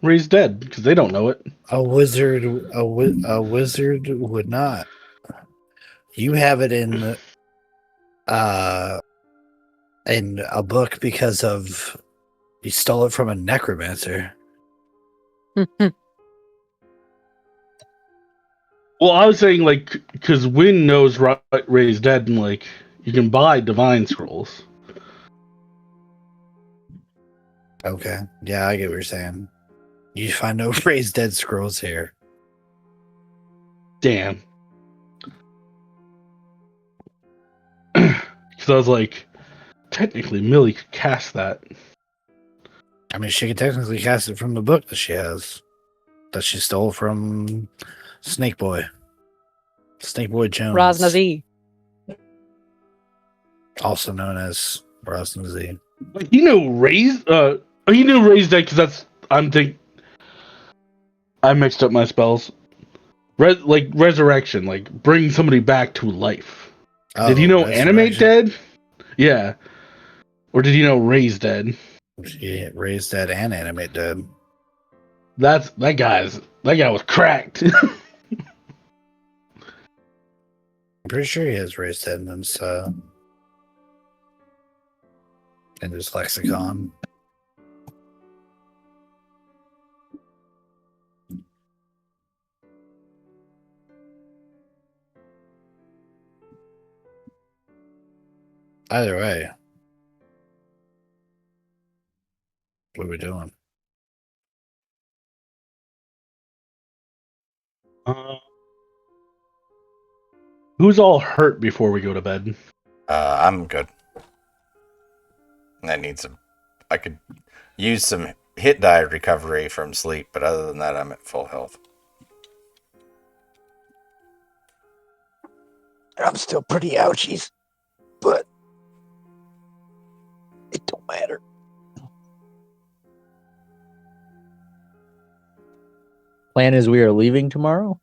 raise dead? Because they don't know it. A wizard would not. You have it in a book because of you stole it from a necromancer. Well, I was saying like because Win knows raise dead, and like you can buy divine scrolls. Okay. Yeah, I get what you're saying. You find no raised dead scrolls here. Damn. Because I was like, technically, Millie could cast that. I mean, she could technically cast it from the book that she has. That she stole from Snake Boy. Snake Boy Jones. Rosnazi. Also known as Rosnazi. Like you know, raise dead because I mixed up my spells. Like resurrection, like bring somebody back to life. Did you know animate dead? Yeah. Or did you know raise dead? She raised dead and animate dead. That guy was cracked. I'm pretty sure he has raised dead in his lexicon. Either way, what are we doing? Who's all hurt before we go to bed? I'm good. I could use some hit die recovery from sleep, but other than that, I'm at full health. I'm still pretty ouchies, but it don't matter. Plan is we are leaving tomorrow.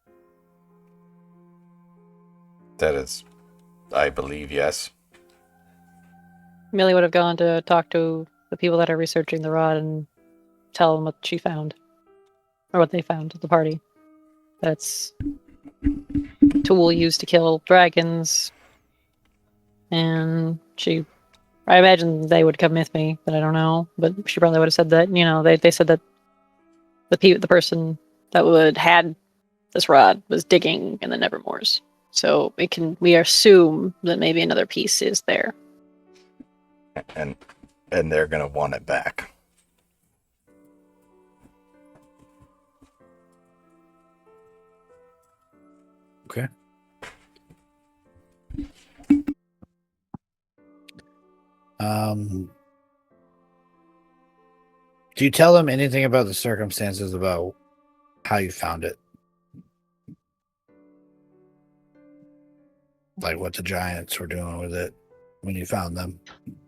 That is, I believe, yes. Millie would have gone to talk to the people that are researching the rod and tell them what she found. Or what they found at the party. That's a tool used to kill dragons. And I imagine they would come with me, but I don't know. But she probably would have said that, they said that the person that had this rod was digging in the Nevermores. So we assume that maybe another piece is there. And they're gonna want it back. Okay. Do you tell them anything about the circumstances about how you found it? Like what the giants were doing with it when you found them?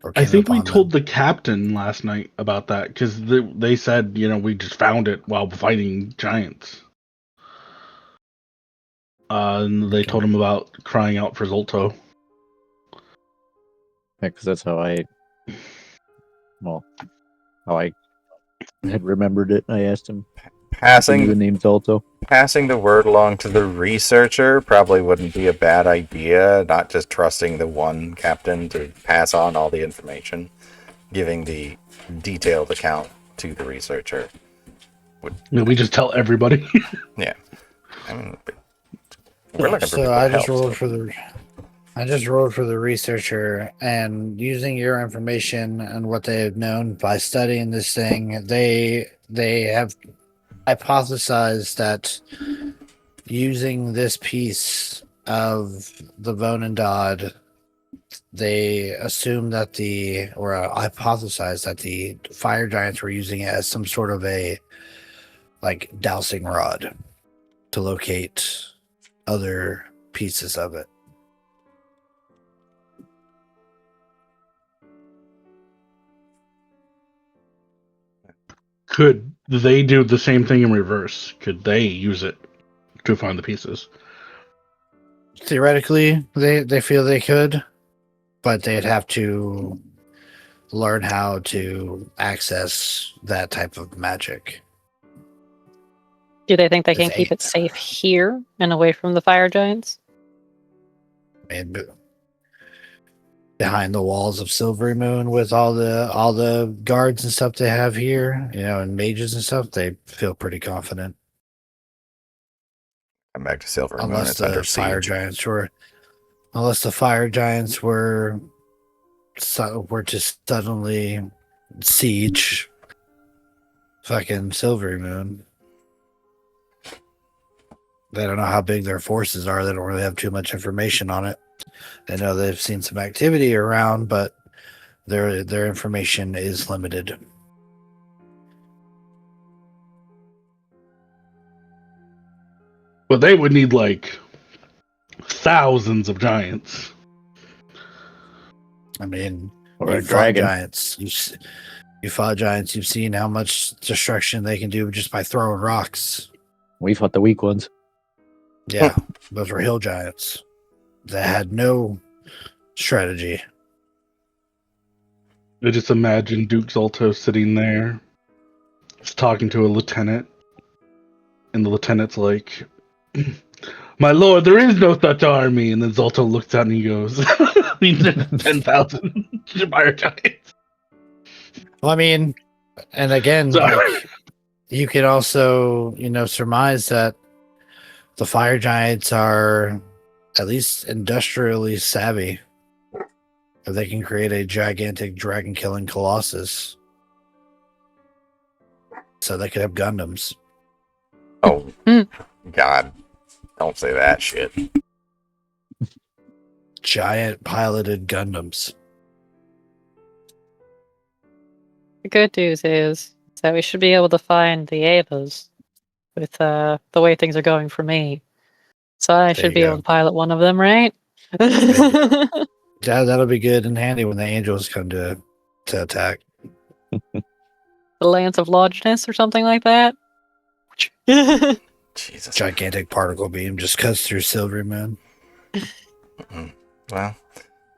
Or I came think we upon told them? the captain last night about that because they said, we just found it while fighting giants. And they Okay. told him about crying out for Zolto. Yeah, because that's how I had remembered it. I asked him if he knew the Passing name Zolto. passing the word along to the researcher probably wouldn't be a bad idea. Not just trusting the one captain to pass on all the information, giving the detailed account to the researcher. We just tell everybody. Yeah, I mean, we're looking for So people to help. I just rolled for the researcher, and using your information and what they have known by studying this thing, they have hypothesized that using this piece of the Vonendod, they assume that hypothesized that the fire giants were using it as some sort of a like dowsing rod to locate other pieces of it. Could they do the same thing in reverse? Could they use it to find the pieces? Theoretically, they feel they could, but they'd have to learn how to access that type of magic. Do they think they If can keep it safe here and away from the fire giants? And behind the walls of Silverymoon, with all the guards and stuff they have here, and mages and stuff, they feel pretty confident. I'm back to Silverymoon. Unless It's under the fire siege. giants were just suddenly siege fucking Silverymoon. They don't know how big their forces are. They don't really have too much information on it. They know they've seen some activity around, but their information is limited. But they would need like thousands of giants. I mean, Or a you fought dragon. giants. You fought giants. You've seen how much destruction they can do just by throwing rocks. We fought the weak ones. Yeah, those were hill giants that had no strategy. I just imagine Duke Zolto sitting there, just talking to a lieutenant, and the lieutenant's like, "My lord, there is no such army." And then Zolto looks out and he goes, "We need 10,000 fire giants." Well, I mean, and again, Sorry. like, you could also, surmise that the fire giants are at least industrially savvy. If they can create a gigantic dragon-killing colossus, so they could have Gundams. Oh, God. Don't say that shit. Giant piloted Gundams. The good news is that we should be able to find the Avas with the way things are going for me. So I There should you be go. able to pilot one of them, right? That'll be good and handy when the angels come to attack. The Lance of Largeness or something like that. Jesus. Gigantic particle beam just cuts through Silverymoon. Well,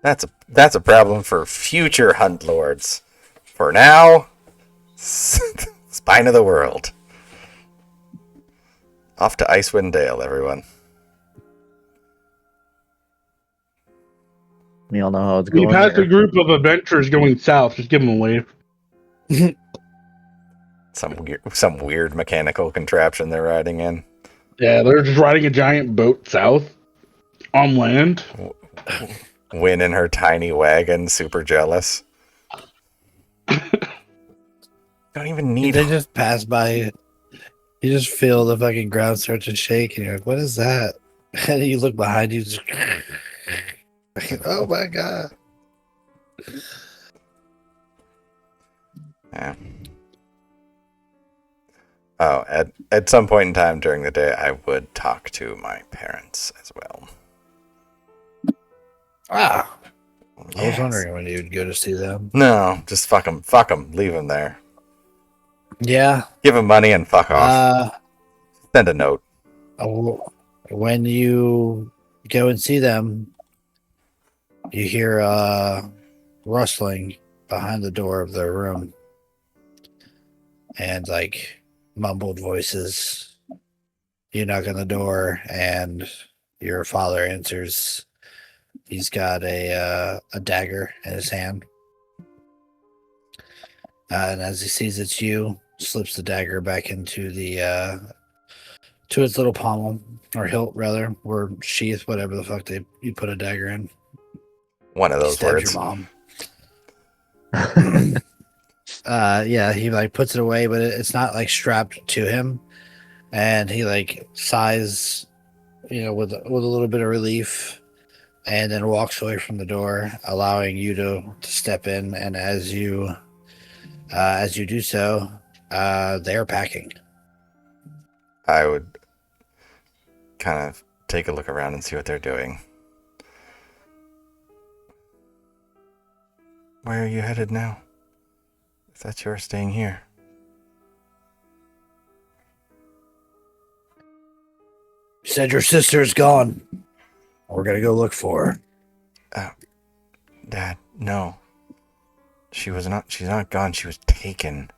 that's a problem for future hunt lords. For now, spine of the world. Off to Icewind Dale, everyone. We all know how it's We going. passed there. a group of adventurers going south. Just give them a wave. Some weird mechanical contraption they're riding in. Yeah, they're just riding a giant boat south on land. Win in her tiny wagon, super jealous. Don't even need They just pass by. You just feel the fucking ground start to shake, and you're like, "What is that?" And you look behind you. Just, oh my god! Yeah. Oh, at some point in time during the day, I would talk to my parents as well. Ah, I was Yes. wondering when you'd go to see them. No, just fuck them. Fuck them. Leave them there. Yeah. Give them money and fuck off. Send a note. When you go and see them, you hear rustling behind the door of their room and like mumbled voices. You knock on the door and your father answers. He's got a dagger in his hand. And as he sees it's you, slips the dagger back into the to its little pommel or hilt rather, or sheath, whatever the fuck you put a dagger in. One of He those stabs words. your mom. Yeah, he like puts it away, but it's not like strapped to him, and he like sighs, with a little bit of relief, and then walks away from the door, allowing you to step in. And as you do so, they're packing. I would kind of take a look around and see what they're doing. Where are you headed now? I thought you were staying here. You said your sister is gone. We're gonna go look for her. Dad, no. She's not gone, she was taken.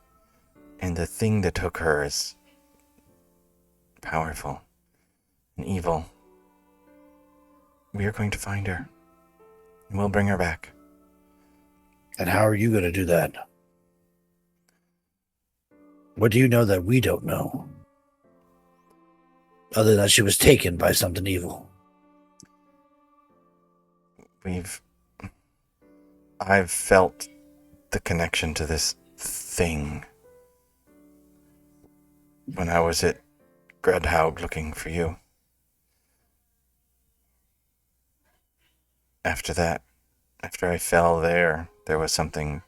And the thing that took her is powerful and evil. We are going to find her. And we'll bring her back. And how are you gonna do that? What do you know that we don't know? Other than she was taken by something evil. I've felt the connection to this thing when I was at Gredhaug looking for you. After that, after I fell there was something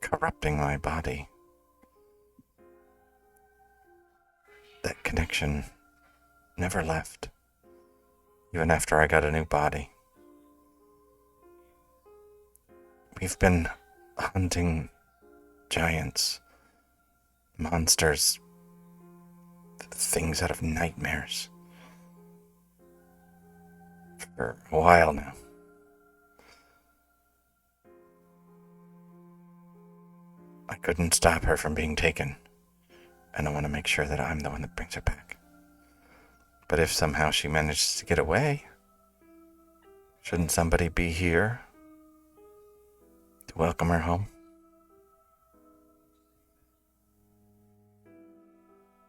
corrupting my body. That connection never left, even after I got a new body. We've been hunting giants, monsters, things out of nightmares for a while now. I couldn't stop her from being taken, and I want to make sure that I'm the one that brings her back. But if somehow she manages to get away, shouldn't somebody be here to welcome her home?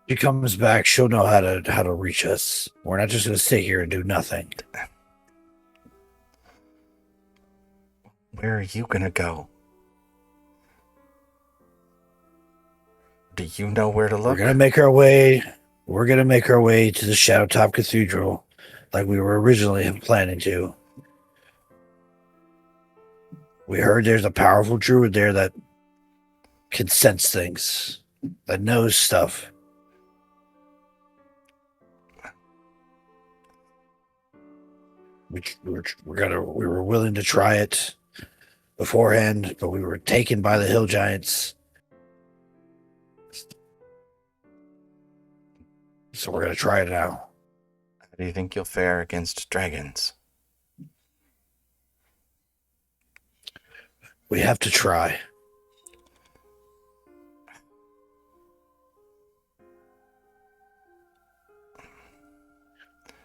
She comes back, she'll know how to reach us. We're not just gonna sit here and do nothing. Where are you gonna go? Do you know where to look? We're gonna make our way to the Shadowtop Cathedral, like we were originally planning to. We heard there's a powerful druid there that can sense things, that knows stuff. We were willing to try it beforehand, but we were taken by the hill giants. So we're gonna try it now. How do you think you'll fare against dragons? We have to try.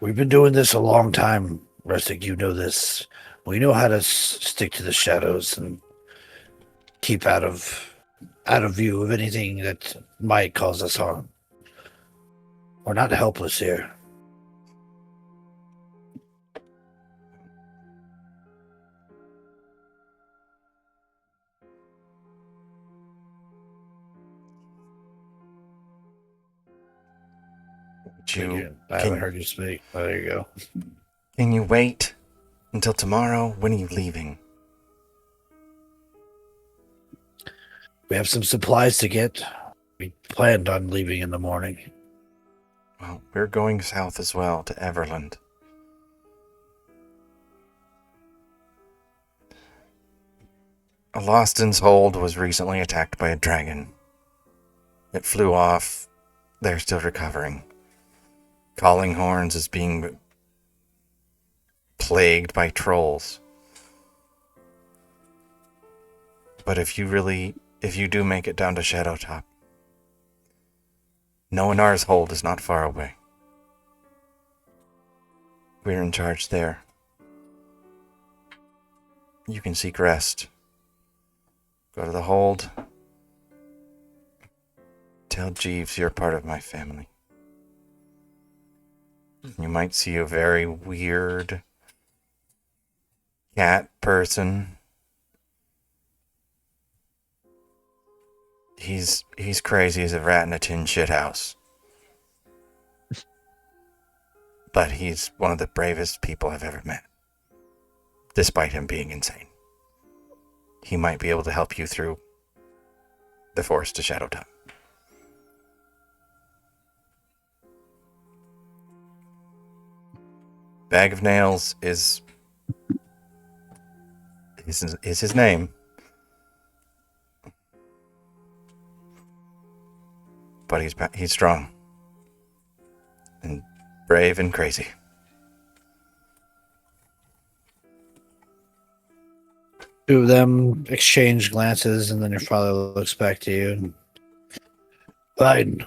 We've been doing this a long time, Rustic. You know this. We know how to stick to the shadows and keep out of view of anything that might cause us harm. We're not helpless here. I haven't heard you speak. Oh, there you go. Can you wait until tomorrow? When are you leaving? We have some supplies to get. We planned on leaving in the morning. Well, we're going south as well, to Everland. A Loston's hold was recently attacked by a dragon. It flew off. They're still recovering. Calling Horns is being plagued by trolls. But if you do make it down to Shadowtop, Noanar's hold is not far away. We're in charge there. You can seek rest. Go to the hold. Tell Jeeves you're part of my family. You might see a very weird cat person. He's crazy as a rat in a tin shithouse. But he's one of the bravest people I've ever met. Despite him being insane. He might be able to help you through the forest to Shadowtop. Bag of Nails is his name. But he's strong. And brave and crazy. Two of them exchange glances, and then your father looks back to you. Fine.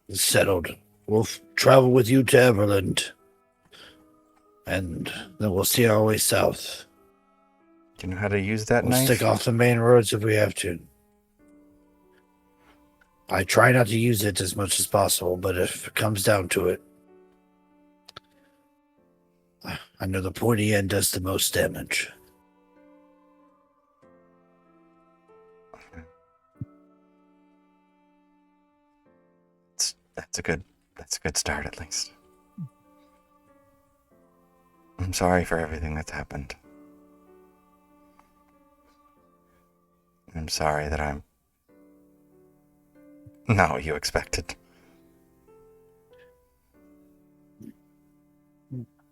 It's settled. We'll travel with you to Everland. And then we'll see our way south. Do you know how to use that We'll knife? stick off the main roads if we have to. I try not to use it as much as possible, but if it comes down to it, I know the pointy end does the most damage. That's a good start at least. I'm sorry for everything that's happened. I'm sorry that I'm not what you expected.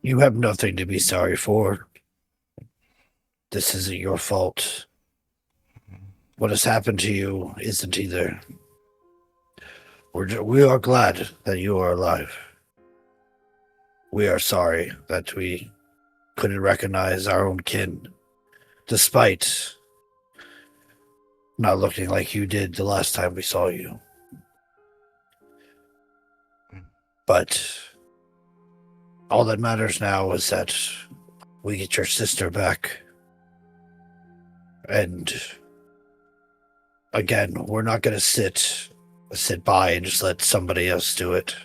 You have nothing to be sorry for. This isn't your fault. What has happened to you isn't either. We are glad that you are alive. We are sorry that we couldn't recognize our own kin, despite not looking like you did the last time we saw you. But all that matters now is that we get your sister back. And again, we're not going to sit by and just let somebody else do it.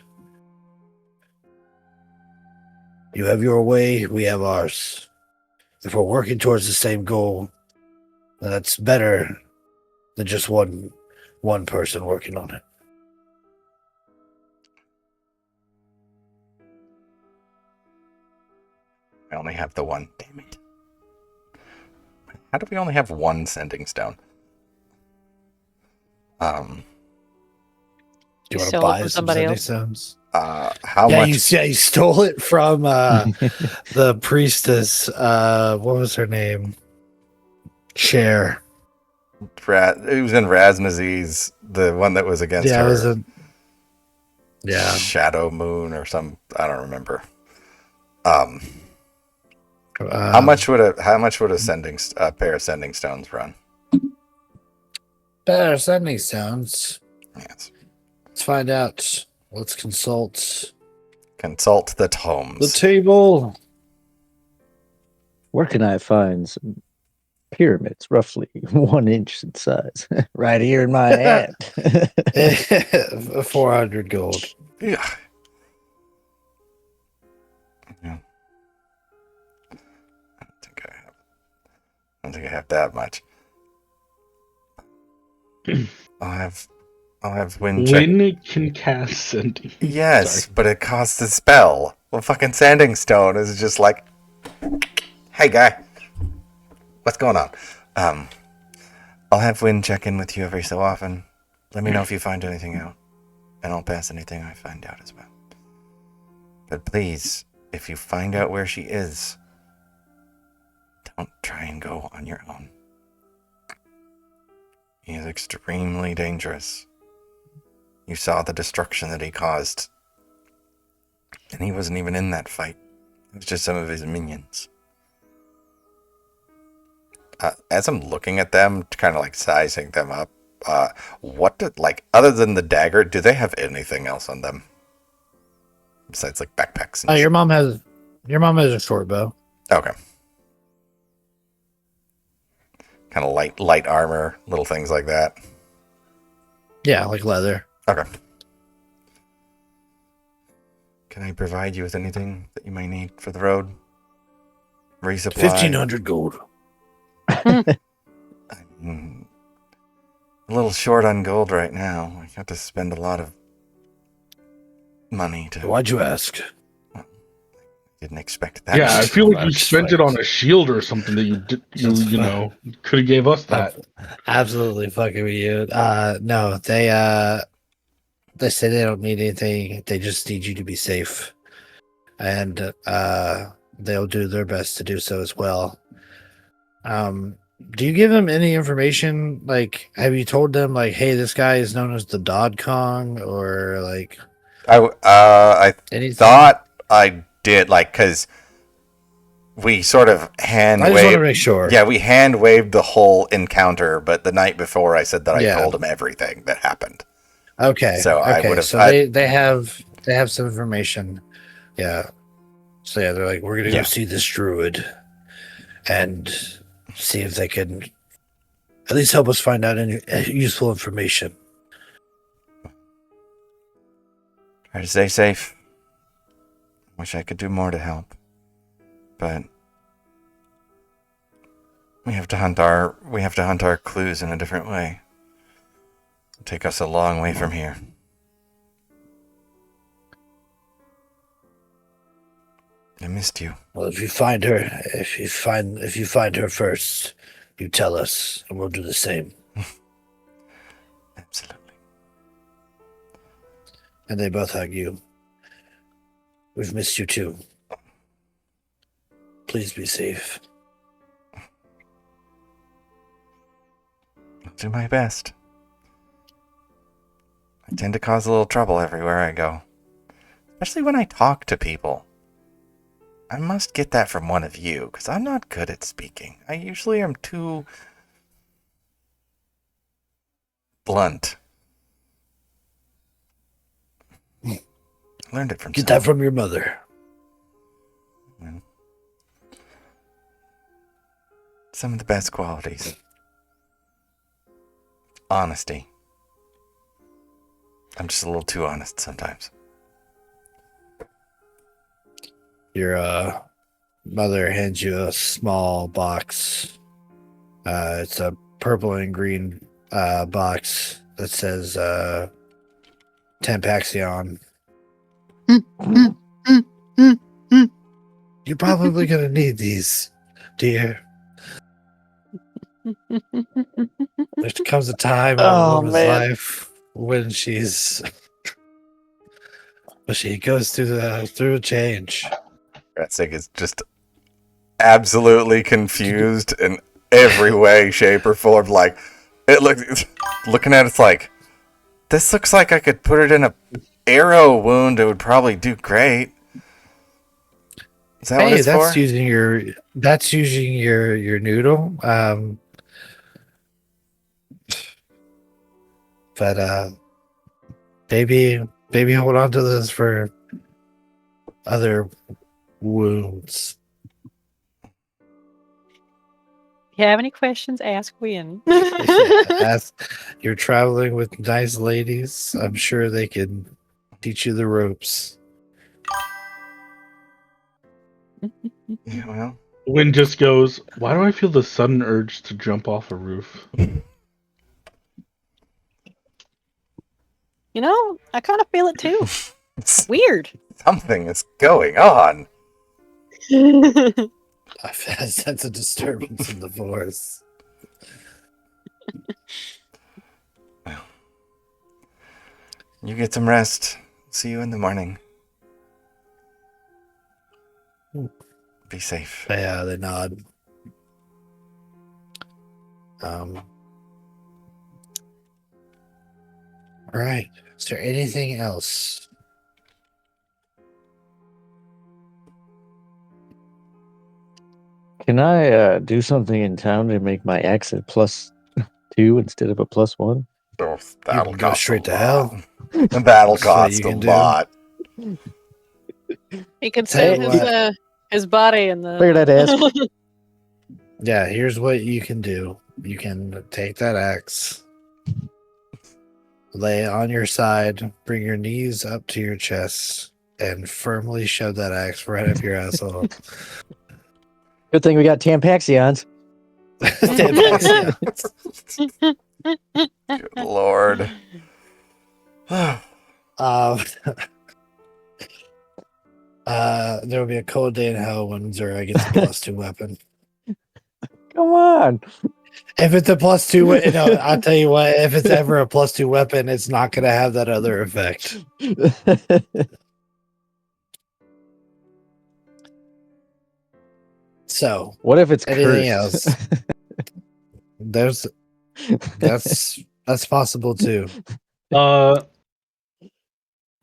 You have your way, we have ours. If we're working towards the same goal, then that's better than just one person working on it. I only have the one. Damn it. How do we only have one sending stone? Do you want to Stole it buy from some somebody sending else. stones? How Yeah, much? you stole it from the priestess. What was her name? Cher. It was in Razmaz's, the one that was against Yeah, her. it was a. Yeah. Shadow Moon or some. I don't remember. How much would a pair of sending stones run? Better sending stones. Yes. Let's find out. Let's consult Consult the the tomes. table. Where can I find some pyramids roughly 1 inch in size? Right here in my hand. 400 gold. Yeah. Yeah. I don't think I have that much. I'll have I'll have Win check. Win can cast sending. Yes, Sorry. but it costs a spell. Well, fucking Sanding Stone is just like, hey guy, what's going on? I'll have Win check in with you every so often. Let me know if you find anything out, and I'll pass anything I find out as well. But please, if you find out where she is, don't try and go on your own. He is extremely dangerous. You saw the destruction that he caused. And he wasn't even in that fight. It was just some of his minions. As I'm looking at them, kind of like sizing them up, other than the dagger, do they have anything else on them? Besides like backpacks and Your mom has a short bow. Okay. Kind of light armor, little things like that. Yeah, like leather. Okay. Can I provide you with anything that you might need for the road? Resupply? 1,500 gold. I'm a little short on gold right now. I have to spend a lot of money to... Why'd you ask? Didn't expect that. Yeah, I feel like you That's spent it right. on a shield or something that you did. That's You know, could have gave us that. Absolutely fucking with you. No, they say they don't need anything. They just need you to be safe, and they'll do their best to do so as well. Do you give them any information? Like, have you told them like, hey, this guy is known as the Dodd Kong, or like I anything? thought I did, like, because we sort of hand I just want to waved. make sure. Yeah, we hand waved the whole encounter, but the night before I said that I Yeah. told him everything that happened. Okay. So I okay. would've- So I- they have some information. Yeah. So yeah, they're like, we're gonna Yeah. go see this druid and see if they can at least help us find out any useful information. Try to stay safe. Wish I could do more to help, but we have to hunt our clues in a different way. It'll take us a long way from here. I missed you. Well, if you find her first, you tell us, and we'll do the same. Absolutely. And they both hug you. We've missed you too. Please be safe. I'll do my best. I tend to cause a little trouble everywhere I go, especially when I talk to people. I must get that from one of you, because I'm not good at speaking. I usually am too blunt. I learned it from Get that from your mother. some of the best qualities. Honesty. I'm just a little too honest sometimes. Your mother hands you a small box. It's a purple and green box that says Tampaxion. You're probably gonna need these, dear. There comes a time in a woman's life when she goes through a change. Ratsig is just absolutely confused in every way, shape, or form. Like, looking at it's like, this looks like I could put it in a arrow wound. It would probably do great. Is that what it's that's for? using your noodle. But maybe hold on to this for other wounds. If you have any questions, ask Win. You're traveling with nice ladies. I'm sure they can teach you the ropes. Yeah, well, Win just goes, why do I feel the sudden urge to jump off a roof? You know, I kind of feel it too. Weird. Something is going on. I feel a sense of disturbance in the force. You get some rest. See you in the morning. Be safe. Yeah, they nod. All right. Is there anything else? Can I do something in town to make my axe a +2 instead of a +1? Oh, that'll can go cost straight a to lot. hell. And that'll That's what cost you a can do. lot. He can Tell save you his what. his body in the. Figured I'd ask. Yeah, here's what you can do. You can take that axe, lay it on your side, bring your knees up to your chest, and firmly shove that axe right up your asshole. Good thing we got Tampaxions. Good Lord. There will be a cold day in hell when Zura gets a +2 weapon. Come on. If it's a +2, no, I'll tell you what. If it's ever a +2 weapon, it's not going to have that other effect. So, What if it's anything cursed? else? That's possible too. I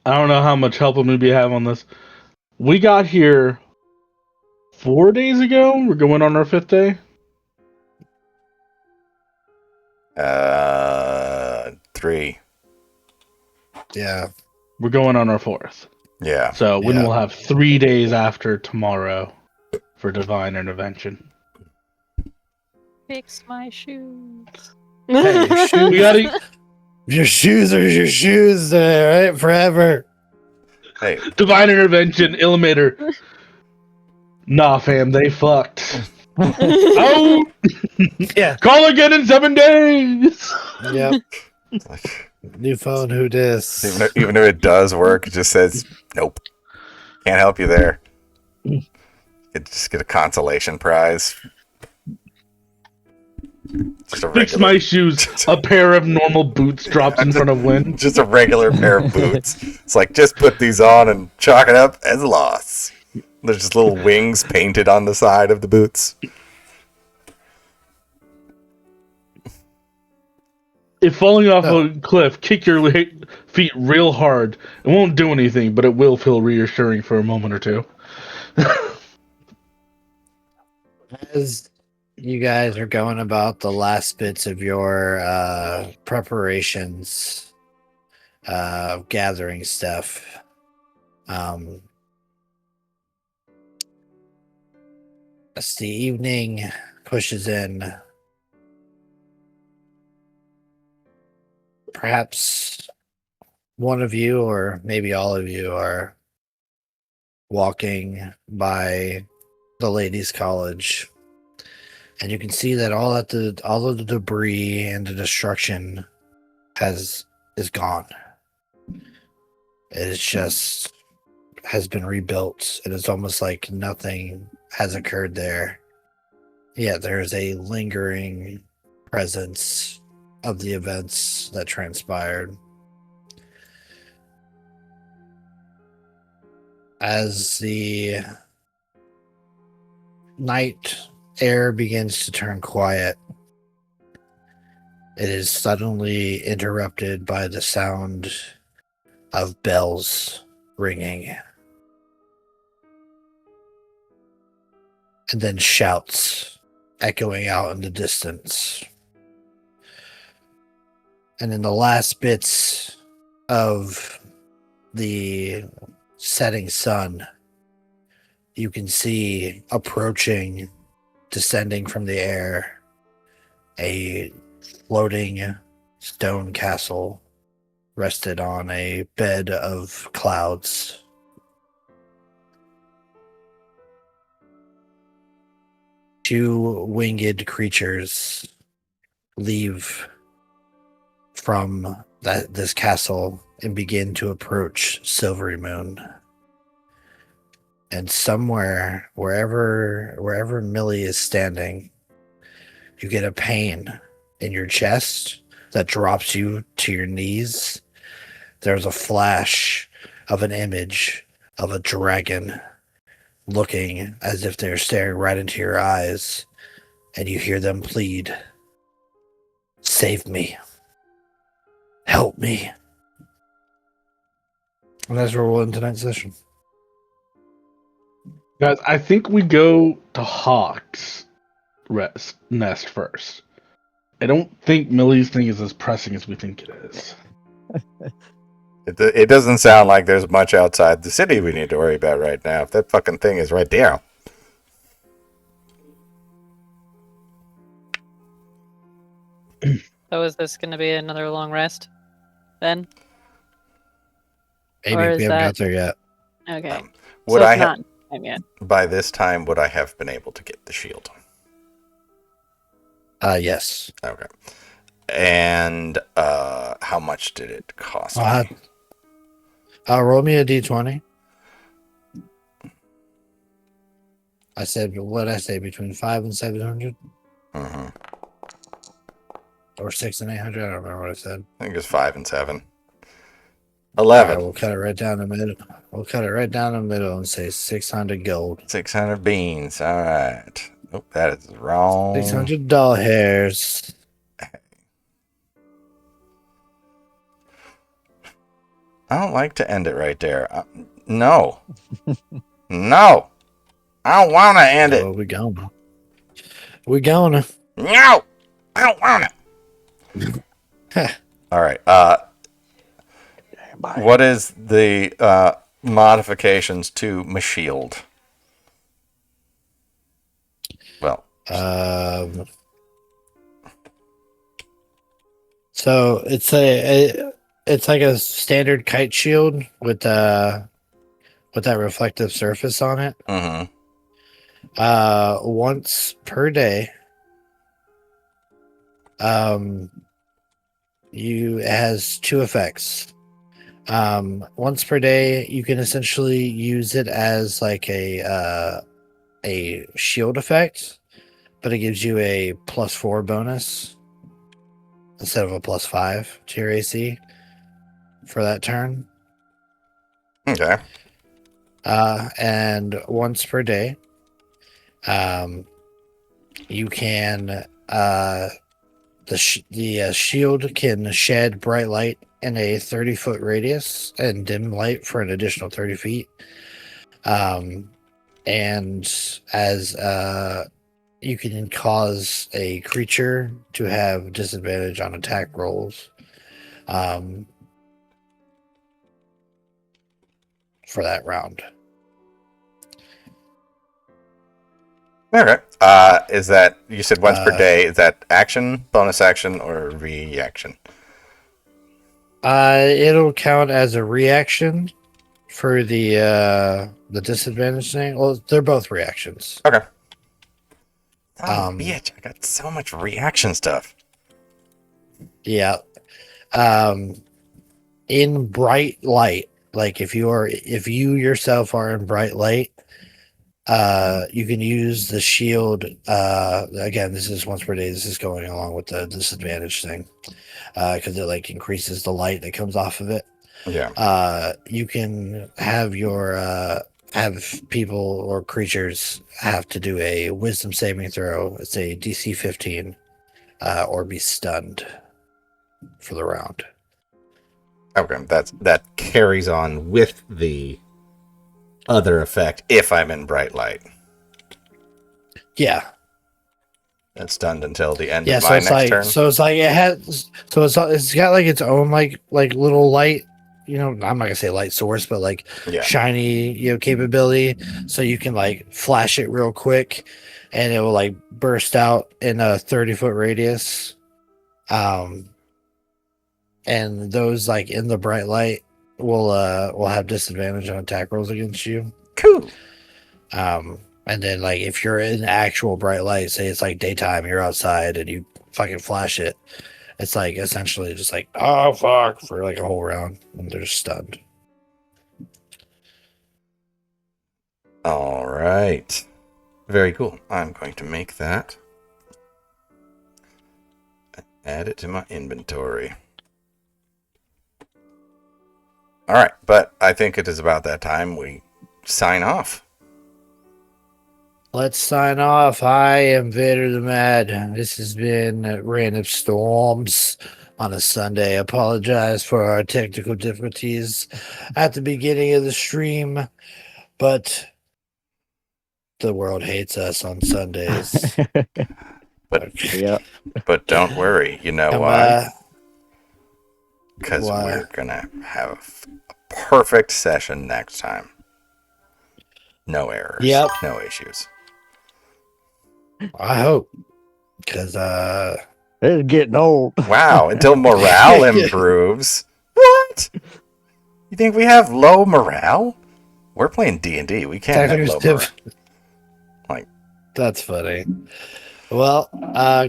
don't know how much help I'm gonna be have on this. We got here 4 days ago. We're going on our 5th day. 3. Yeah. We're going on our 4th. Yeah. So when Yeah. we'll have 3 days after tomorrow for divine intervention. Fix my shoes. Hey, shoes. We gotta Your shoes are your shoes, right? Forever. Hey, divine intervention, Illuminator. Nah, fam, they fucked. Oh, Yeah. call again in 7 days. Yep. like, New phone. Who dis? even if it does work, it just says, nope. Can't help you there. You could just get a consolation prize. Just a Fix regular, my shoes. A pair of normal boots drops in front of Lynn. just a regular pair of boots. It's like, just put these on and chalk it up as a loss. There's just little wings painted on the side of the boots. If falling off a cliff, kick your feet real hard. It won't do anything, but it will feel reassuring for a moment or two. As you guys are going about the last bits of your preparations, gathering stuff, as the evening pushes in, perhaps one of you or maybe all of you are walking by the ladies' college, and you can see that all of the debris and the destruction is gone. It's just has been rebuilt, and it's almost like nothing has occurred there. Yeah, there's a lingering presence of the events that transpired. As the night air begins to turn quiet, it is suddenly interrupted by the sound of bells ringing. And then shouts echoing out in the distance. And in the last bits of the setting sun, you can see approaching, descending from the air, a floating stone castle rested on a bed of clouds. Two winged creatures leave from this castle and begin to approach Silverymoon. And somewhere, wherever Millie is standing, you get a pain in your chest that drops you to your knees. There's a flash of an image of a dragon looking as if they're staring right into your eyes, and you hear them plead, "Save me. Help me." And that's where we'll end tonight's session. Guys, I think we go to Hawk's nest first. I don't think Millie's thing is as pressing as we think it is. It doesn't sound like there's much outside the city we need to worry about right now. If that fucking thing is right there. So is this going to be another long rest then? Maybe Or we is haven't that- got there yet. Okay. Would so I it's have not time yet. by this time? Would I have been able to get the shield? Yes. Okay. And how much did it cost me? Roll me a d20. I said, what did I say? Between 5 and 700? Mm-hmm. Or 6 and 800? I don't remember what I said. I think it was 5 and 7. All 11. right, we'll cut it right down the middle. We'll cut it right down the middle and say 600 gold. 600 beans. All right. Oh, that is wrong. 600 doll hairs. I don't like to end it right there. No. No. I don't want to end it. Oh, we're going. We're going. No. I don't want it. All right. What is the modifications to my shield? Well, so it's it's like a standard kite shield with that reflective surface on it. mm-hmm. Once per day. It has 2 effects. Once per day, you can essentially use it as like a shield effect, but it gives you a +4 bonus instead of a +5 to your AC for that turn. Okay. And once per day, you can the shield can shed bright light in a 30-foot radius and dim light for an additional 30 feet. And as you can cause a creature to have disadvantage on attack rolls for that round. Okay. Is that, you said once per day, is that action, bonus action, or reaction? It'll count as a reaction for the disadvantage thing. Well, they're both reactions. Okay. Oh, bitch, I got so much reaction stuff. Yeah. In bright light, like if you yourself are in bright light, you can use the shield. Again, this is once per day. This is going along with the disadvantage thing, because it like increases the light that comes off of it. Yeah. You can have have people or creatures have to do a wisdom saving throw. It's a DC 15, or be stunned for the round. Okay, that carries on with the other effect if I'm in bright light. Yeah. That's stunned until the end Yeah, of so my it's next like turn. so it's like it has so it's got like its own like little light, I'm not gonna say light source, but like Yeah. shiny, capability. So you can like flash it real quick and it will like burst out in a 30-foot radius. And those like in the bright light will have disadvantage on attack rolls against you. Cool. And then like if you're in actual bright light, say it's like daytime, you're outside and you fucking flash it, It's like essentially just like, oh fuck, for like a whole round, and they're stunned. All right. Very cool. I'm going to make that. Add it to my inventory. All right, but I think it is about that time we sign off. Let's sign off. I am Vader the Mad. This has been Rain of Storms on a Sunday. Apologize for our technical difficulties at the beginning of the stream, but the world hates us on Sundays. But Yeah. but don't worry. You know Um, why? Because why? we're going to have a perfect session next time. No errors. Yep. No issues. I hope, because It's getting old. Wow, until morale improves. What? You think we have low morale? We're playing D&D. We can't have low morale. Like, that's funny. Well,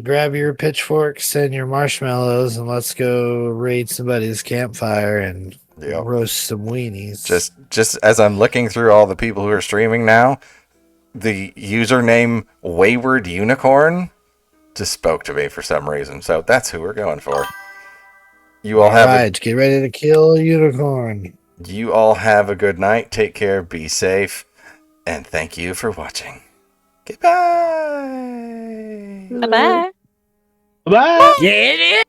grab your pitchforks and your marshmallows and let's go raid somebody's campfire and Yep. roast some weenies. Just as I'm looking through all the people who are streaming now, the username Wayward Unicorn just spoke to me for some reason. So that's who we're going for. You all have right, get ready to kill a unicorn. You all have a good night. Take care. Be safe. And thank you for watching. Goodbye. Bye bye. Bye. Get it?